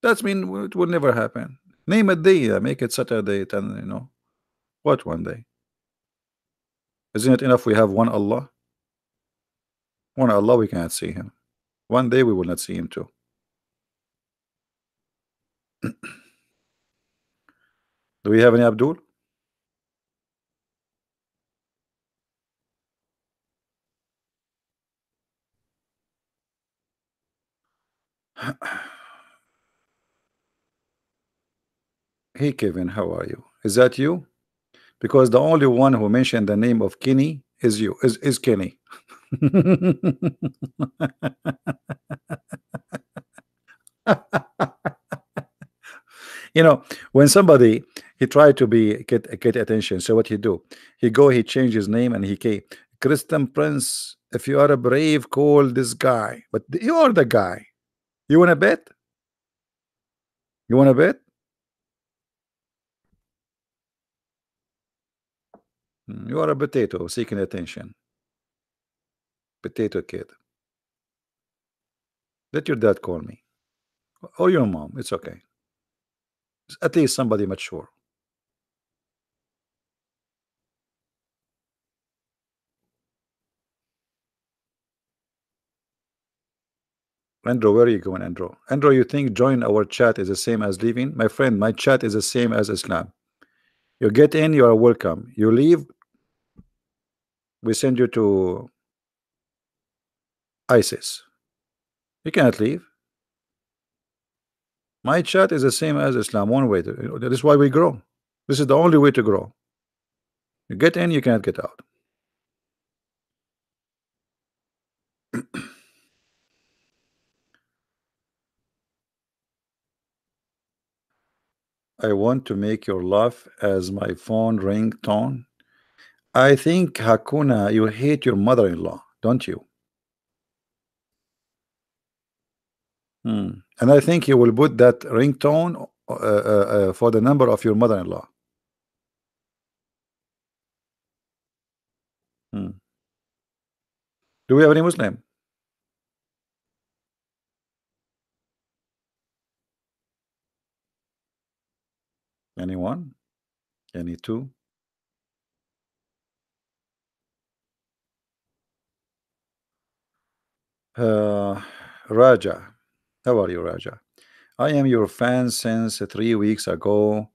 That's mean it will never happen. Name a day, make it Saturday, 10, what one day? Isn't it enough we have one Allah? One Allah, we cannot see him. One day we will not see him too. Do we have any Abdul? Hey Kevin, how are you? Is that you? Because the only one who mentioned the name of Kenny is you, is Kenny. When somebody he tried to get attention, so what he do? He change his name and he came Christian Prince. If you are a brave, call this guy. But you are the guy. You want to bet? You want to bet? You are a potato seeking attention. Potato kid. Let your dad call me. Or your mom. It's okay. At least somebody mature. Andrew, where are you going, Andrew? Andrew, you think join our chat is the same as leaving? My friend, my chat is the same as Islam. You get in, you are welcome. You leave, we send you to ISIS. You cannot leave. My chat is the same as Islam. One way. That is why we grow. This is the only way to grow. You get in, you cannot get out. I want to make your laugh as my phone ringtone. I think Hakuna, you hate your mother-in-law, don't you? And I think you will put that ringtone for the number of your mother-in-law. Do we have any Muslim? Anyone? Any two? Raja. How are you, Raja? I am your fan since 3 weeks ago.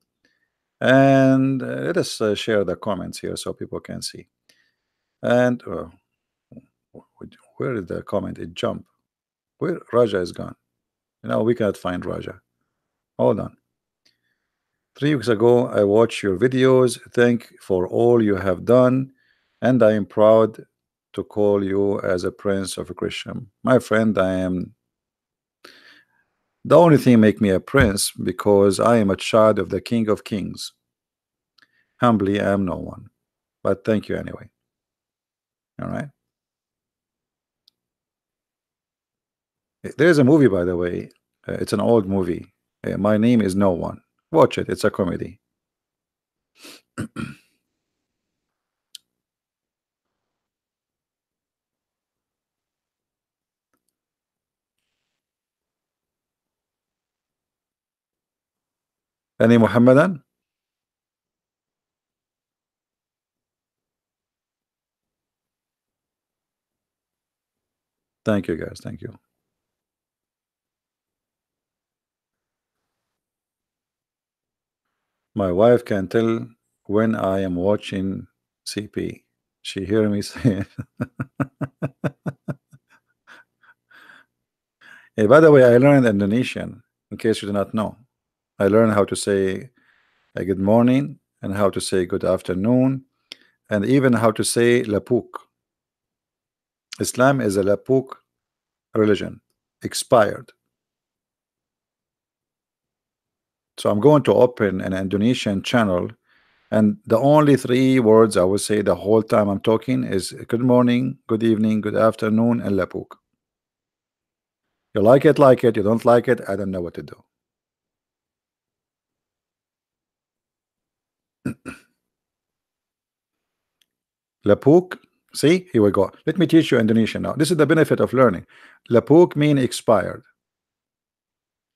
And let us share the comments here so people can see. And where is the comment? It jumped. Where Raja is gone. We cannot find Raja. Hold on. 3 weeks ago, I watched your videos. Thank for all you have done, and I am proud to call you as a prince of a Christian. My friend, I am the only thing make me a prince because I am a child of the King of Kings. Humbly, I am no one, but thank you anyway. All right. There is a movie, by the way. It's an old movie. My name is no one. Watch it. It's a comedy. Any Muhammadan? Thank you, guys. Thank you. My wife can tell when I am watching CP. She hear me say it. Hey, by the way, I learned Indonesian, in case you do not know. I learned how to say good morning and how to say good afternoon and even how to say lapuk. Islam is a lapuk religion, expired. So I'm going to open an Indonesian channel, and the only 3 words I will say the whole time I'm talking is good morning, good evening, good afternoon, and lapuk. You like it, like it. You don't like it, I don't know what to do. Lapuk, see, here we go. Let me teach you Indonesian now. This is the benefit of learning. Lapuk mean expired.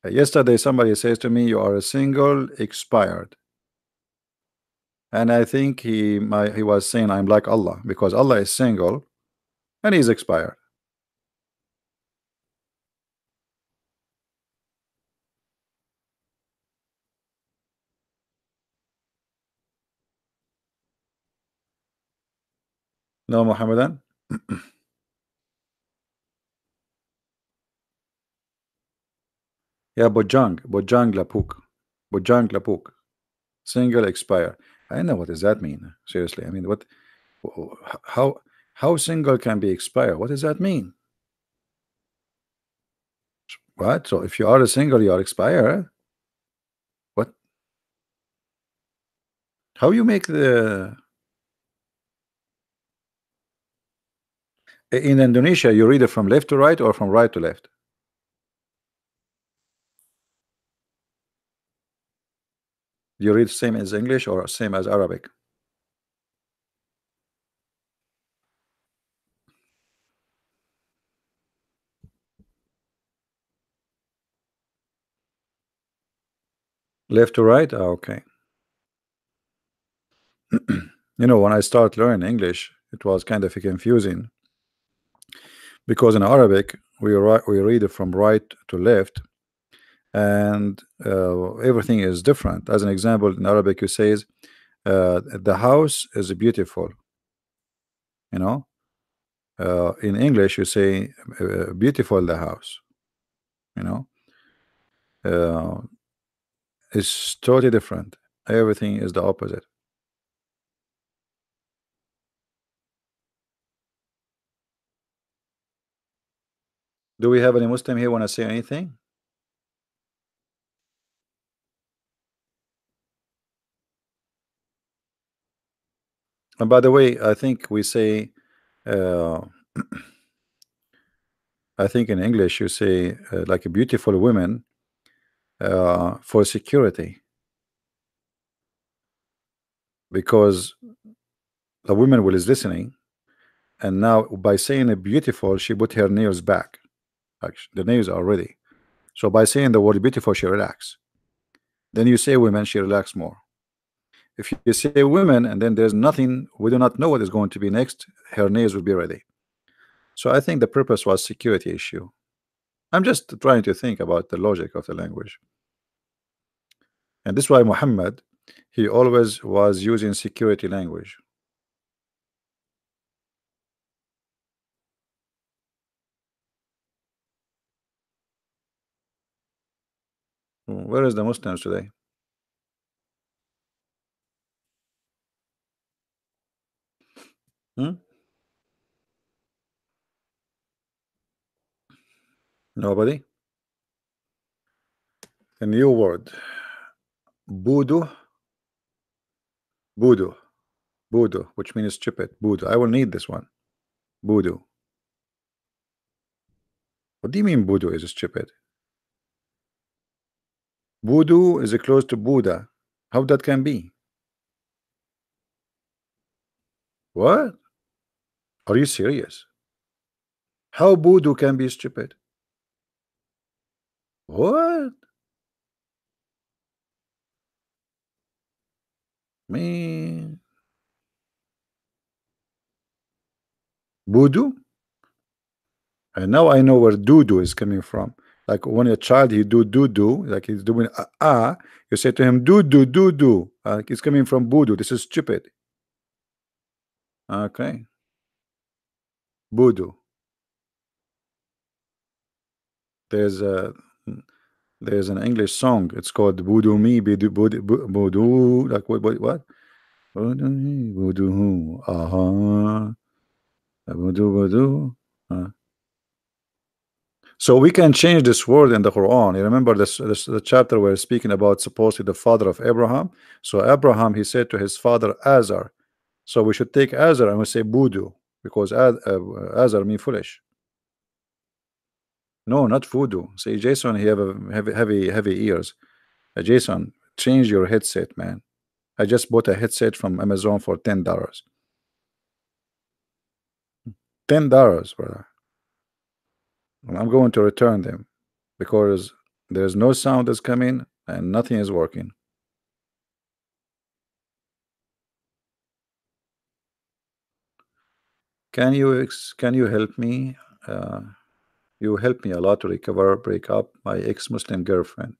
Yesterday, somebody says to me, "You are a single expired," and I think he was saying I'm like Allah because Allah is single and he's expired. No, Muhammadan. Yeah, Bojang Lapuk, Bojang Lapuk, single expired. I know what does that mean. Seriously, I mean, what? How how single can be expired? What does that mean? What? So if you are a single, you are expired. What? How you make the in Indonesia? You read it from left to right or from right to left? Do you read same as English or same as Arabic? Left to right? Ah, okay. When I start learning English, it was kind of confusing because in Arabic we read it from right to left, and everything is different. As an example, in Arabic, you says the house is beautiful. You know, in English, you say beautiful the house. You know, uh, it's totally different. Everything is the opposite. Do we have any Muslim here want to say anything? And by the way, I think we say, uh, I think in English you say like a beautiful woman for security, because the woman will is listening, and now by saying a beautiful, she put her nails back. Like the nails are ready. So by saying the word beautiful, she relax. Then you say women, she relax more. If you say women and then there's nothing, we do not know what is going to be next, her nails will be ready. So I think the purpose was security issue. I'm just trying to think about the logic of the language. And this is why Muhammad, he always was using security language. Where is the Muslims today? Hmm? Nobody. A new word. Voodoo. Voodoo. Voodoo, which means stupid. Voodoo. I will need this one. Voodoo. What do you mean voodoo is stupid? Voodoo is close to Buddha. How that can be? What? Are you serious? How voodoo can be stupid? What? Man. Voodoo? And now I know where doo-doo is coming from. Like when a child he do doo-doo, like he's doing you say to him doo-doo, doo-doo. It's coming from voodoo. This is stupid. Okay. Voodoo. There's a there's an English song. It's called Voodoo Me, Voodoo, Voodoo, Voodoo. Like what? Voodoo Me, Voodoo. Voodoo, voodoo. Uh, So we can change this word in the Quran. You remember this the chapter where speaking about supposedly the father of Abraham. So Abraham, he said to his father Azar. So we should take Azar and we say voodoo, because Azar mean foolish. No, not voodoo. Say Jason, he have a heavy ears. Jason, change your headset, man. I just bought a headset from Amazon for $10. $10, brother. And I'm going to return them because there's no sound is coming and nothing is working. Can you help me? Uh, you help me a lot to recover, break up my ex-Muslim girlfriend.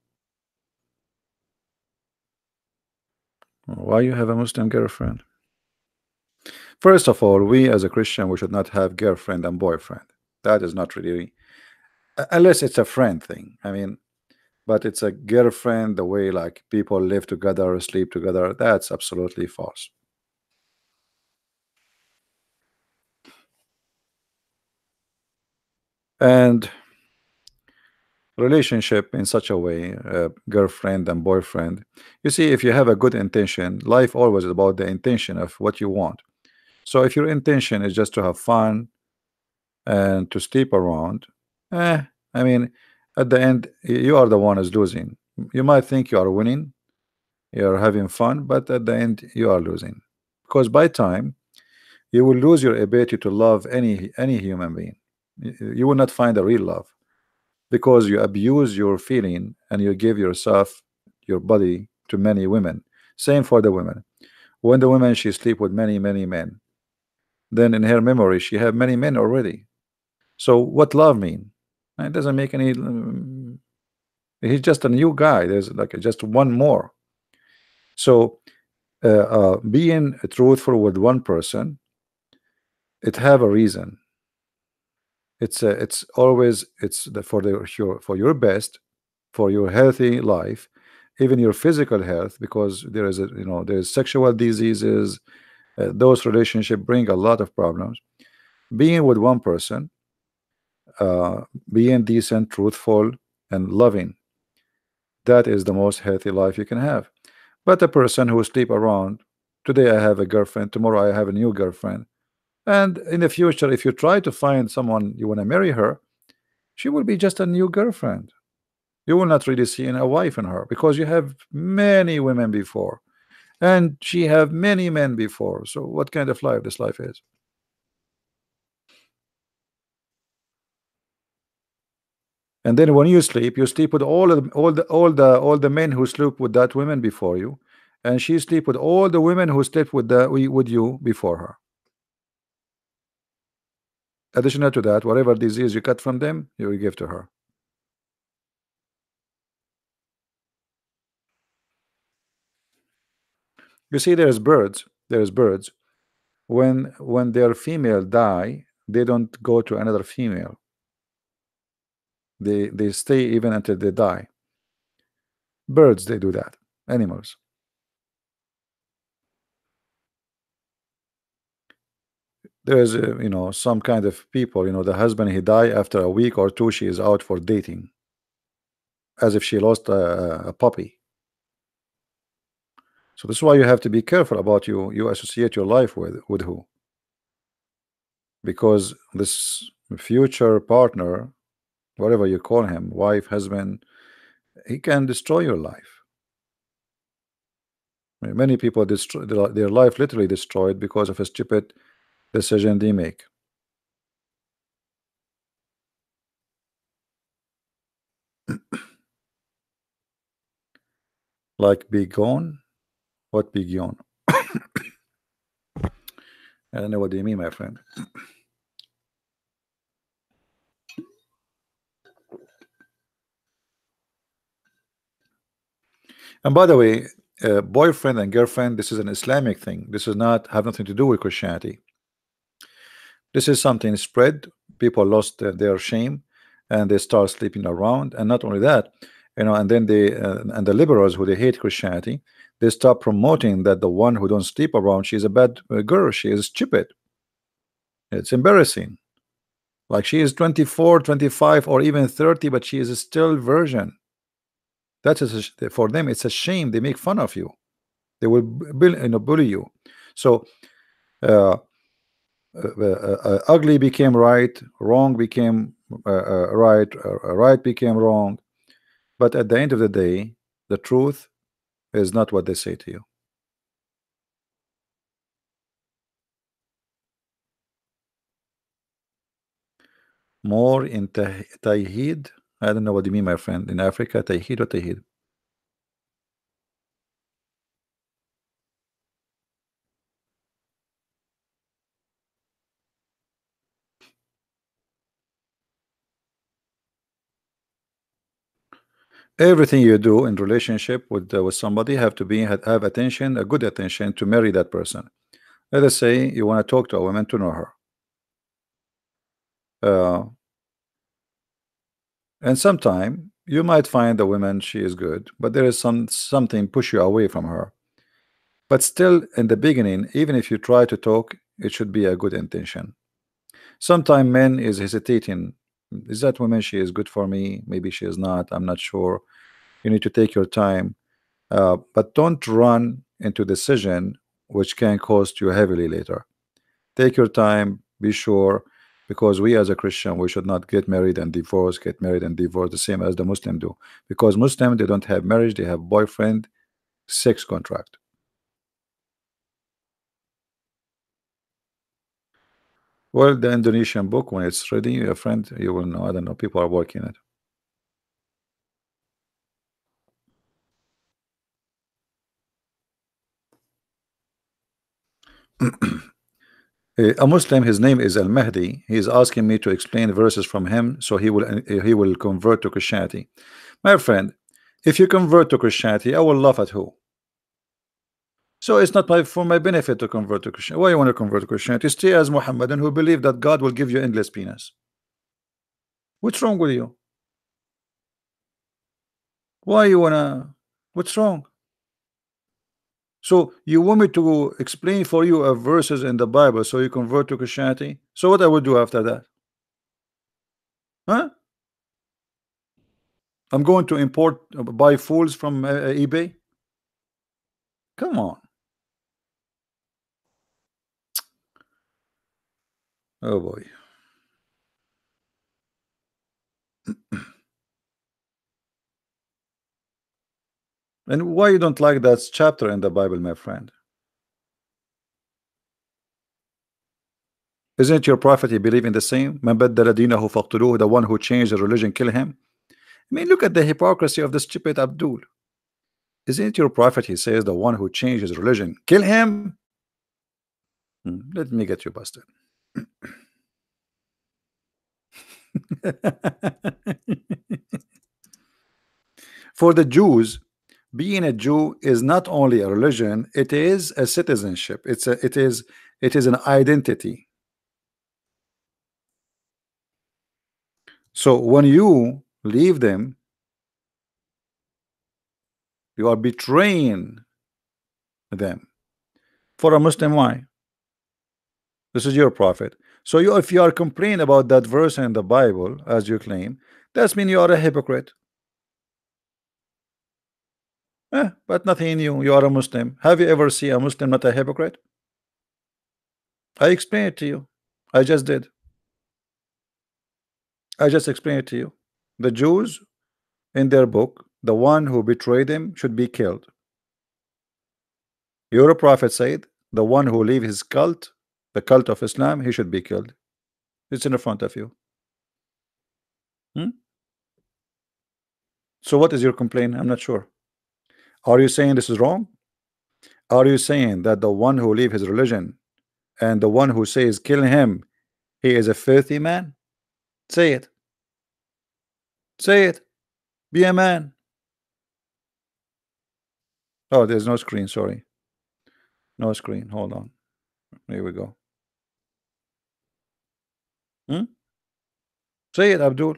Why you have a Muslim girlfriend? First of all, we as a Christian, we should not have girlfriend and boyfriend. That is not really, unless it's a friend thing. I mean, but it's a girlfriend, the way like people live together, sleep together. That's absolutely false. And relationship in such a way, girlfriend and boyfriend. You see, if you have a good intention, life always is about the intention of what you want. So if your intention is just to have fun and to sleep around, eh, I mean, at the end, you are the one who's losing. You might think you are winning, You're having fun, but at the end you are losing, because by time you will lose your ability to love any human being. You will not find a real love, because you abuse your feeling and you give yourself, your body, to many women. Same for the women. When the woman, she sleep with many men, then in her memory she have many men already. So what love mean? It doesn't make any. He's just a new guy. There's like just one more. So being truthful with one person, it have a reason. It's always for your best, for your healthy life, even your physical health, because there is a, there's sexual diseases. Those relationships bring a lot of problems. Being with one person, uh, being decent, truthful, and loving, that is the most healthy life you can have. But a person who sleep around, today I have a girlfriend, tomorrow I have a new girlfriend, and in the future, if you try to find someone you want to marry her, she will be just a new girlfriend. You will not really see a wife in her, because you have many women before, and she have many men before. So what kind of life this life is? And then when you sleep with all the men who sleep with that women before you, and she sleep with all the women who slept with you before her. Additional to that, whatever disease you cut from them, you will give to her. You see, there's birds. When their female die, they don't go to another female. They stay even until they die. Birds, they do that. Animals. There's some kind of people, the husband, he die after a week or two, she is out for dating, as if she lost a puppy. So this is why you have to be careful about you associate your life with who, because this future partner, whatever you call him, wife, husband, he can destroy your life. Many people destroy their life, literally destroyed, because of a stupid decision they make. Like be gone. What be gone? I don't know what do you mean, my friend. And by the way, boyfriend and girlfriend, this is an Islamic thing. This is not have nothing to do with Christianity. This is something spread. People lost their shame, and they start sleeping around. And not only that, and then they and the liberals, who they hate Christianity, they start promoting that the one who don't sleep around, she's a bad girl, she is stupid. It's embarrassing. Like she is 24, 25, or even 30, but she is still virgin. That is for them, it's a shame. They make fun of you. They will bully you. So uh, ugly became right, wrong became right, right became wrong. But at the end of the day, the truth is not what they say to you. More in Tahid. I don't know what you mean, my friend. In Africa, Tahid or Tahid? Everything you do in relationship with somebody have to have attention, a good attention, to marry that person. Let us say you want to talk to a woman to know her. Uh, and sometime you might find the woman, she is good, but there is something push you away from her. But still, in the beginning, even if you try to talk, it should be a good intention. Sometime men is hesitating. Is that woman, she is good for me? Maybe she is not. I'm not sure. You need to take your time, but don't run into decision which can cost you heavily later. Take your time, be sure, because we as a Christian, we should not get married and divorce, get married and divorce, the same as the Muslim do. Because Muslim, they don't have marriage, they have boyfriend Sex contract. Well, the Indonesian book, when it's ready, your friend, you will know. I don't know. People are working it. A Muslim, his name is Al Mahdi. He is asking me to explain verses from him, so he will convert to Christianity. My friend, if you convert to Christianity, I will laugh at who. So it's not for my benefit to convert to Christianity. Why you want to convert to Christianity? Stay as Muhammad and who believe that God will give you endless penis. What's wrong with you? Why you wanna? What's wrong? So you want me to explain for you a verses in the Bible so you convert to Christianity? So what I would do after that? Huh? I'm going to import buy fools from eBay? Come on. Oh boy. And why you don't like that chapter in the Bible, my friend? Isn't your prophet he believe in the same? Man baddala dinahu faqtuluhu, the one who changed the religion, kill him. I mean, look at the hypocrisy of the stupid Abdul. Isn't your prophet, he says, the one who changed his religion, kill him? Let me get you busted. For the Jews, being a Jew is not only a religion, it is a citizenship. It is an identity. So when you leave them, you are betraying them. For a Muslim, why? This is your prophet. So if you are complaining about that verse in the Bible, as you claim, that means you are a hypocrite. But nothing new. You are a Muslim. Have you ever seen a Muslim not a hypocrite? I explained it to you. I just did. I just explained it to you. The Jews, in their book, the one who betrayed him should be killed. Your prophet said, the one who leave his cult, the cult of Islam, he should be killed. It's in the front of you. So what is your complaint? I'm not sure. Are you saying this is wrong? Are you saying that the one who leave his religion and the one who says kill him, he is a filthy man? Say it. Say it. Be a man. Oh, there's no screen. Sorry. No screen. Hold on. Here we go. Say it, Abdul.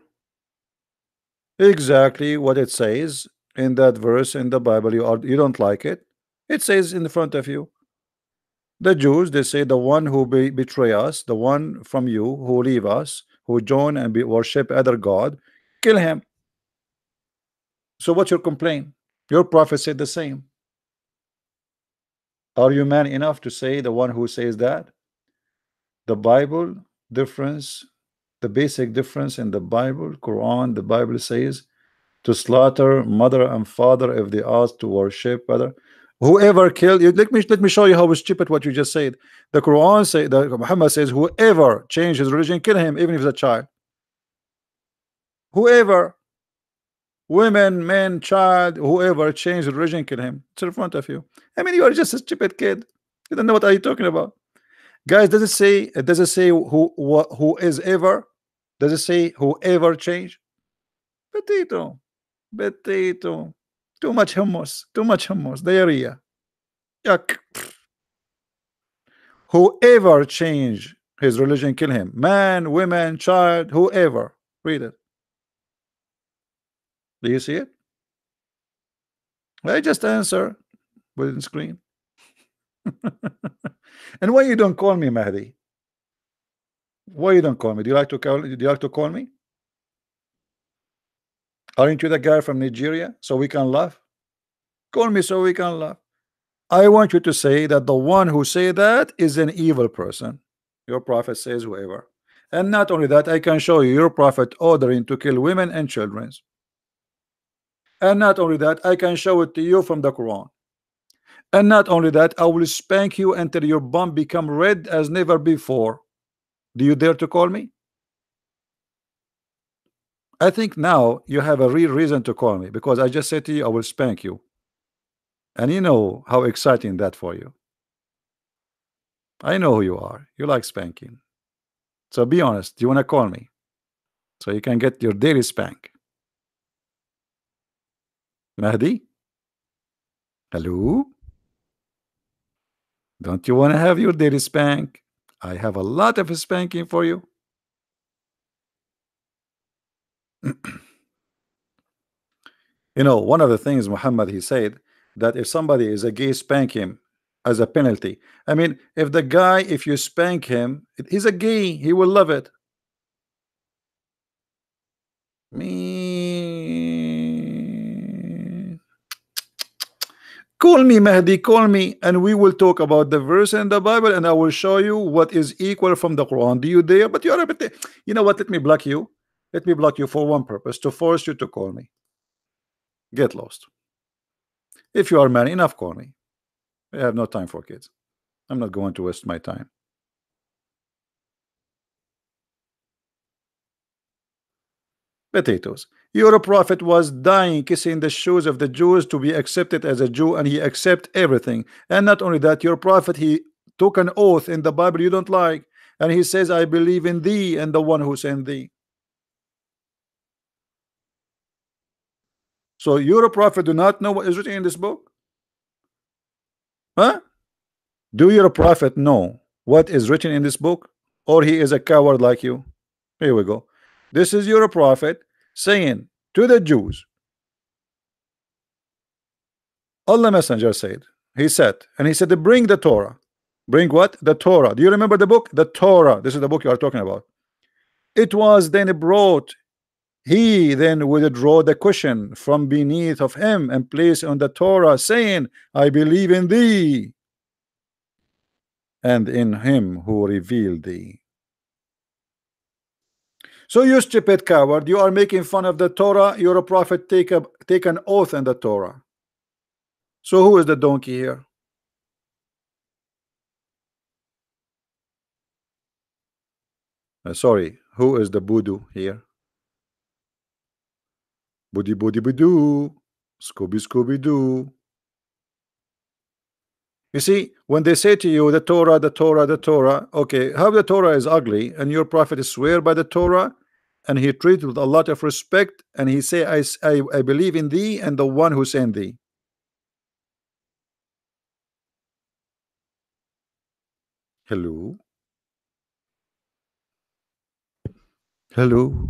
Exactly what it says in that verse in the Bible. You don't like it. It says in front of you. The Jews, they say the one who betray us, the one from you who leave us, who join and worship other God, kill him. So what's your complaint? Your prophet said the same. Are you man enough to say the one who says that? The Bible difference, the basic difference in the Bible, Quran, the Bible says to slaughter mother and father if they ask to worship other. Whoever killed you, let me show you how stupid what you just said. The Quran say that Muhammad says whoever changed his religion, kill him, even if it's a child. Whoever, women, men, child, whoever changed the religion, kill him. It's in front of you. I mean, you are just a stupid kid. You don't know what are you talking about. Guys, does it say who is ever? Does it say whoever changed? Potato. Potato. Too much hummus. Too much hummus. Diarrhea. Yuck. Whoever change his religion, kill him. Man, women, child, whoever. Read it. Do you see it? I just answer within screen. And why you don't call me Mahdi? Why you don't call me? Do you like to call me? Aren't you the guy from Nigeria? So we can laugh. Call me so we can laugh. I want you to say that the one who say that is an evil person. Your prophet says whoever. And not only that, I can show you your prophet ordering to kill women and children. And not only that, I can show it to you from the Quran. And not only that, I will spank you until your bum become red as never before. Do you dare to call me? I think now you have a real reason to call me, because I just said to you I will spank you. And you know how exciting that for you. I know who you are. You like spanking. So be honest. Do you want to call me so you can get your daily spank? Mahdi? Hello? Don't you want to have your daily spank? I have a lot of spanking for you. You know, one of the things Muhammad, he said that if somebody is a gay, spank him as a penalty. I mean, if the guy, if you spank him, he's a gay, he will love it. Me. Call me, Mahdi, call me, and we will talk about the verse in the Bible, and I will show you what is equal from the Quran. Do you dare? But you are a bit. You know what? Let me block you. Let me block you for one purpose: to force you to call me. Get lost. If you are man enough, call me. I have no time for kids. I'm not going to waste my time. Potatoes. Your prophet was dying, kissing the shoes of the Jews to be accepted as a Jew, and he accept everything. And not only that, your prophet, he took an oath in the Bible you don't like, and he says, I believe in thee and the one who sent thee. So your prophet do not know what is written in this book? Huh? Do your prophet know what is written in this book, or he is a coward like you? Here we go. This is your prophet saying to the Jews, Allah Messenger said, he said, and he said, bring the Torah. Bring what? The Torah. Do you remember the book? The Torah. This is the book you are talking about. It was then brought. He then withdraw the cushion from beneath of him and place on the Torah, saying, I believe in thee and in him who revealed thee. So you stupid coward, you are making fun of the Torah. You're a prophet. Take an oath in the Torah. So who is the donkey here? Sorry, who is the voodoo here? Boody boody boo, Scooby Scooby Doo. You see, when they say to you the Torah, the Torah, the Torah, okay, how the Torah is ugly, and your prophet swear by the Torah, and he treats with a lot of respect, and he say, I believe in thee and the one who sent thee. Hello, hello,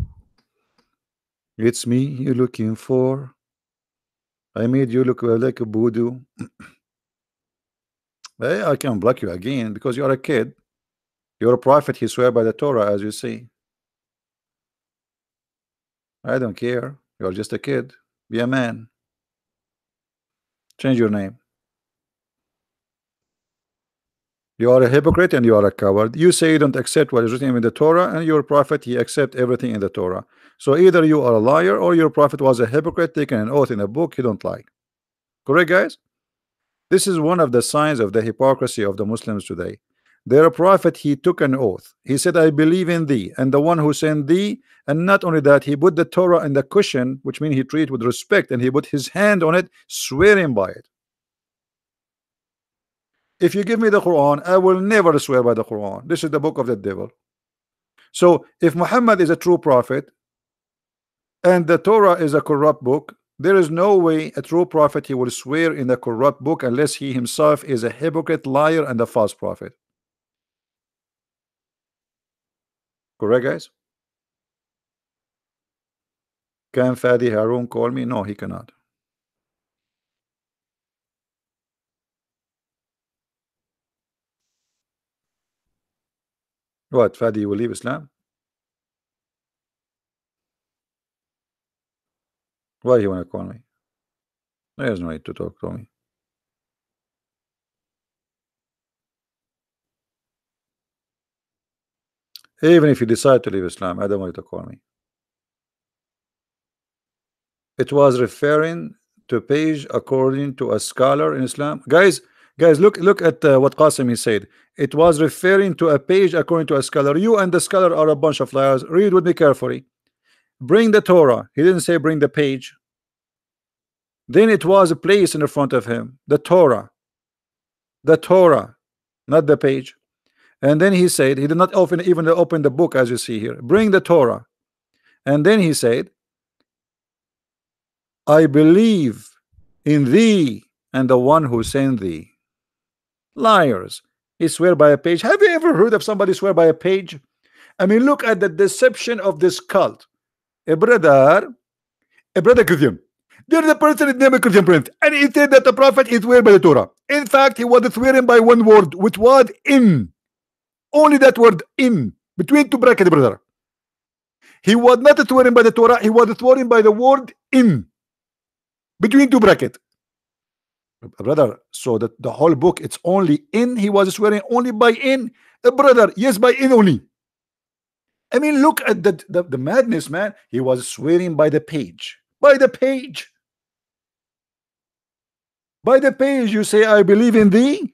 it's me you're looking for. I made you look like a voodoo. Hey, I can block you again because you are a kid. You're a prophet, he swear by the Torah, as you see. I don't care. You're just a kid. Be a man. Change your name. You are a hypocrite and you are a coward. You say you don't accept what is written in the Torah, and your prophet, he accept everything in the Torah. So either you are a liar or your prophet was a hypocrite, taking an oath in a book he don't like. Correct, guys? This is one of the signs of the hypocrisy of the Muslims today. Their prophet, he took an oath. He said, I believe in thee and the one who sent thee. And not only that, he put the Torah in the cushion, which means he treat with respect, and he put his hand on it, swearing by it. If you give me the Quran, I will never swear by the Quran. This is the book of the devil. So if Muhammad is a true prophet and the Torah is a corrupt book, there is no way a true prophet he will swear in the corrupt book unless he himself is a hypocrite, liar, and a false prophet. Correct, guys? Can Fadi Harun call me? No, he cannot. What? Fadi will leave Islam? Why he want to call me? There's no need to talk to me. Even if you decide to leave Islam, I don't want you to call me. It was referring to page according to a scholar in Islam? Guys, look at what Qasim he said. It was referring to a page according to a scholar. You and the scholar are a bunch of liars. Read with me carefully. Bring the Torah. He didn't say bring the page. Then it was a place in front of him. The Torah, not the page. And then he said, he did not even open the book as you see here. Bring the Torah. And then he said, I believe in thee and the one who sent thee. Liars. He swear by a page. Have you ever heard of somebody swear by a page? I mean, look at the deception of this cult. A brother Christian. There is a person named a Christian prince, and he said that the prophet is swear by the Torah. In fact, he was swearing by one word, which was in. Only that word in. Between two brackets, brother. He was not swearing by the Torah, he was swearing by the word in. Between two brackets. Brother, so that the whole book, it's only in. He was swearing only by in. Brother, yes, by in only. I mean, look at the madness, man. He was swearing by the page. By the page. By the page, you say, I believe in thee.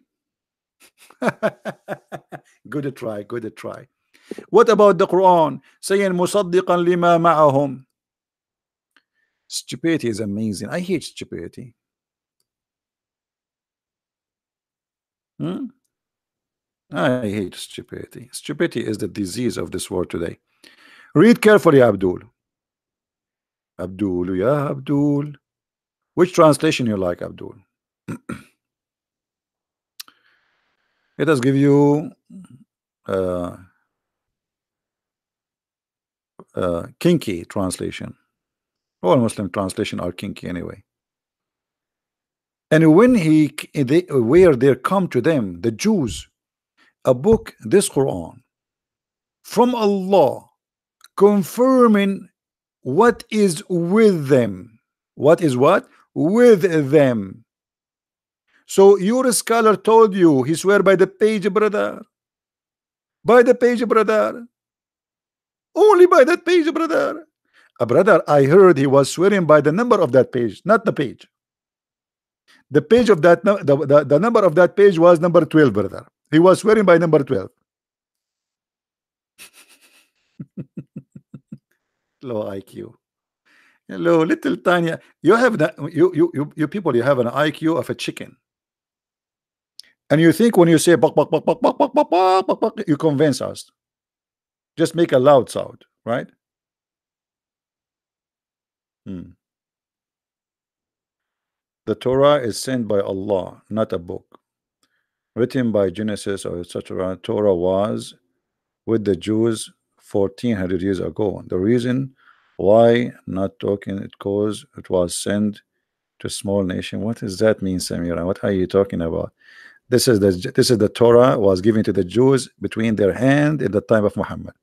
Good try, good try. What about the Quran saying musaddiqan lima ma'ahum? Stupidity is amazing. I hate stupidity. I hate stupidity. Stupidity is the disease of this world today. Read carefully, Abdul. Abdul, yeah, Abdul. Which translation you like, Abdul? Let us give you kinky translation. All Muslim translation are kinky anyway. And when where there come to them, the Jews, a book, this Quran, from Allah, confirming what is with them. What is what? With them. So your scholar told you he swear by the page, brother. By the page, brother. Only by that page, brother. Brother, I heard he was swearing by the number of that page, not the page. The page of that, the number of that page was number 12, brother. He was swearing by number 12. Low IQ. Hello, little Tanya. You have the you people, you have an IQ of a chicken. And you think when you say bok, bok, bok, bok, bok, bok, bok, bok, bok, bok, you convince us. Just make a loud sound, right? The Torah is sent by Allah, not a book written by Genesis or etc. Torah was with the Jews 1400 years ago. The reason why not talking it because it was sent to small nation. What does that mean, Samira? What are you talking about? This is the Torah was given to the Jews between their hand at the time of Muhammad.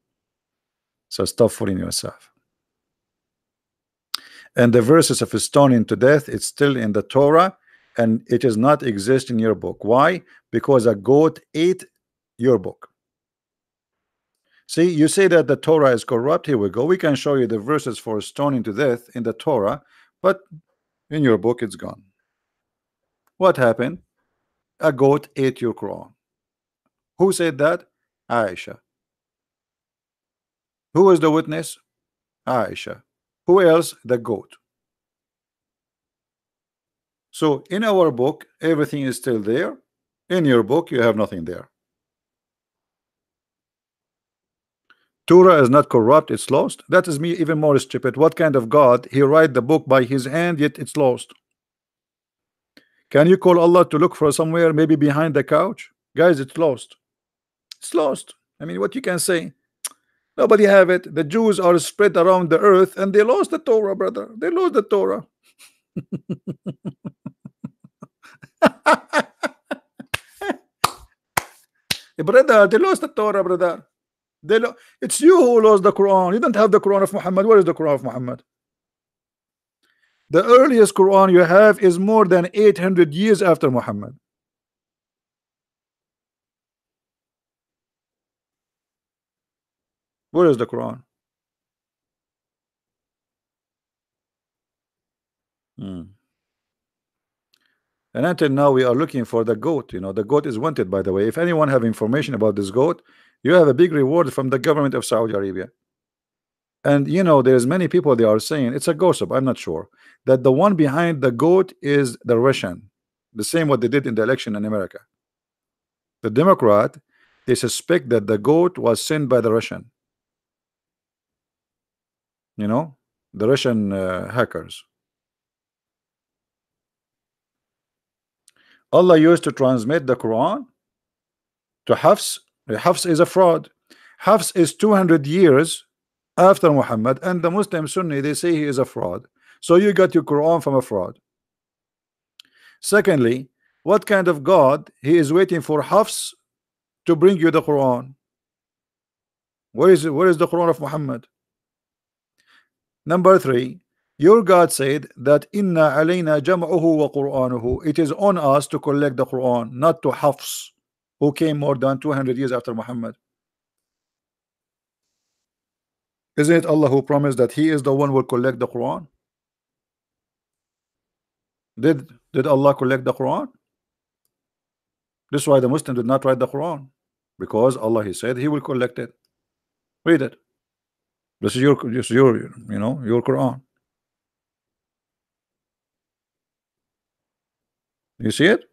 So stop fooling yourself. And the verses of stoning to death, it's still in the Torah, and it does not exist in your book. Why? Because a goat ate your book. See, you say that the Torah is corrupt. Here we go. We can show you the verses for stoning to death in the Torah, but in your book it's gone. What happened? A goat ate your Quran. Who said that? Aisha. Who is the witness? Aisha. Who else? The goat. So in our book, everything is still there. In your book, you have nothing there. Torah is not corrupt, it's lost. That is me even more stupid. What kind of God? He write the book by his hand, yet it's lost. Can you call Allah to look for somewhere, maybe behind the couch? Guys, it's lost. It's lost. I mean, what you can say? Nobody have it. The Jews are spread around the earth and they lost the Torah, brother. They lost the Torah. Brother, they lost the Torah, brother. It's you who lost the Quran. You don't have the Quran of Muhammad. Where is the Quran of Muhammad? The earliest Quran you have is more than 800 years after Muhammad. Where is the Quran? And until now, we are looking for the goat. You know, the goat is wanted, by the way. If anyone have information about this goat, you have a big reward from the government of Saudi Arabia. And you know, there's many people they are saying it's a gossip. I'm not sure that the one behind the goat is the Russian, the same what they did in the election in America. The Democrat, they suspect that the goat was sent by the Russian. You know, the Russian hackers. Allah used to transmit the Quran to Hafs. Hafs is a fraud. Hafs is 200 years after Muhammad, and the Muslim Sunni they say he is a fraud. So you got your Quran from a fraud. Secondly, what kind of God he is waiting for Hafs to bring you the Quran? Where is it? Where is the Quran of Muhammad? Number three, your God said that inna alayna jam'uhu wa qur'anuhu. It is on us to collect the Quran, not to Hafs, who came more than 200 years after Muhammad. Isn't it Allah who promised that He is the one who will collect the Quran? Did Allah collect the Quran? This is why the Muslim did not write the Quran, because Allah He said He will collect it. Read it. This is your you know, your Quran. You see it?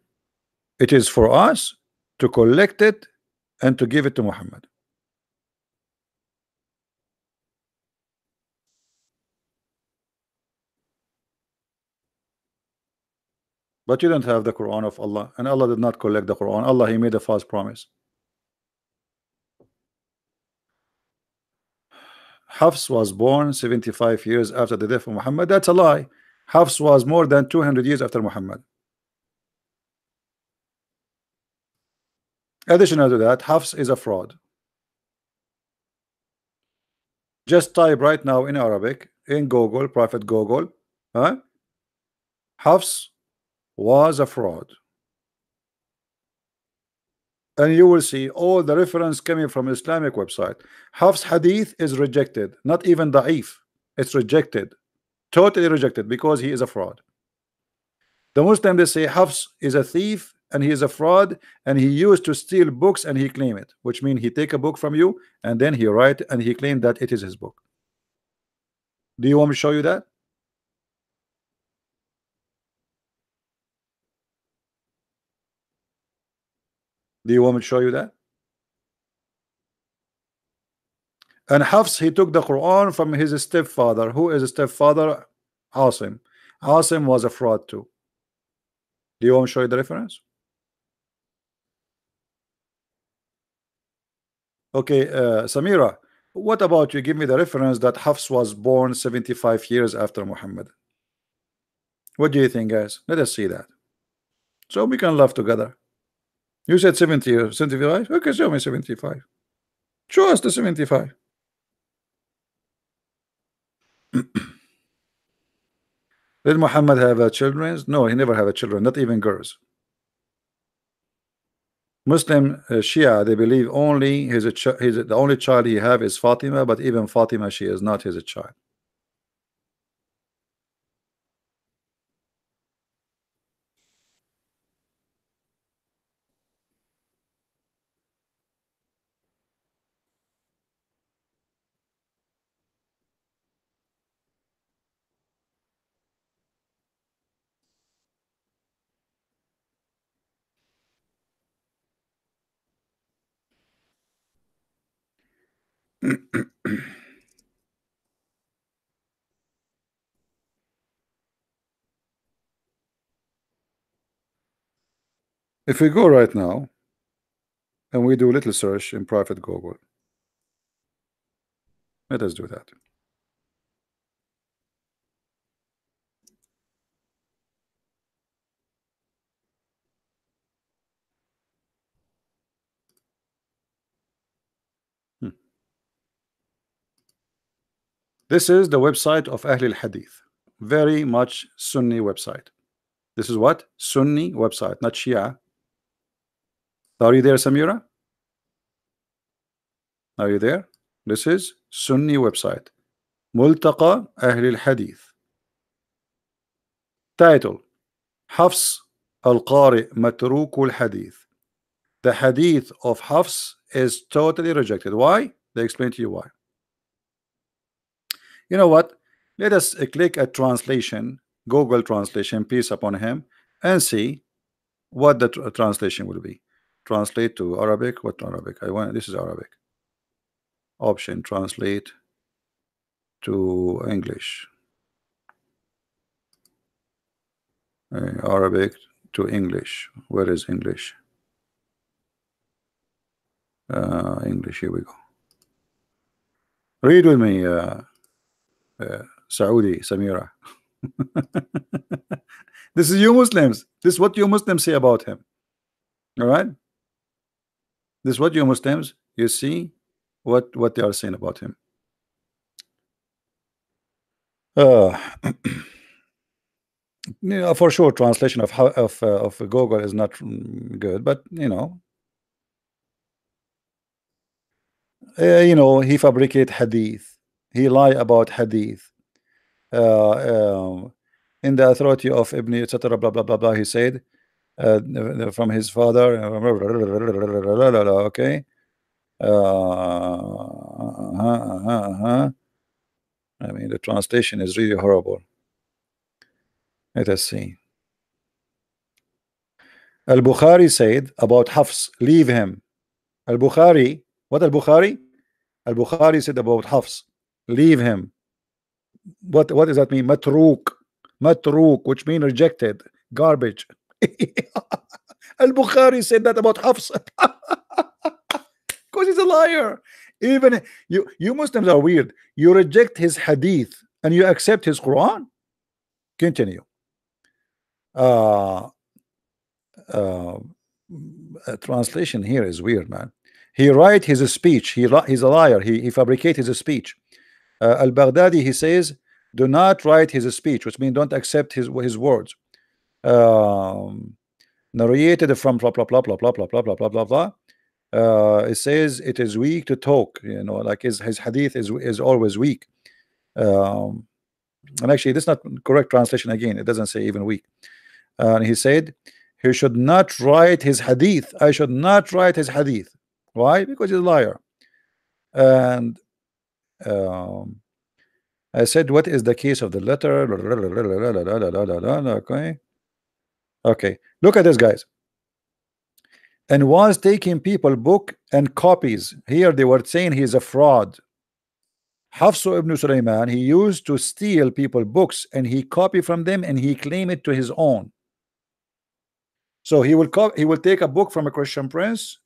It is for us to collect it and to give it to Muhammad. But you don't have the Quran of Allah, and Allah did not collect the Quran. Allah He made a false promise. Hafs was born 75 years after the death of Muhammad. That's a lie. Hafs was more than 200 years after Muhammad. Additional to that, Hafs is a fraud. Just type right now in Arabic in Google, Prophet Google, Hafs was a fraud, and you will see all the reference coming from Islamic website. Hafs hadith is rejected, not even da'if. It's rejected, totally rejected, because he is a fraud. The Muslim they say Hafs is a thief and he is a fraud, and he used to steal books and he claim it, which means he take a book from you and then he write and he claimed that it is his book. Do you want me to show you that? Do you want me to show you that? And Hafs, he took the Quran from his stepfather. Who is a stepfather? Asim. Asim was a fraud too. Do you want me to show you the reference? Okay, Samira, what about you give me the reference that Hafs was born 75 years after Muhammad? What do you think, guys? Let us see that, so we can laugh together. You said 70 or 75? Okay, show me 75. Show us the 75. Did Muhammad have children? No, he never had children, not even girls. Muslim Shia, they believe only the only child he have is Fatima, but even Fatima, she is not his child. If we go right now and we do a little search in private Google, let us do that. This is the website of Ahl al-Hadith, very much Sunni website. This is what? Sunni website, not Shia. Are you there, Samira? Are you there? This is Sunni website, Multaqa Ahl al-Hadith. Title: Hafs Al-Qari matrukul hadith. The hadith of Hafs is totally rejected. Why? They explain to you why. You know what? Let us click a translation, Google translation, peace upon him, and see what the translation will be. Translate to Arabic. What Arabic? I want this is Arabic. Option translate to English. Arabic to English. Where is English? English. Here we go. Read with me, Saudi Samira. This is you Muslims. This is what you Muslims say about him. All right. This is what you Muslims. You see what they are saying about him. Yeah, for sure, translation of Google is not good, but he fabricate hadith, he lie about hadith, in the authority of Ibn etc. Blah blah blah blah. He said from his father. Okay. I mean, the translation is really horrible. Let us see. Al-Bukhari said about Hafs, leave him. Al-Bukhari, what Al-Bukhari? Al-Bukhari said about Hafs, leave him. What does that mean? Matruk. Matruk, which means rejected, garbage. Al-Bukhari said that about Hafs. Because he's a liar. Even you Muslims are weird. You reject his hadith and you accept his Quran. Continue. Translation here is weird, man. He write his speech. He's a liar. He fabricate his speech. Al-Baghdadi, he says, do not write his speech, which means don't accept his words. Narrated from blah blah blah blah blah blah blah blah blah blah blah. It says it is weak to talk. Like his hadith is always weak. And actually, this is not correct translation. Again, it doesn't say even weak. And he said he should not write his hadith. I should not write his hadith. Why? Because he's a liar. And I said, what is the case of the letter? Okay, look at this, guys. And was taking people book and copies. Here they were saying he is a fraud. Hafsu ibn Sulaiman, he used to steal people books and he copy from them and he claim it to his own. So he will take a book from a Christian prince,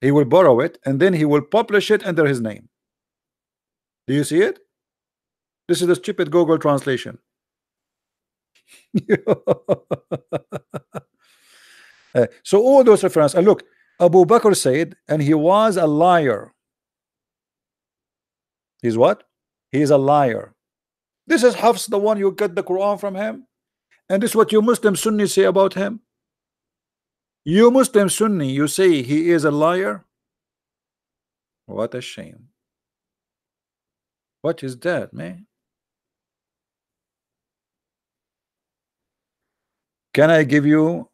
he will borrow it, and then he will publish it under his name. Do you see it? This is the stupid Google translation. So all those references, and look, Abu Bakr said, and he was a liar. He's what? He's a liar. This is Hafs, the one you get the Quran from him, and this is what you Muslim Sunni say about him. You Muslim Sunni, you say he is a liar. What a shame. What is that, man? Can I give you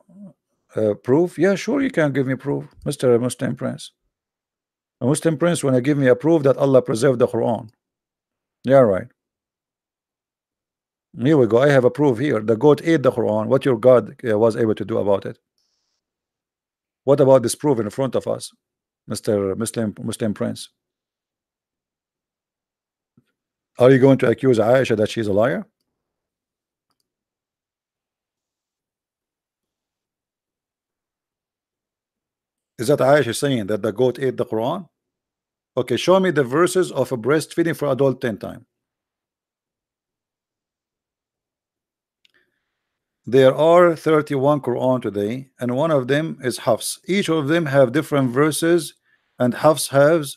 proof? Yeah, sure, you can give me proof, Mr. Muslim Prince. A Muslim Prince want to give me a proof that Allah preserved the Quran. Yeah, right. Here we go. I have a proof here. The goat ate the Quran. What your God was able to do about it? What about this proof in front of us, Mr. Muslim Prince? Are you going to accuse Aisha that she's a liar? Is that Aisha saying that the goat ate the Quran? Okay, show me the verses of a breastfeeding for adult 10 times. There are 31 Quran today, and one of them is Hafs. Each of them have different verses, and Hafs has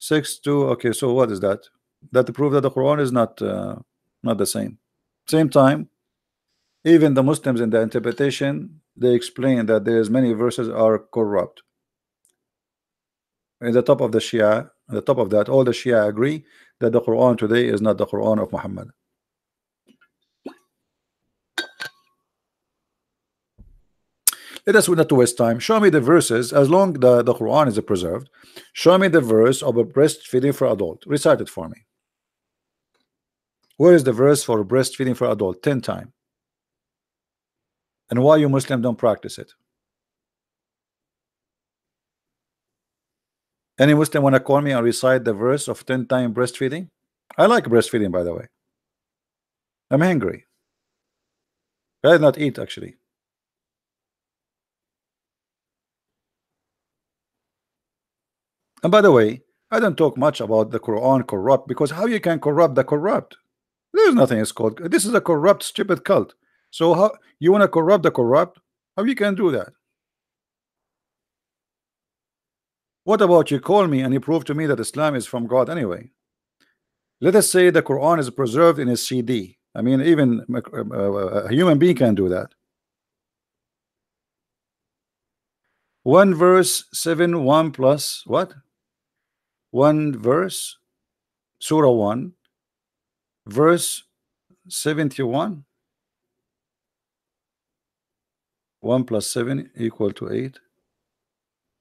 6 to. Okay, so what is that? That to prove that the Quran is not the same. Same time, even the Muslims in the interpretation, they explain that there's many verses are corrupt. In the top of the Shia, at the top of that, all the Shia agree that the Quran today is not the Quran of Muhammad. Let us not to waste time. Show me the verses, as long the Quran is preserved. Show me the verse of a breastfeeding for adult. Recite it for me. Where is the verse for breastfeeding for adult? 10 times. And why you Muslim don't practice it? Any Muslim want to call me and recite the verse of 10 times breastfeeding? I like breastfeeding, by the way. I'm hungry. I did not eat, actually. And by the way, I don't talk much about the Quran corrupt, because how you can corrupt the corrupt? There's nothing is called. This is a corrupt, stupid cult. So how you want to corrupt the corrupt? How you can do that? What about you call me and you prove to me that Islam is from God anyway? Let us say the Quran is preserved in a CD. I mean, even a human being can do that. One verse 7, 1 plus what? One verse, Surah 1, verse 71. 1 plus 7 equal to 8.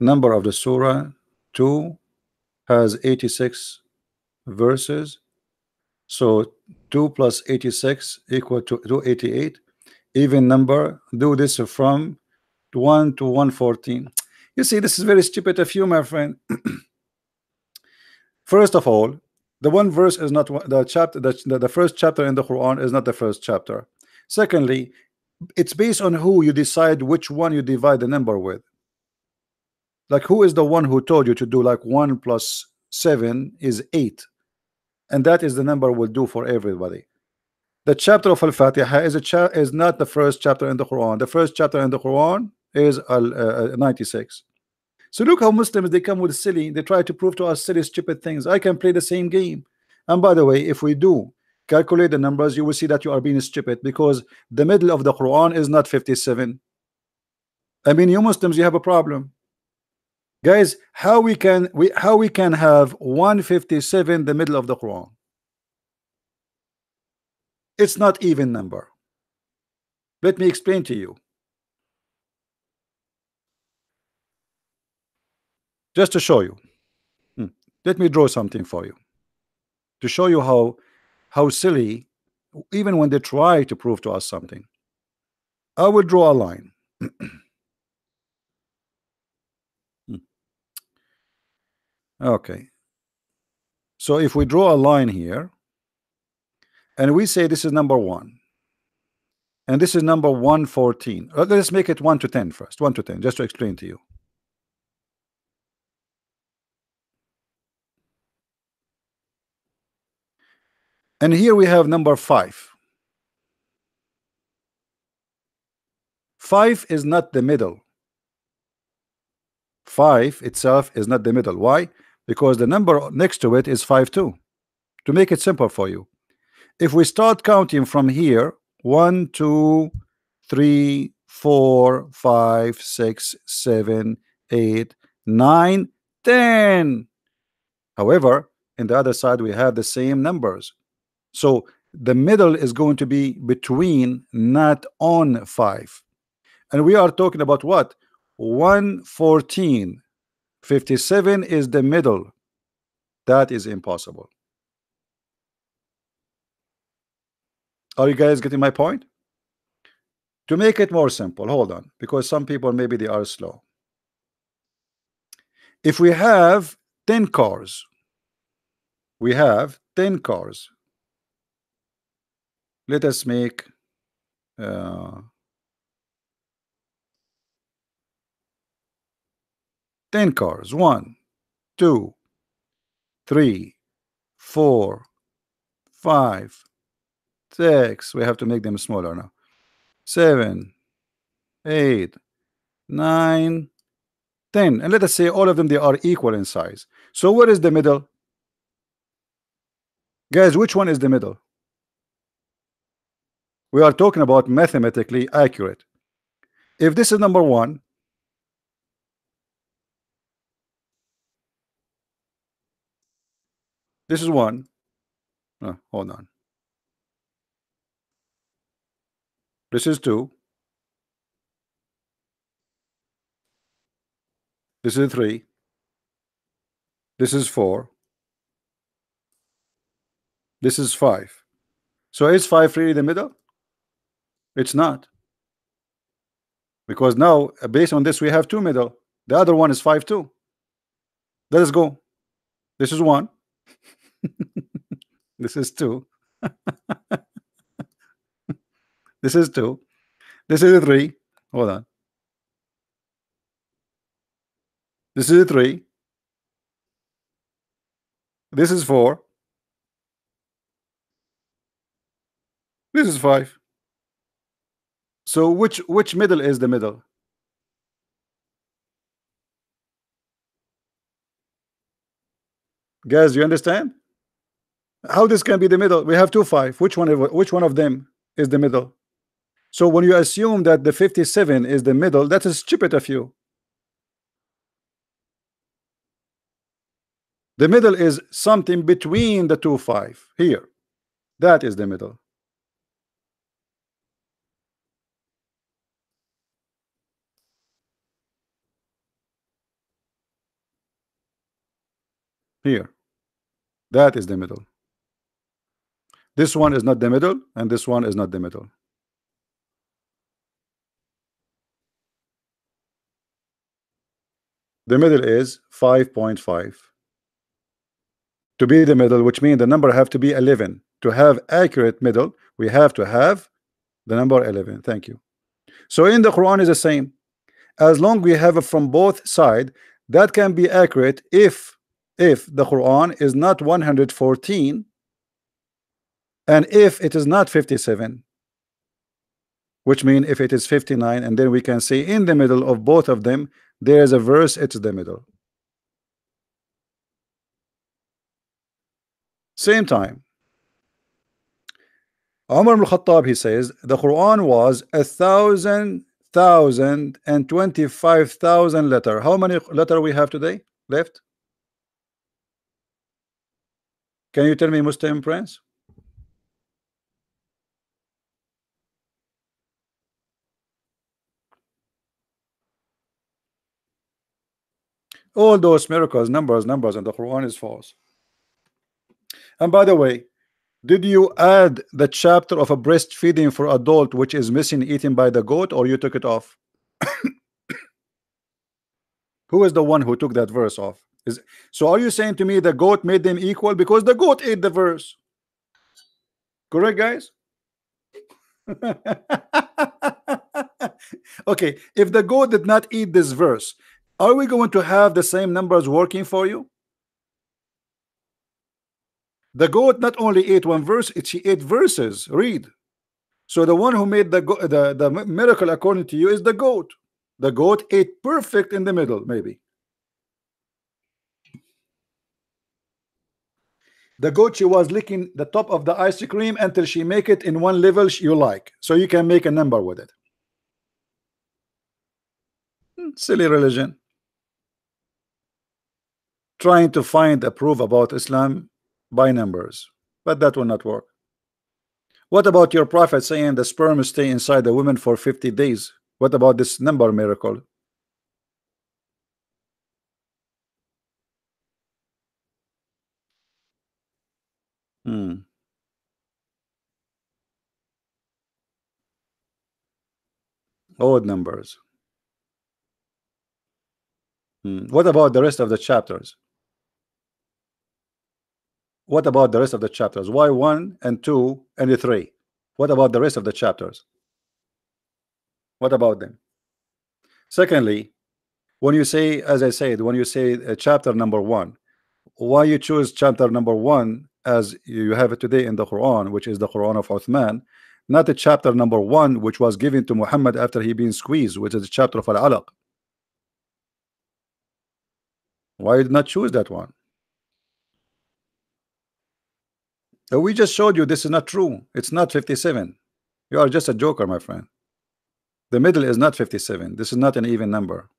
Number of the Surah 2 has 86 verses. So 2 plus 86 equal to 288. Even number. Do this from 1 to 114. You see, this is very stupid of you, my friend. First of all, the one verse is not the chapter. The first chapter in the Quran is not the first chapter. Secondly, it's based on who you decide which one you divide the number with. Like, who is the one who told you to do like 1 plus 7 is 8, and that is the number will do for everybody. The chapter of Al-Fatiha is not the first chapter in the Quran. The first chapter in the Quran is 96. So look how Muslims, they come with silly, they try to prove to us silly stupid things. I can play the same game. And by the way, if we do calculate the numbers, you will see that you are being stupid, because the middle of the Quran is not 57. I mean, you Muslims, you have a problem. Guys, how we can have 157 the middle of the Quran? It's not even number. Let me explain to you. Just to show you. Let me draw something for you. To show you how silly, even when they try to prove to us something. I will draw a line. Okay. So if we draw a line here, and we say this is number 1, and this is number 114. Let's make it 1 to 10 first. 1 to 10, just to explain to you. And here we have number 5. 5 is not the middle. 5 itself is not the middle. Why? Because the number next to it is 5 too. To make it simple for you, if we start counting from here, 1, 2, 3, 4, 5, 6, 7, 8, 9, 10. However, in the other side we have the same numbers. So the middle is going to be between, not on 5. And we are talking about what? 114. 57 is the middle. That is impossible. Are you guys getting my point? To make it more simple, hold on, because some people maybe they are slow. If we have 10 cars, we have 10 cars. Let us make 10 cars. 1, 2, 3, 4, 5, 6. We have to make them smaller now. 7, 8, 9, 10. And let us say all of them, they are equal in size. So what is the middle? Guys, which one is the middle? We are talking about mathematically accurate. If this is number 1, this is 1. Hold on. This is 2. This is 3. This is 4. This is 5. So is 5 really the middle? It's not. Because now, based on this, we have 2 middle. The other one is 5 too. Let us go. This is 1. This is 2. This is 2. This is 3. Hold on. This is 3. This is 4. This is 5. So which middle is the middle? Guys, you understand? How this can be the middle? We have 2 5. Which one of them is the middle? So when you assume that the 57 is the middle, that is stupid of you. The middle is something between the 2 5 here. That is the middle. Here. That is the middle. This one is not the middle, and this one is not the middle. The middle is 5.5. To be the middle, which means the number have to be 11. To have accurate middle, we have to have the number 11. Thank you. So in the Quran is the same. As long we have it from both sides, that can be accurate if the Quran is not 114 and if it is not 57, which means if it is 59, and then we can say in the middle of both of them there is a verse, it's the middle. Same time, Umar ibn Khattab, he says the Quran was 1,025,000 letter. How many letter we have today left? Can you tell me, Muslim Prince? All those miracles, numbers, and the Quran is false. And by the way, did you add the chapter of a breastfeeding for adult which is missing, eaten by the goat, or you took it off? Who is the one who took that verse off? So are you saying to me the goat made them equal because the goat ate the verse? Correct, guys? Okay, if the goat did not eat this verse, are we going to have the same numbers working for you? The goat not only ate one verse, she ate verses. Read. So the one who made the miracle according to you is the goat. The goat ate perfect in the middle, maybe. The goat, she was licking the top of the ice cream until she make it in one level you like, so you can make a number with it. Silly religion. Trying to find a proof about Islam by numbers, but that will not work. What about your prophet saying the sperm stay inside the woman for 50 days? What about this number miracle? Odd numbers. What about the rest of the chapters? What about the rest of the chapters? Why 1 and 2 and 3? What about the rest of the chapters? What about them? Secondly, when you say, as I said, when you say chapter number 1, why you choose chapter number 1 as you have it today in the Quran, which is the Quran of Uthman, not the chapter number 1 which was given to Muhammad after he been squeezed, which is the chapter of Al-Alaq? Why did not choose that one? We just showed you this is not true. It's not 57. You are just a joker, my friend. The middle is not 57. This is not an even number.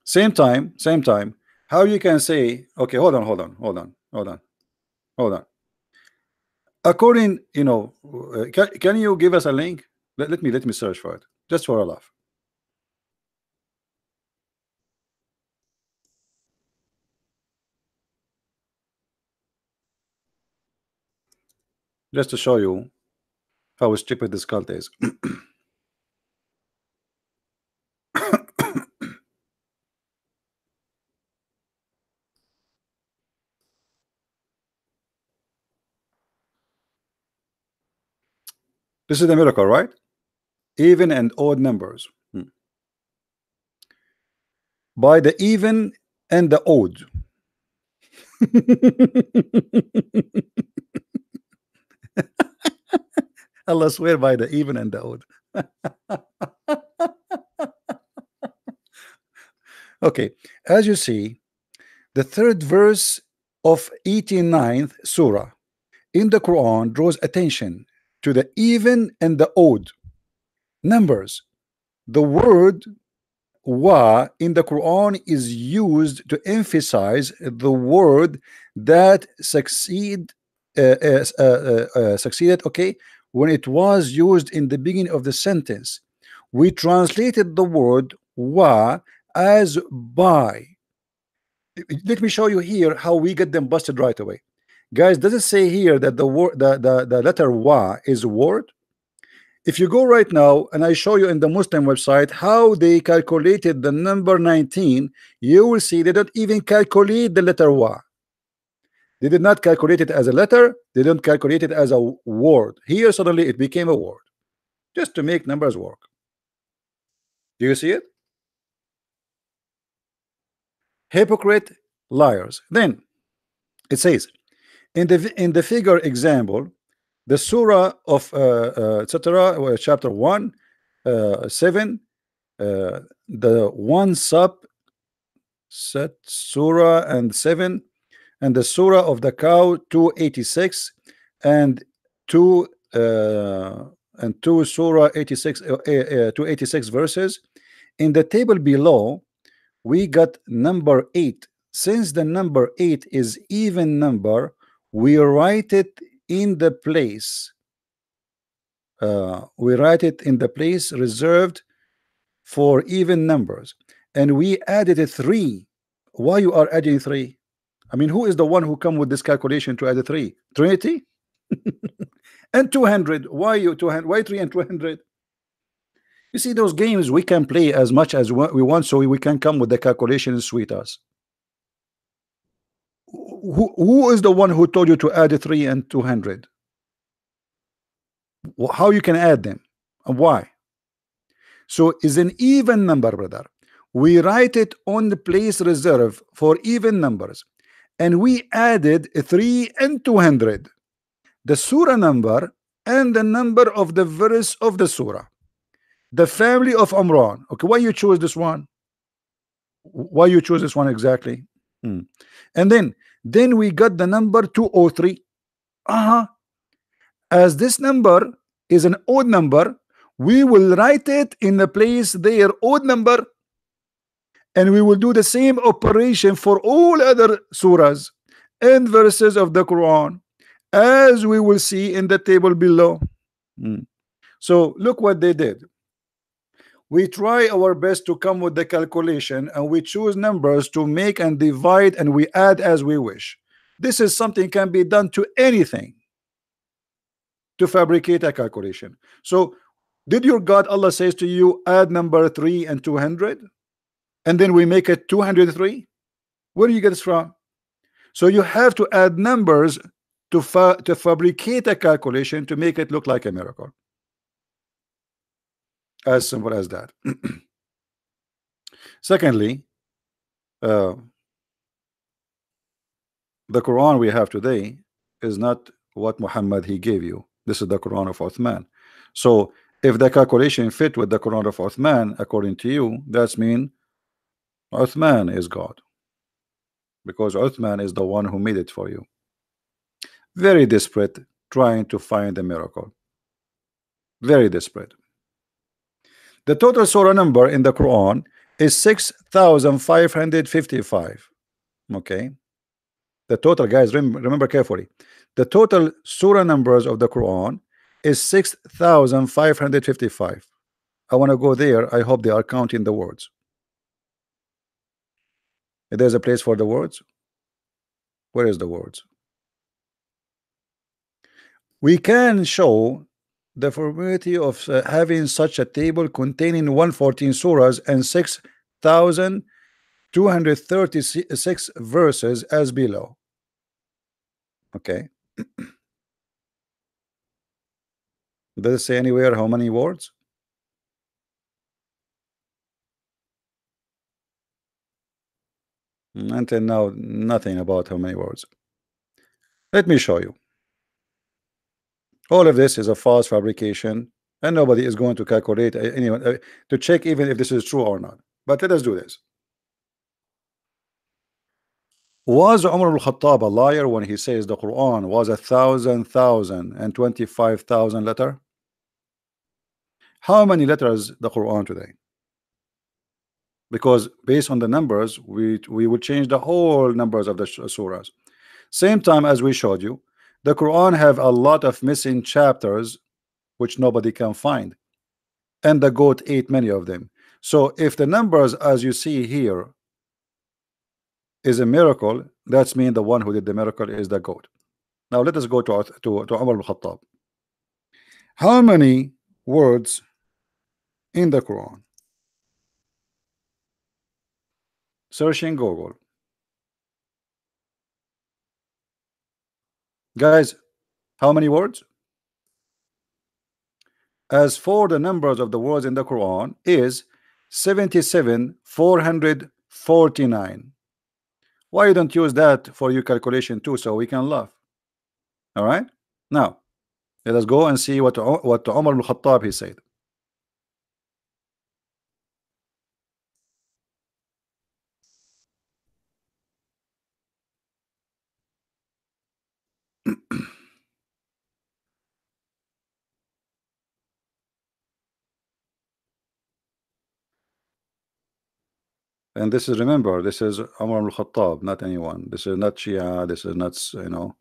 Same time, how you can say, okay, hold on. According, can you give us a link? Let me search for it just for a laugh. Just to show you how stupid this cult is. This is the miracle, right? Even and odd numbers. By the even and the odd. Allah swear by the even and the odd. Okay, as you see, the third verse of 89th surah in the Quran draws attention to the even and the odd numbers. The word wa in the Quran is used to emphasize the word that succeeded, okay, when it was used in the beginning of the sentence. We translated the word wa as by. Let me show you here how we get them busted right away. Guys, does it say here that the word the letter wa is a word? If you go right now and I show you in the Muslim website how they calculated the number 19, you will see they don't even calculate the letter wa. They did not calculate it as a letter, they don't calculate it as a word. Here suddenly it became a word just to make numbers work. Do you see it? Hypocrite, liars. Then it says in the figure example, the surah of etc. chapter 1 7, the one sub set surah and 7, and the surah of the cow 286 and 2 surah 86 286 verses. In the table below we got number 8. Since the number 8 is even number, we write it in the place reserved for even numbers, and we added a 3. Why you are adding 3? I mean, who is the one who come with this calculation to add a 3? Trinity? And 200. Why you 200? Why 3 and 200? You see, those games we can play as much as we want, so we can come with the calculation and sweet us. Who is the one who told you to add a 3 and 200? How you can add them and why? So is an even number, brother. We write it on the place reserved for even numbers, and we added a 3 and 200, the surah number and the number of the verse of the surah, the family of Umran. Okay, why you choose this one? Why you choose this one exactly? And then we got the number 203. As this number is an odd number, we will write it in the place their odd number, and we will do the same operation for all other surahs and verses of the Quran, as we will see in the table below. So look what they did. We try our best to come with the calculation, and we choose numbers to make and divide, and we add as we wish. This is something can be done to anything to fabricate a calculation. So did your God Allah says to you add number 3 and 200, and then we make it 203? Where do you get this from? So you have to add numbers to fabricate a calculation to make it look like a miracle. As simple as that. Secondly, the Quran we have today is not what Muhammad he gave you. This is the Quran of Uthman. So if the calculation fit with the Quran of Uthman, according to you, that's mean Uthman is God, because Uthman is the one who made it for you. Very desperate, trying to find a miracle. Very desperate. The total surah number in the Quran is 6,555. Okay, the total, guys, remember carefully, the total surah numbers of the Quran is 6,555. I want to go there. I hope they are counting the words. There's a place for the words. Where is the words? We can show the probability of having such a table containing 114 surahs and 6,236 verses as below. Okay. Does it say anywhere how many words? Until now, nothing about how many words. Let me show you. All of this is a false fabrication, and nobody is going to calculate anyone to check even if this is true or not. But let us do this. Was Umar al-Khattab a liar when he says the Quran was 1,025,000 letter? How many letters the Quran today? Because based on the numbers, we would change the whole numbers of the surahs. Same time as we showed you, the Quran have a lot of missing chapters which nobody can find, and the goat ate many of them. So if the numbers as you see here is a miracle, that's mean the one who did the miracle is the goat. Now let us go to Umar al-Khattab. How many words in the Quran? Search in Google. Guys, how many words? As for the numbers of the words in the Quran is 77,449. Why you don't use that for your calculation too, so we can laugh? All right. Now let us go and see what Umar al-Khattab he said. And this is, remember, this is Umar al-Khattab, not anyone. This is not Shia. This is not, you know.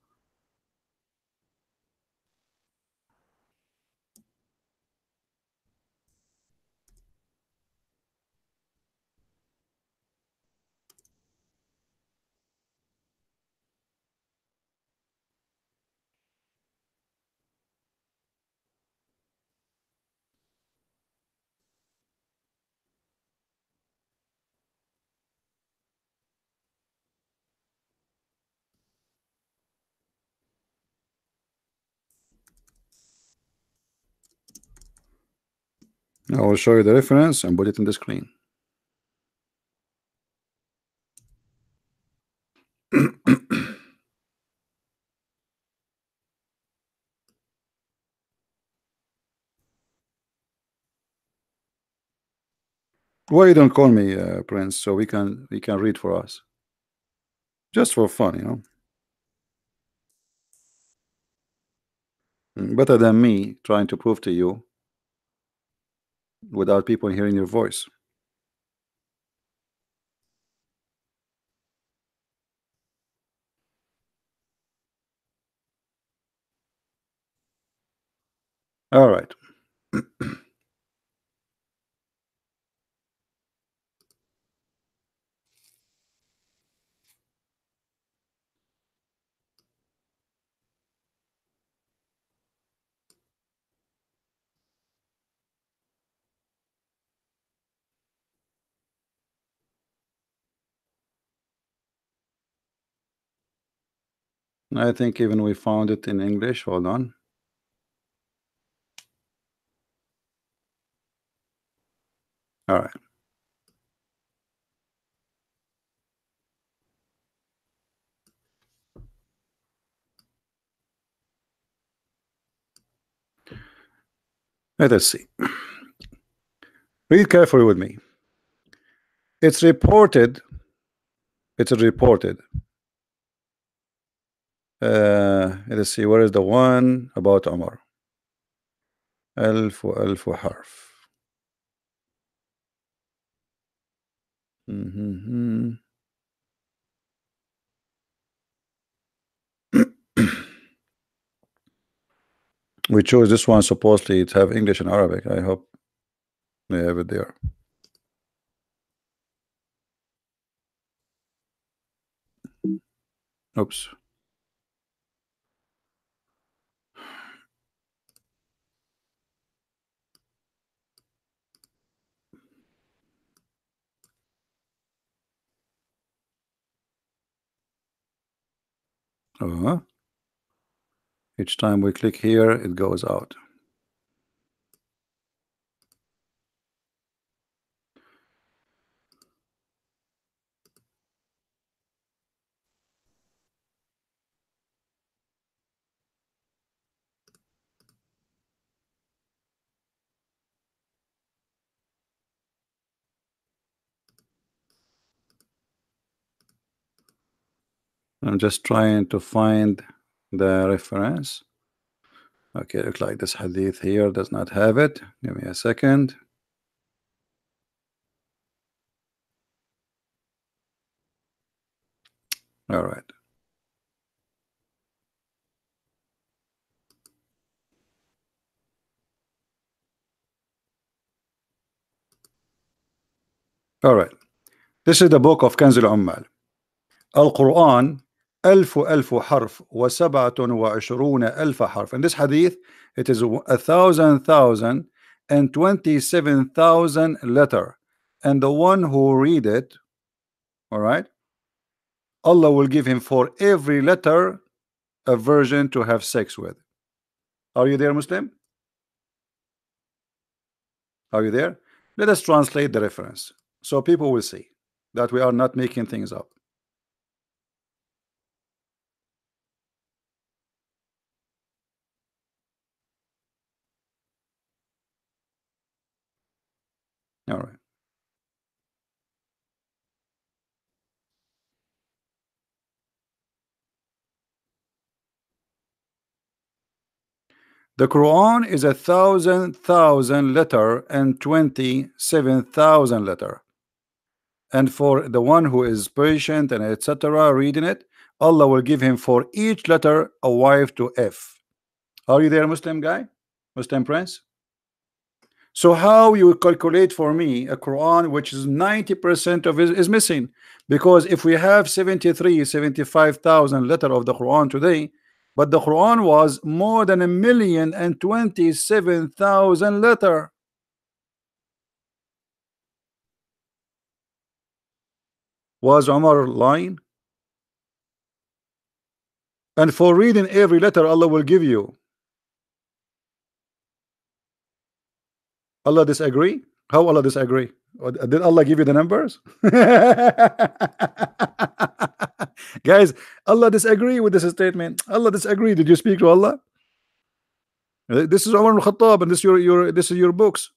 I will show you the reference and put it in the screen. Why you don't call me Prince, so we can read for us, just for fun, you know. Better than me trying to prove to you without people hearing your voice. All right. I think even we found it in English. Hold on. All right. Let us see. Read carefully with me. It's reported. It's reported. Let's see. Where is the one about Omar? ألف وألف حرف. We chose this one supposedly to have English and Arabic. I hope they have it there. Oops. Each time we click here, it goes out. I'm just trying to find the reference. Okay, looks like this hadith here does not have it. Give me a second. All right. All right. This is the book of Kanz al-Ummal. Al-Quran ألف حرف و27 ألف حرف. In this hadith, it is 1,027,000 letter. And the one who read it, all right, Allah will give him for every letter a virgin to have sex with. Are you there, Muslim? Are you there? Let us translate the reference so people will see that we are not making things up. All right. The Quran is 1,000 letter and 27,000 letter. And for the one who is patient and etc. reading it, Allah will give him for each letter a wife to F. Are you there, Muslim guy? Muslim prince? So how you calculate for me a Quran which is 90% of it is missing? Because if we have 75,000 letter of the Quran today, but the Quran was more than 1,027,000 letter. Was Umar lying? And for reading every letter, Allah will give you. Allah disagree? How Allah disagree? Did Allah give you the numbers? Guys, Allah disagree with this statement. Allah disagree. Did you speak to Allah? This is Umar al-Khattab, and this is your books.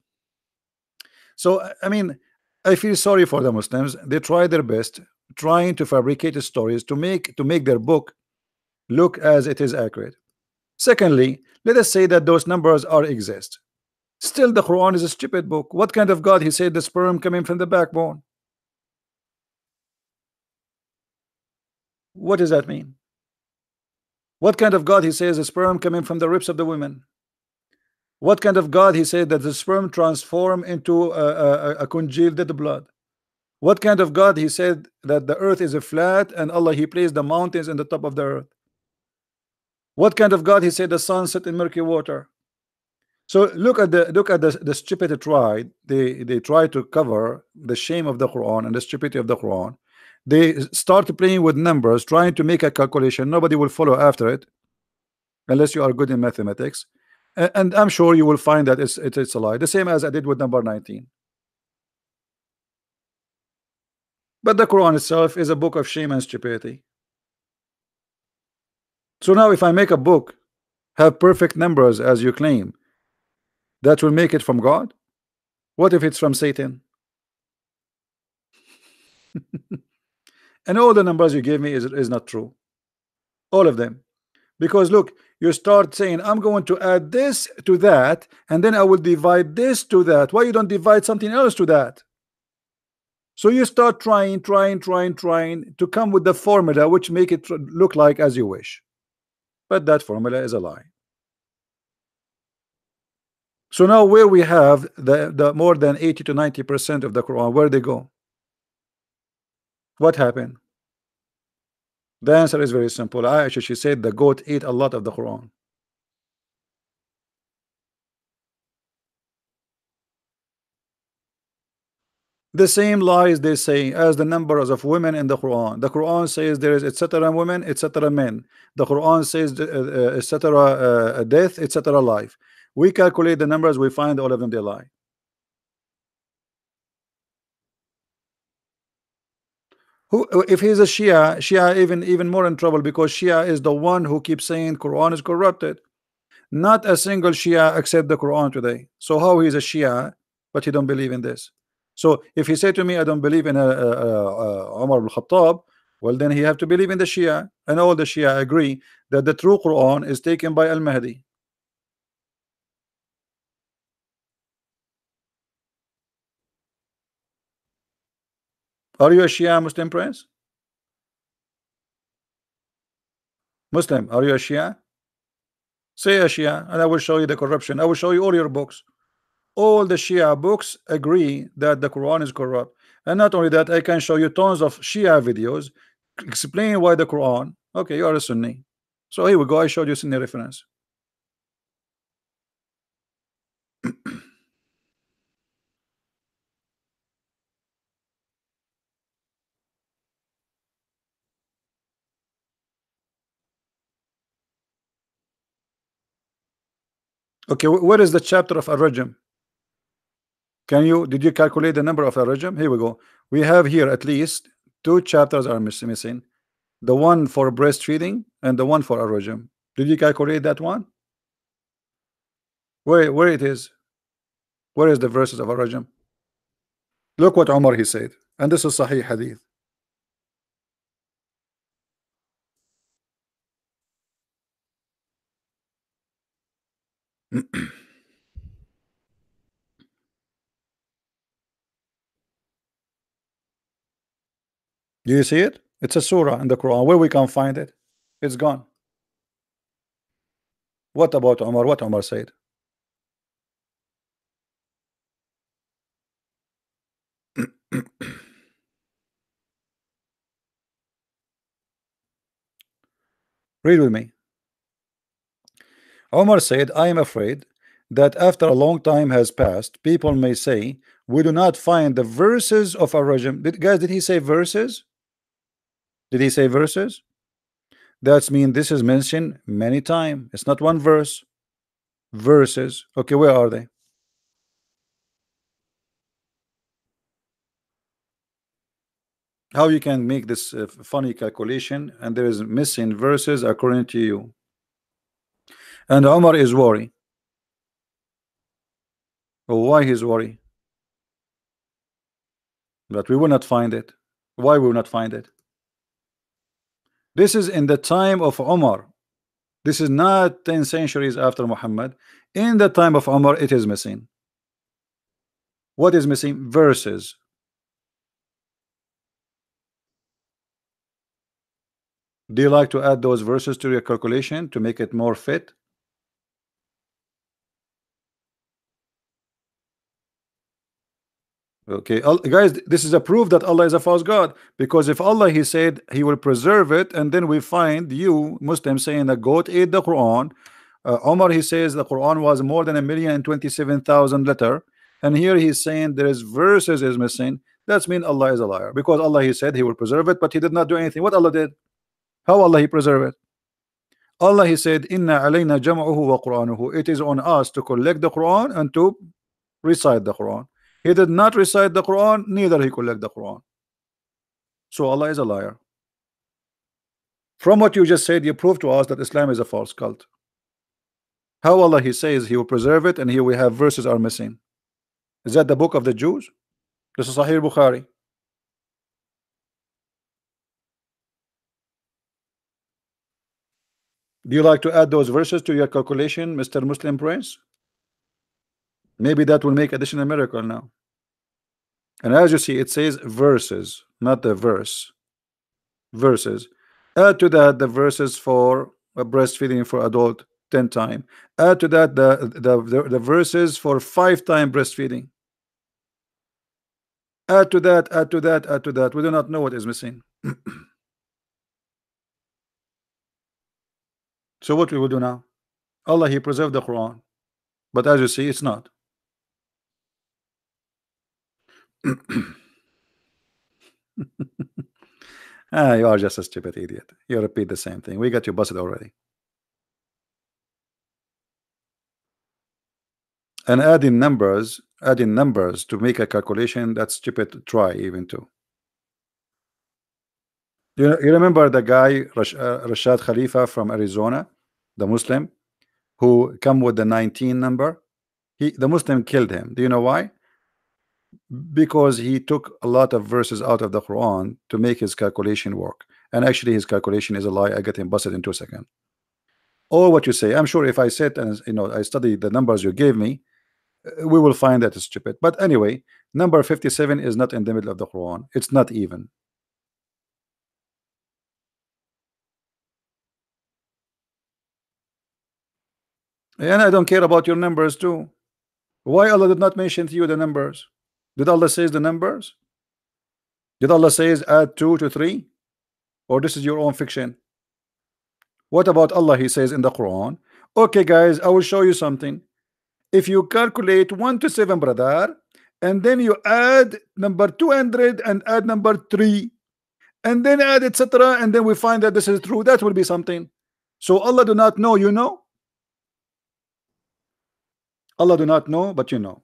So I mean, I feel sorry for the Muslims. They try their best, trying to fabricate stories to make their book look as it is accurate. Secondly, let us say that those numbers are exist. Still, the Quran is a stupid book. What kind of God he said the sperm coming from the backbone? What does that mean? What kind of God he says the sperm coming from the ribs of the women? What kind of God he said that the sperm transform into a congealed dead blood? What kind of God he said that the earth is a flat and Allah he placed the mountains in the top of the earth? What kind of God he said the sun set in murky water? So look at the stupid try. They try to cover the shame of the Quran and the stupidity of the Quran. They start playing with numbers, trying to make a calculation. Nobody will follow after it unless you are good in mathematics. And I'm sure you will find that it's a lie. The same as I did with number 19. But the Quran itself is a book of shame and stupidity. So now if I make a book have perfect numbers as you claim, that will make it from God? What if it's from Satan? And all the numbers you gave me is not true. All of them. Because look, you start saying I'm going to add this to that, and then I will divide this to that. Why you don't divide something else to that? So you start trying to come with the formula which make it look like as you wish. But that formula is a lie. So now where we have the more than 80 to 90% of the Quran, where they go? What happened? The answer is very simple. Aisha, she said the goat ate a lot of the Quran. The same lies they say as the numbers of women in the Quran. The Quran says there is etc. women, etc. men. The Quran says etc. Death, etc. life. We calculate the numbers, we find all of them they lie. Who, if he's a Shia, Shia even more in trouble, because Shia is the one who keeps saying Quran is corrupted. Not a single Shia accept the Quran today. So how he's a Shia, but he don't believe in this? So if he said to me, I don't believe in Umar al-Khattab, well then he have to believe in the Shia, and all the Shia agree that the true Quran is taken by Al-Mahdi. Are you a Shia Muslim, Prince? Muslim, are you a Shia? Say a Shia, and I will show you the corruption. I will show you all your books. All the Shia books agree that the Quran is corrupt. And not only that, I can show you tons of Shia videos explain why the Quran. Okay, you are a Sunni. So here we go. I showed you Sunni reference. Okay, what is the chapter of Ar-Rajm? Did you calculate the number of Ar-Rajm? Here we go. We have here at least two chapters are missing. The one for breastfeeding and the one for Ar-Rajm. Did you calculate that one? Where it is? Where is the verses of Ar-Rajm? Look what Umar he said. And this is Sahih Hadith. Do you see it? It's a surah in the Quran. Where we can find it? It's gone. What about Umar? What Umar said? Read with me. Umar said, I am afraid that after a long time has passed, people may say, we do not find the verses of our regime. Guys, did he say verses? Did he say verses? That's mean this is mentioned many times. It's not one verse. Verses. Okay, where are they? How you can make this funny calculation and there is missing verses according to you? And Omar is worried. Well, why he's worried? But we will not find it. Why will not find it? This is in the time of Omar. This is not 10 centuries after Muhammad. In the time of Omar, it is missing. What is missing? Verses. Do you like to add those verses to your calculation to make it more fit? Okay, guys, this is a proof that Allah is a false God, because if Allah he said he will preserve it, and then we find you Muslims saying that goat ate the Quran. Omar he says the Quran was more than 1,027,000 letter, and here he's saying there is verses is missing. That's mean Allah is a liar, because Allah he said he will preserve it, but he did not do anything. What Allah did? How Allah he preserve it? Allah he said, Inna alayna jam'uhu wa Qur'anuhu. It is on us to collect the Quran and to recite the Quran. He did not recite the Quran, neither he collect the Quran. So Allah is a liar. From what you just said, you prove to us that Islam is a false cult. How Allah he says he will preserve it, and here we have verses are missing. Is that the book of the Jews? This is Sahih Bukhari. Do you like to add those verses to your calculation, Mr. Muslim Prince? Maybe that will make additional miracle now. And as you see, it says verses, not the verse. Verses. Add to that the verses for breastfeeding for adult 10 times. Add to that the verses for 5 times breastfeeding. Add to that, add to that, add to that. We do not know what is missing. So what we will do now? Allah, He preserved the Quran, but as you see, it's not. You are just a stupid idiot. You repeat the same thing. We got you busted already. And adding numbers to make a calculation, that's stupid to try even too. You remember the guy Rashad Khalifa from Arizona, the Muslim, who come with the 19 number? The Muslim killed him. Do you know why? Because he took a lot of verses out of the Quran to make his calculation work. And actually his calculation is a lie. I get him busted in 2 seconds. Or what you say, I'm sure if I sit and I study the numbers you gave me, we will find that it's stupid. But anyway, number 57 is not in the middle of the Quran. It's not even. And I don't care about your numbers too. Why Allah did not mention to you the numbers? Did Allah says the numbers? Did Allah says add 2 to 3? Or this is your own fiction? What about Allah? He says in the Quran, okay guys, I will show you something. If you calculate 1 to 7, brother, and then you add number 200 and add number 3, and then add etc., and then we find that this is true, that will be something. So Allah do not know, you know? Allah do not know, but you know.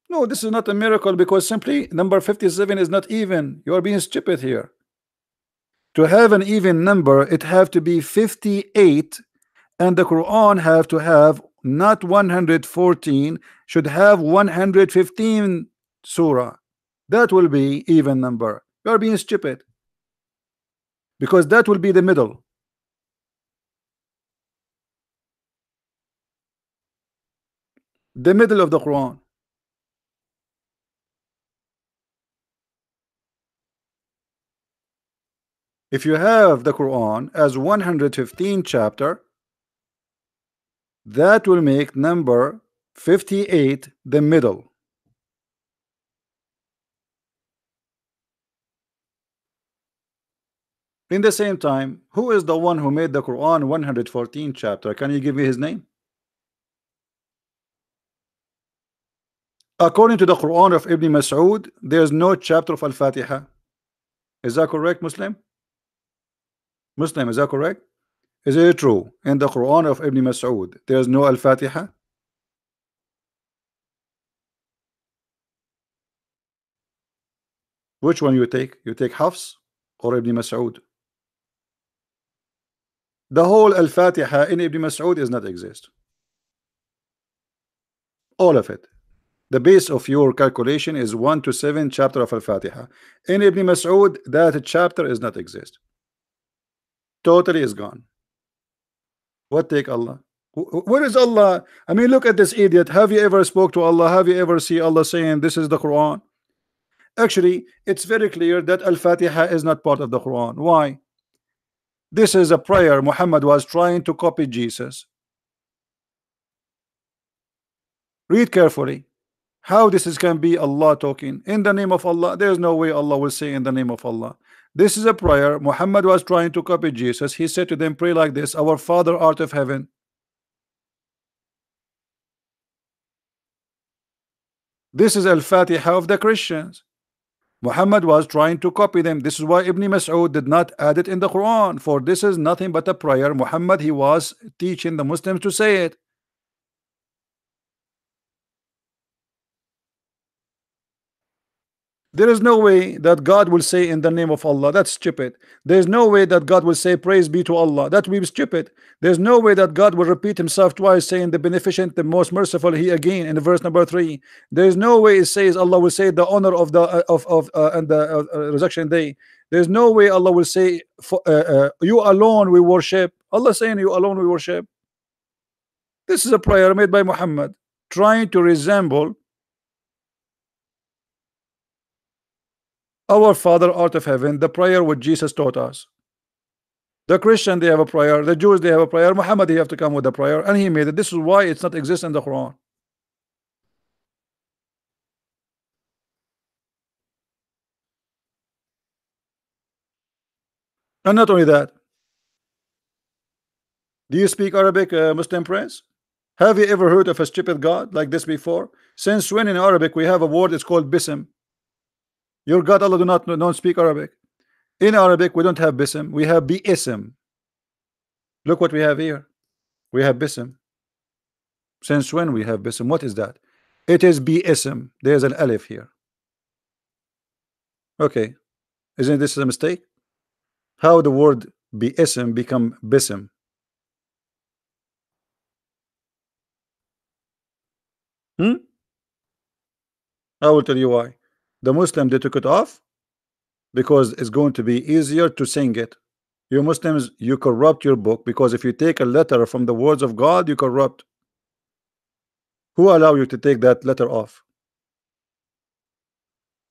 No, this is not a miracle, because simply number 57 is not even. You are being stupid here. To have an even number, it have to be 58, and the Quran have to have not 114, should have 115 surah. That will be even number. You are being stupid, because that will be the middle. The middle of the Quran. If you have the Quran as 115 chapter, that will make number 58 the middle. In the same time, who is the one who made the Quran 114 chapter? Can you give me his name? According to the Quran of Ibn Mas'ud, there is no chapter of Al-Fatiha. Is that correct, Muslim? Muslim, is that correct? Is it true? In the Quran of Ibn Mas'ud, there is no Al-Fatiha? Which one you take? You take Hafs or Ibn Mas'ud? The whole Al-Fatiha in Ibn Mas'ud does not exist. All of it. The base of your calculation is 1 to 7 chapter of Al-Fatiha. In Ibn Mas'ud, that chapter does not exist. Totally is gone. What take Allah? Where is Allah? I mean, look at this idiot. Have you ever spoke to Allah? Have you ever see Allah saying this is the Quran? Actually, it's very clear that Al-Fatiha is not part of the Quran. Why? This is a prayer Muhammad was trying to copy Jesus. Read carefully. How this can be Allah talking in the name of Allah? There is no way Allah will say in the name of Allah. This is a prayer Muhammad was trying to copy Jesus. He said to them, pray like this: our Father art of heaven. This is Al-Fatiha of the Christians. Muhammad was trying to copy them. This is why Ibn Mas'ud did not add it in the Quran, for this is nothing but a prayer Muhammad he was teaching the Muslims to say it. There is no way that God will say in the name of Allah. That's stupid. There's no way that God will say praise be to Allah. That will be stupid. There's no way that God will repeat himself twice, saying the beneficent, the most merciful, he again in verse number 3. There's no way it says Allah will say the honor of the and the resurrection day. There's no way Allah will say you alone we worship. Allah saying you alone we worship. This is a prayer made by Muhammad trying to resemble our Father art of heaven, the prayer what Jesus taught us. The Christian, they have a prayer. The Jews, they have a prayer. Muhammad, he have to come with a prayer, and he made it. This is why it's not exist in the Quran. And not only that, do you speak Arabic, Muslim Prince? Have you ever heard of a stupid God like this before? Since when in Arabic we have a word, it's called bism? Your God Allah do not don't speak Arabic. In Arabic we don't have bism, we have bism. Look what we have here. We have bism. Since when we have bism? What is that? It is bism. There's an alif here. Okay, isn't this a mistake? How the word bism become bism? Hmm? I will tell you why. The Muslim, they took it off because it's going to be easier to sing it. You Muslims, you corrupt your book, because if you take a letter from the words of God, you corrupt. Who allow you to take that letter off?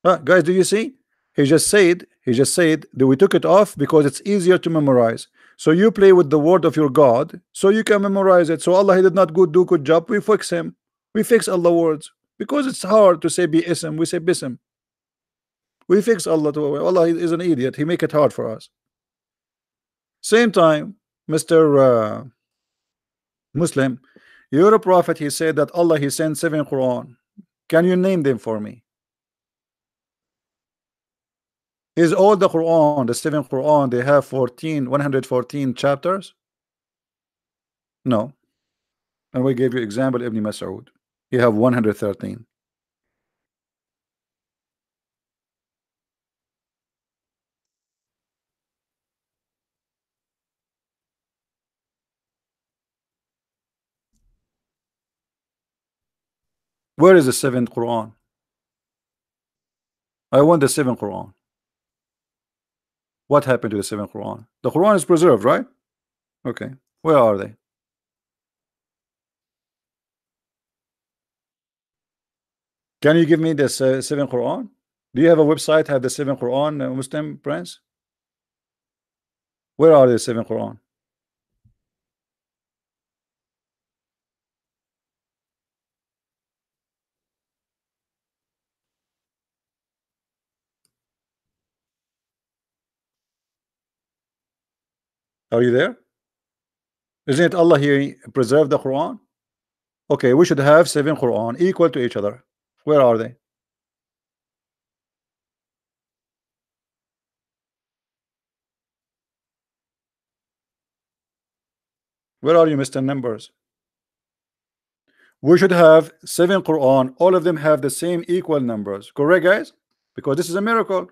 Guys, do you see? He just said that we took it off because it's easier to memorize. So you play with the word of your God so you can memorize it. So Allah, he did not do good job. We fix him. We fix Allah words because it's hard to say bism. We say bism. We fix Allah to Allah is an idiot. He make it hard for us. Same time, Mr. Muslim, you're a prophet. He said that Allah, he sent 7 Quran. Can you name them for me? Is all the Quran, the 7 Quran, they have 114 chapters? No. And we gave you example Ibn Mas'ud. You have 113. Where is the 7th Quran? I want the 7th Quran. What happened to the 7th Quran? The Quran is preserved, right? Okay. Where are they? Can you give me the 7th Quran? Do you have a website have the 7th Quran, Muslim Prince? Where are the 7th Quran? Are you there? Isn't it Allah here preserve the Quran? Okay, we should have 7 Quran equal to each other. Where are they? Where are you, Mr. Numbers? We should have 7 Quran. All of them have the same equal numbers. Correct, guys? Because this is a miracle.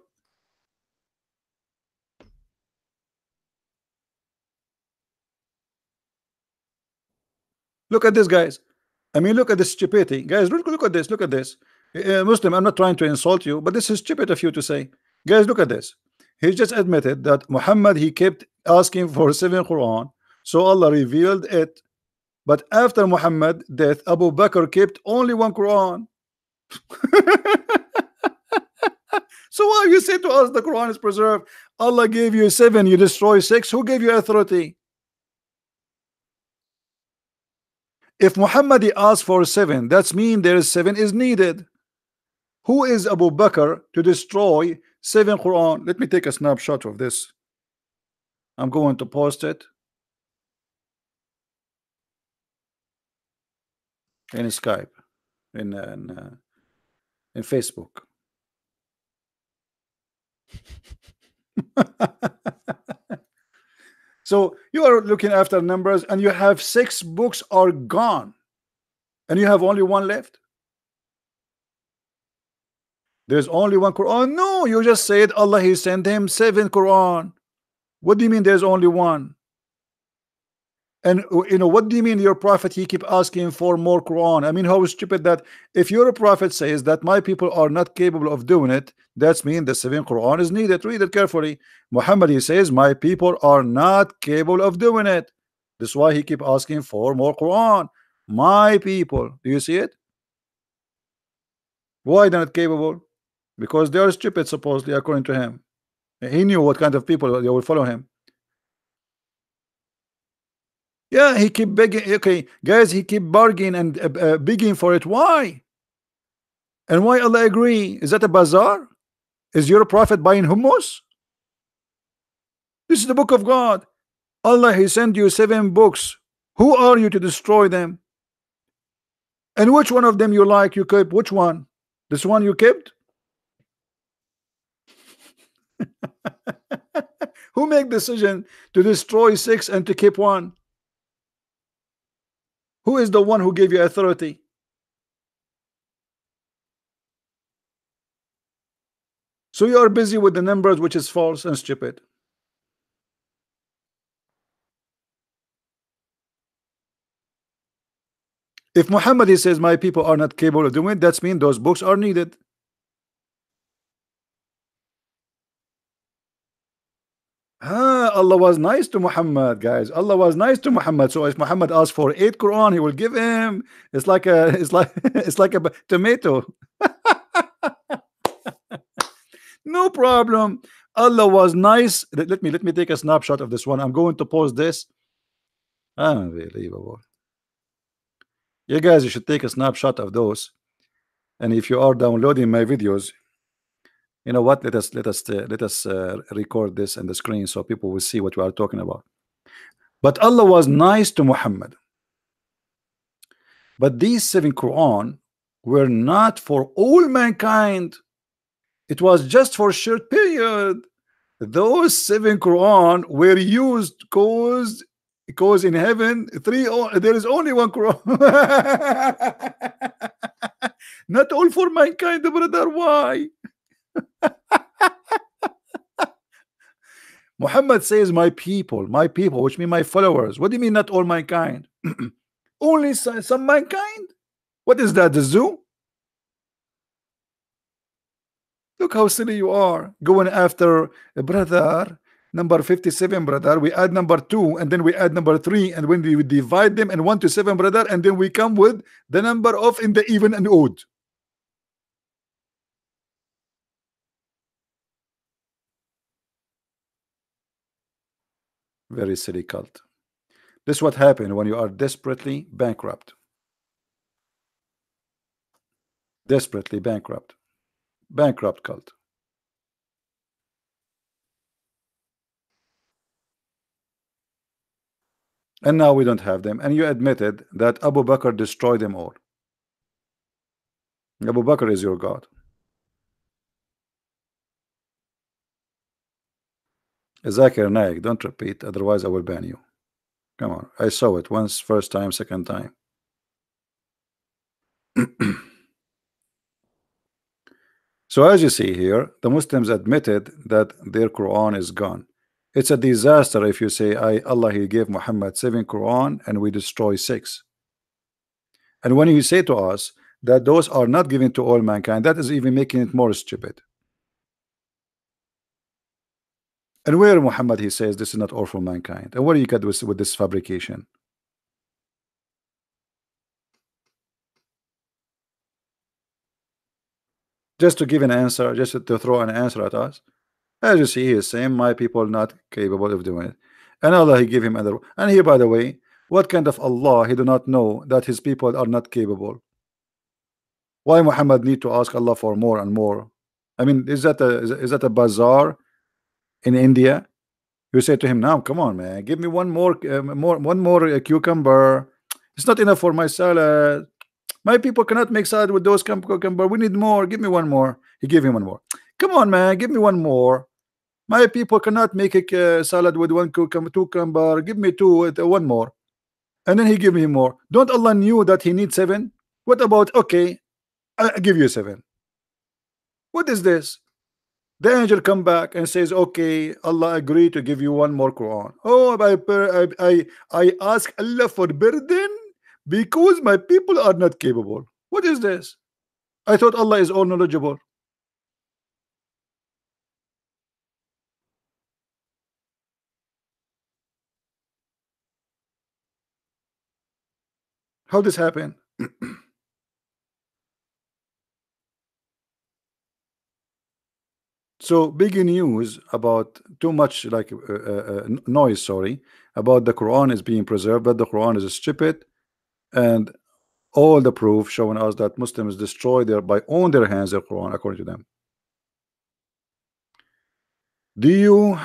Look at this, guys. I mean, look at this stupidity, guys. Look at this. Look at this. Muslim, I'm not trying to insult you, but this is stupid of you to say. Guys, look at this. He just admitted that Muhammad, he kept asking for 7 Quran, so Allah revealed it. But after Muhammad death, Abu Bakr kept only 1 Quran. So why you say to us the Quran is preserved? Allah gave you 7, you destroy 6. Who gave you authority? If Muhammad asked for 7, that's mean there is 7 is needed. Who is Abu Bakr to destroy 7 Quran? Let me take a snapshot of this. I'm going to post it in Skype, in Facebook. So you are looking after numbers, and you have 6 books are gone, and you have only 1 left. There's only 1 Quran. No, you just said Allah, he sent him 7 Quran. What do you mean there's only 1? And you know, what do you mean your prophet, he keep asking for more Quran? I mean, how stupid that. If your prophet says that my people are not capable of doing it, that's mean the 7 Quran is needed. Read it carefully. Muhammad, he says my people are not capable of doing it. That's why he keep asking for more Quran. My people, do you see it? Why they're not capable? Because they are stupid, supposedly, according to him. He knew what kind of people they will follow him. Yeah, he keep begging. Okay, guys, he keep bargaining and begging for it. Why? And why Allah agree? Is that a bazaar? Is your prophet buying hummus? This is the book of God. Allah, He sent you 7 books. Who are you to destroy them? And which one of them you like? You kept which one? This one you kept? Who make decision to destroy 6 and to keep one? Who is the one who gave you authority? So you are busy with the numbers, which is false and stupid. If Muhammad he says my people are not capable of doing it, that's mean those books are needed. Ah, Allah was nice to Muhammad, guys. Allah was nice to Muhammad. So if Muhammad asked for 8 Quran, he will give him. It's like a, it's like, it's like a tomato. No problem. Allah was nice. Let me take a snapshot of this one. I'm going to post this. Unbelievable. You guys, you should take a snapshot of those. And if you are downloading my videos, you know what? Let us record this on the screen so people will see what we are talking about. But Allah was nice to Muhammad. But these 7 Quran were not for all mankind. It was just for a short period. Those 7 Quran were used because in heaven there is only one Quran. Not all for mankind, brother. Why? Muhammad says my people, which mean my followers. What do you mean not all mankind? Only some mankind? What is that, the zoo? Look how silly you are, going after a brother number 57, brother. We add number 2 and then we add number 3, and when we divide them in 1 to 7, brother, and then we come with the number of in the even and odd. Very silly cult. This is what happened when you are desperately bankrupt. Desperately bankrupt. Bankrupt cult. And now we don't have them. And you admitted that Abu Bakr destroyed them all. Abu Bakr is your God. Zakir Naik, don't repeat, otherwise I will ban you. Come on, I saw it once, first time, second time. So as you see here, the Muslims admitted that their Quran is gone. It's a disaster if you say Allah he gave Muhammad 7 Quran and we destroy 6. And when you say to us that those are not given to all mankind, that is even making it more stupid. And where Muhammad he says this is not all for mankind, and what do you get with this fabrication? Just to give an answer, just to throw an answer at us. As you see, he is saying my people not capable of doing it, and Allah he give him other. And here, by the way, what kind of Allah he do not know that his people are not capable? Why Muhammad need to ask Allah for more and more? I mean, is that a bazaar in India? You say to him now, come on, man, give me one more, one more cucumber. It's not enough for my salad. My people cannot make salad with those cucumber. We need more. Give me one more. He gave him one more. Come on, man, give me one more. My people cannot make a salad with one cucumber. Give me two with one more. And then he give me more. Don't Allah knew that he needs 7? What about, okay, I give you 7. What is this? The angel come back and says, okay, Allah agreed to give you one more Quran. Oh, I ask Allah for burden because my people are not capable. What is this? I thought Allah is all knowledgeable. How this happen? So big news about too much like noise, sorry, about the Quran is being preserved, but the Quran is stupid, and all the proof showing us that Muslims destroy their by own their hands their Quran according to them. Do you?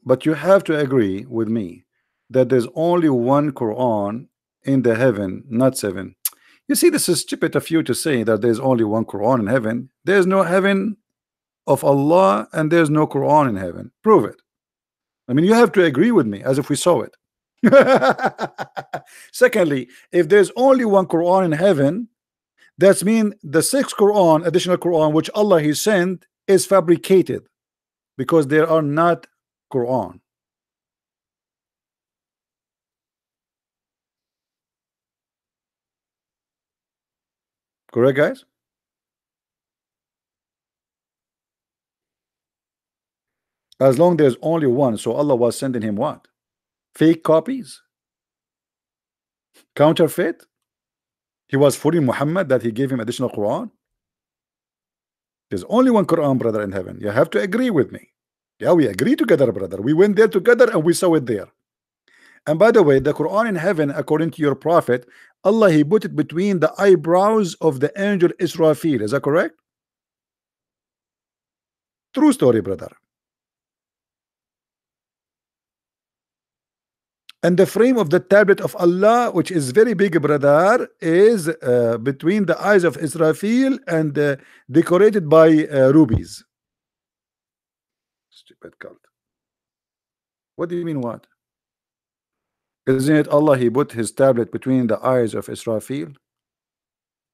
But you have to agree with me that there's only one Quran in the heaven, not seven. You see, this is stupid of you to say that there's only one Quran in heaven. There's no heaven of Allah and there's no Quran in heaven. Prove it. I mean, you have to agree with me as if we saw it. Secondly, if there's only one Quran in heaven, that's mean the sixth Quran, additional Quran, which Allah He sent, is fabricated because there are not Quran. Correct, guys? As long there's only one, so Allah was sending him what? Fake copies? Counterfeit? He was fooling Muhammad that he gave him additional Quran? There's only one Quran, brother, in heaven. You have to agree with me. Yeah, we agree together, brother. We went there together and we saw it there. And by the way, the Quran in heaven, according to your prophet, Allah He put it between the eyebrows of the angel Israfil. Is that correct? True story, brother. And the frame of the tablet of Allah, which is very big, brother, is between the eyes of Israfil and decorated by rubies. Stupid cult. What do you mean what? Isn't it Allah He put his tablet between the eyes of Israfil?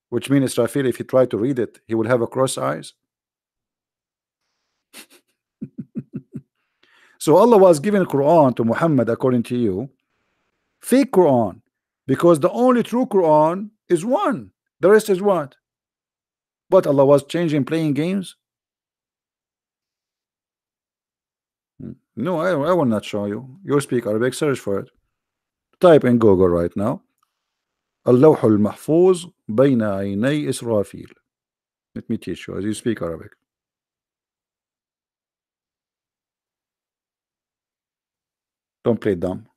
Which means Israfil, if he tried to read it, he will have a cross eyes. So Allah was giving Quran to Muhammad according to you, fake Quran, because the only true Quran is one. The rest is what? But Allah was changing, playing games. No, I will not show you. You speak Arabic, search for it. Type in Google right now. اللوح المحفوظ بين عيني إسرافيل. Let me teach you as you speak Arabic. Don't play dumb.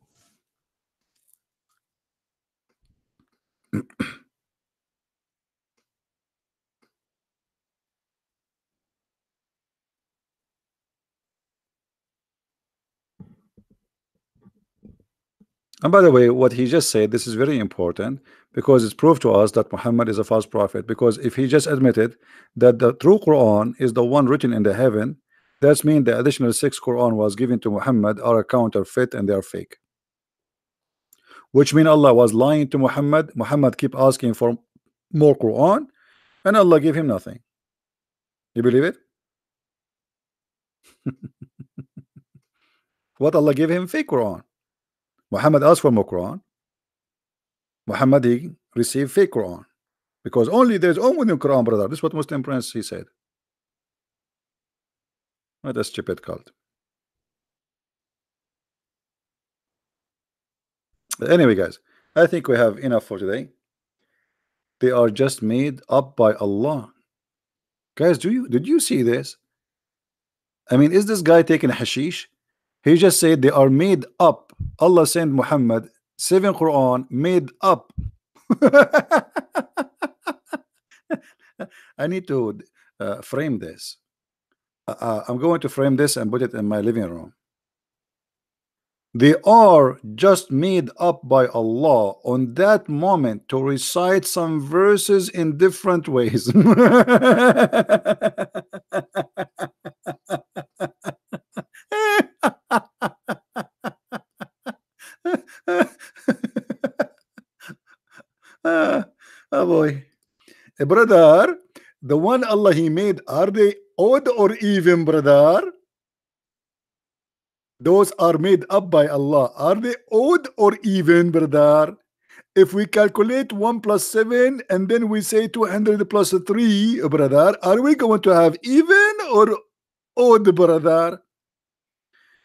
And by the way, what he just said, this is very important because it's proved to us that Muhammad is a false prophet. Because if he just admitted that the true Quran is the one written in the heaven, that means the additional 6 Quran was given to Muhammad are a counterfeit and they are fake. Which means Allah was lying to Muhammad. Muhammad keep asking for more Quran, and Allah gave him nothing. You believe it? What Allah gave him? Fake Quran. Muhammad asked for more Quran. Muhammad he received fake Quran because only there's only one Quran, brother. This is what Muslim Prince he said. What a stupid cult. Anyway, guys, I think we have enough for today. They are just made up by Allah. Guys, did you see this? I mean, is this guy taking hashish? He just said they are made up. Allah sent Muhammad 7 Quran made up. I need to frame this. I'm going to frame this and put it in my living room. They are just made up by Allah on that moment to recite some verses in different ways. Oh boy. Brother, the one Allah He made, are they odd or even, brother? Those are made up by Allah. Are they odd or even, brother? If we calculate 1 plus 7 and then we say 200 plus 3, brother, are we going to have even or odd, brother?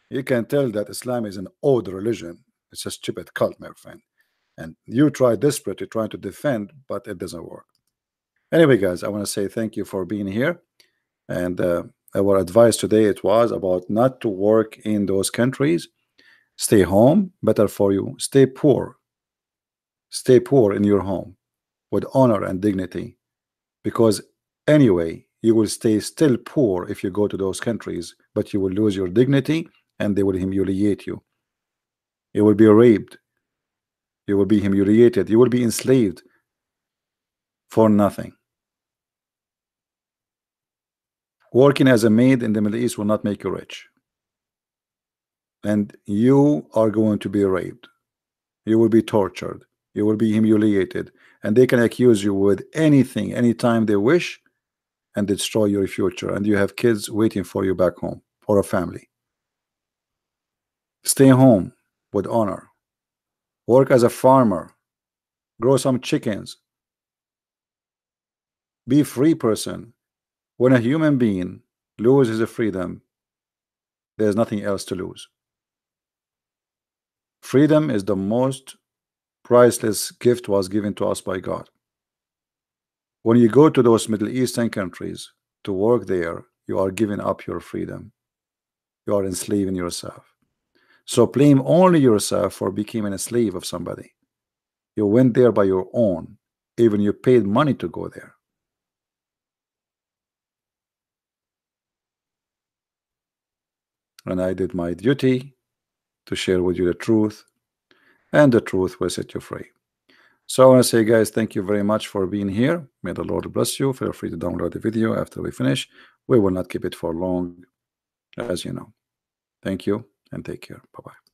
You can tell that Islam is an odd religion. It's a stupid cult, my friend. And you try desperately trying to defend, but it doesn't work. Anyway, guys, I want to say thank you for being here. And our advice today, it was about not to work in those countries. Stay home, better for you. Stay poor. Stay poor in your home with honor and dignity, because anyway you will stay still poor if you go to those countries, but you will lose your dignity and they will humiliate you. You will be raped, you will be humiliated, you will be enslaved for nothing. Working as a maid in the Middle East will not make you rich, and you are going to be raped, you will be tortured, you will be humiliated, and they can accuse you with anything anytime they wish and destroy your future, and you have kids waiting for you back home or a family. Stay home with honor. Work as a farmer. Grow some chickens. Be a free person. When a human being loses his freedom, there's nothing else to lose. Freedom is the most priceless gift was given to us by God. When you go to those Middle Eastern countries to work there, you are giving up your freedom. You are enslaving yourself. So blame only yourself for becoming a slave of somebody. You went there by your own, even you paid money to go there. And I did my duty to share with you the truth, and the truth will set you free. So I want to say, guys, thank you very much for being here. May the Lord bless you. Feel free to download the video after we finish. We will not keep it for long, as you know. Thank you and take care. Bye-bye.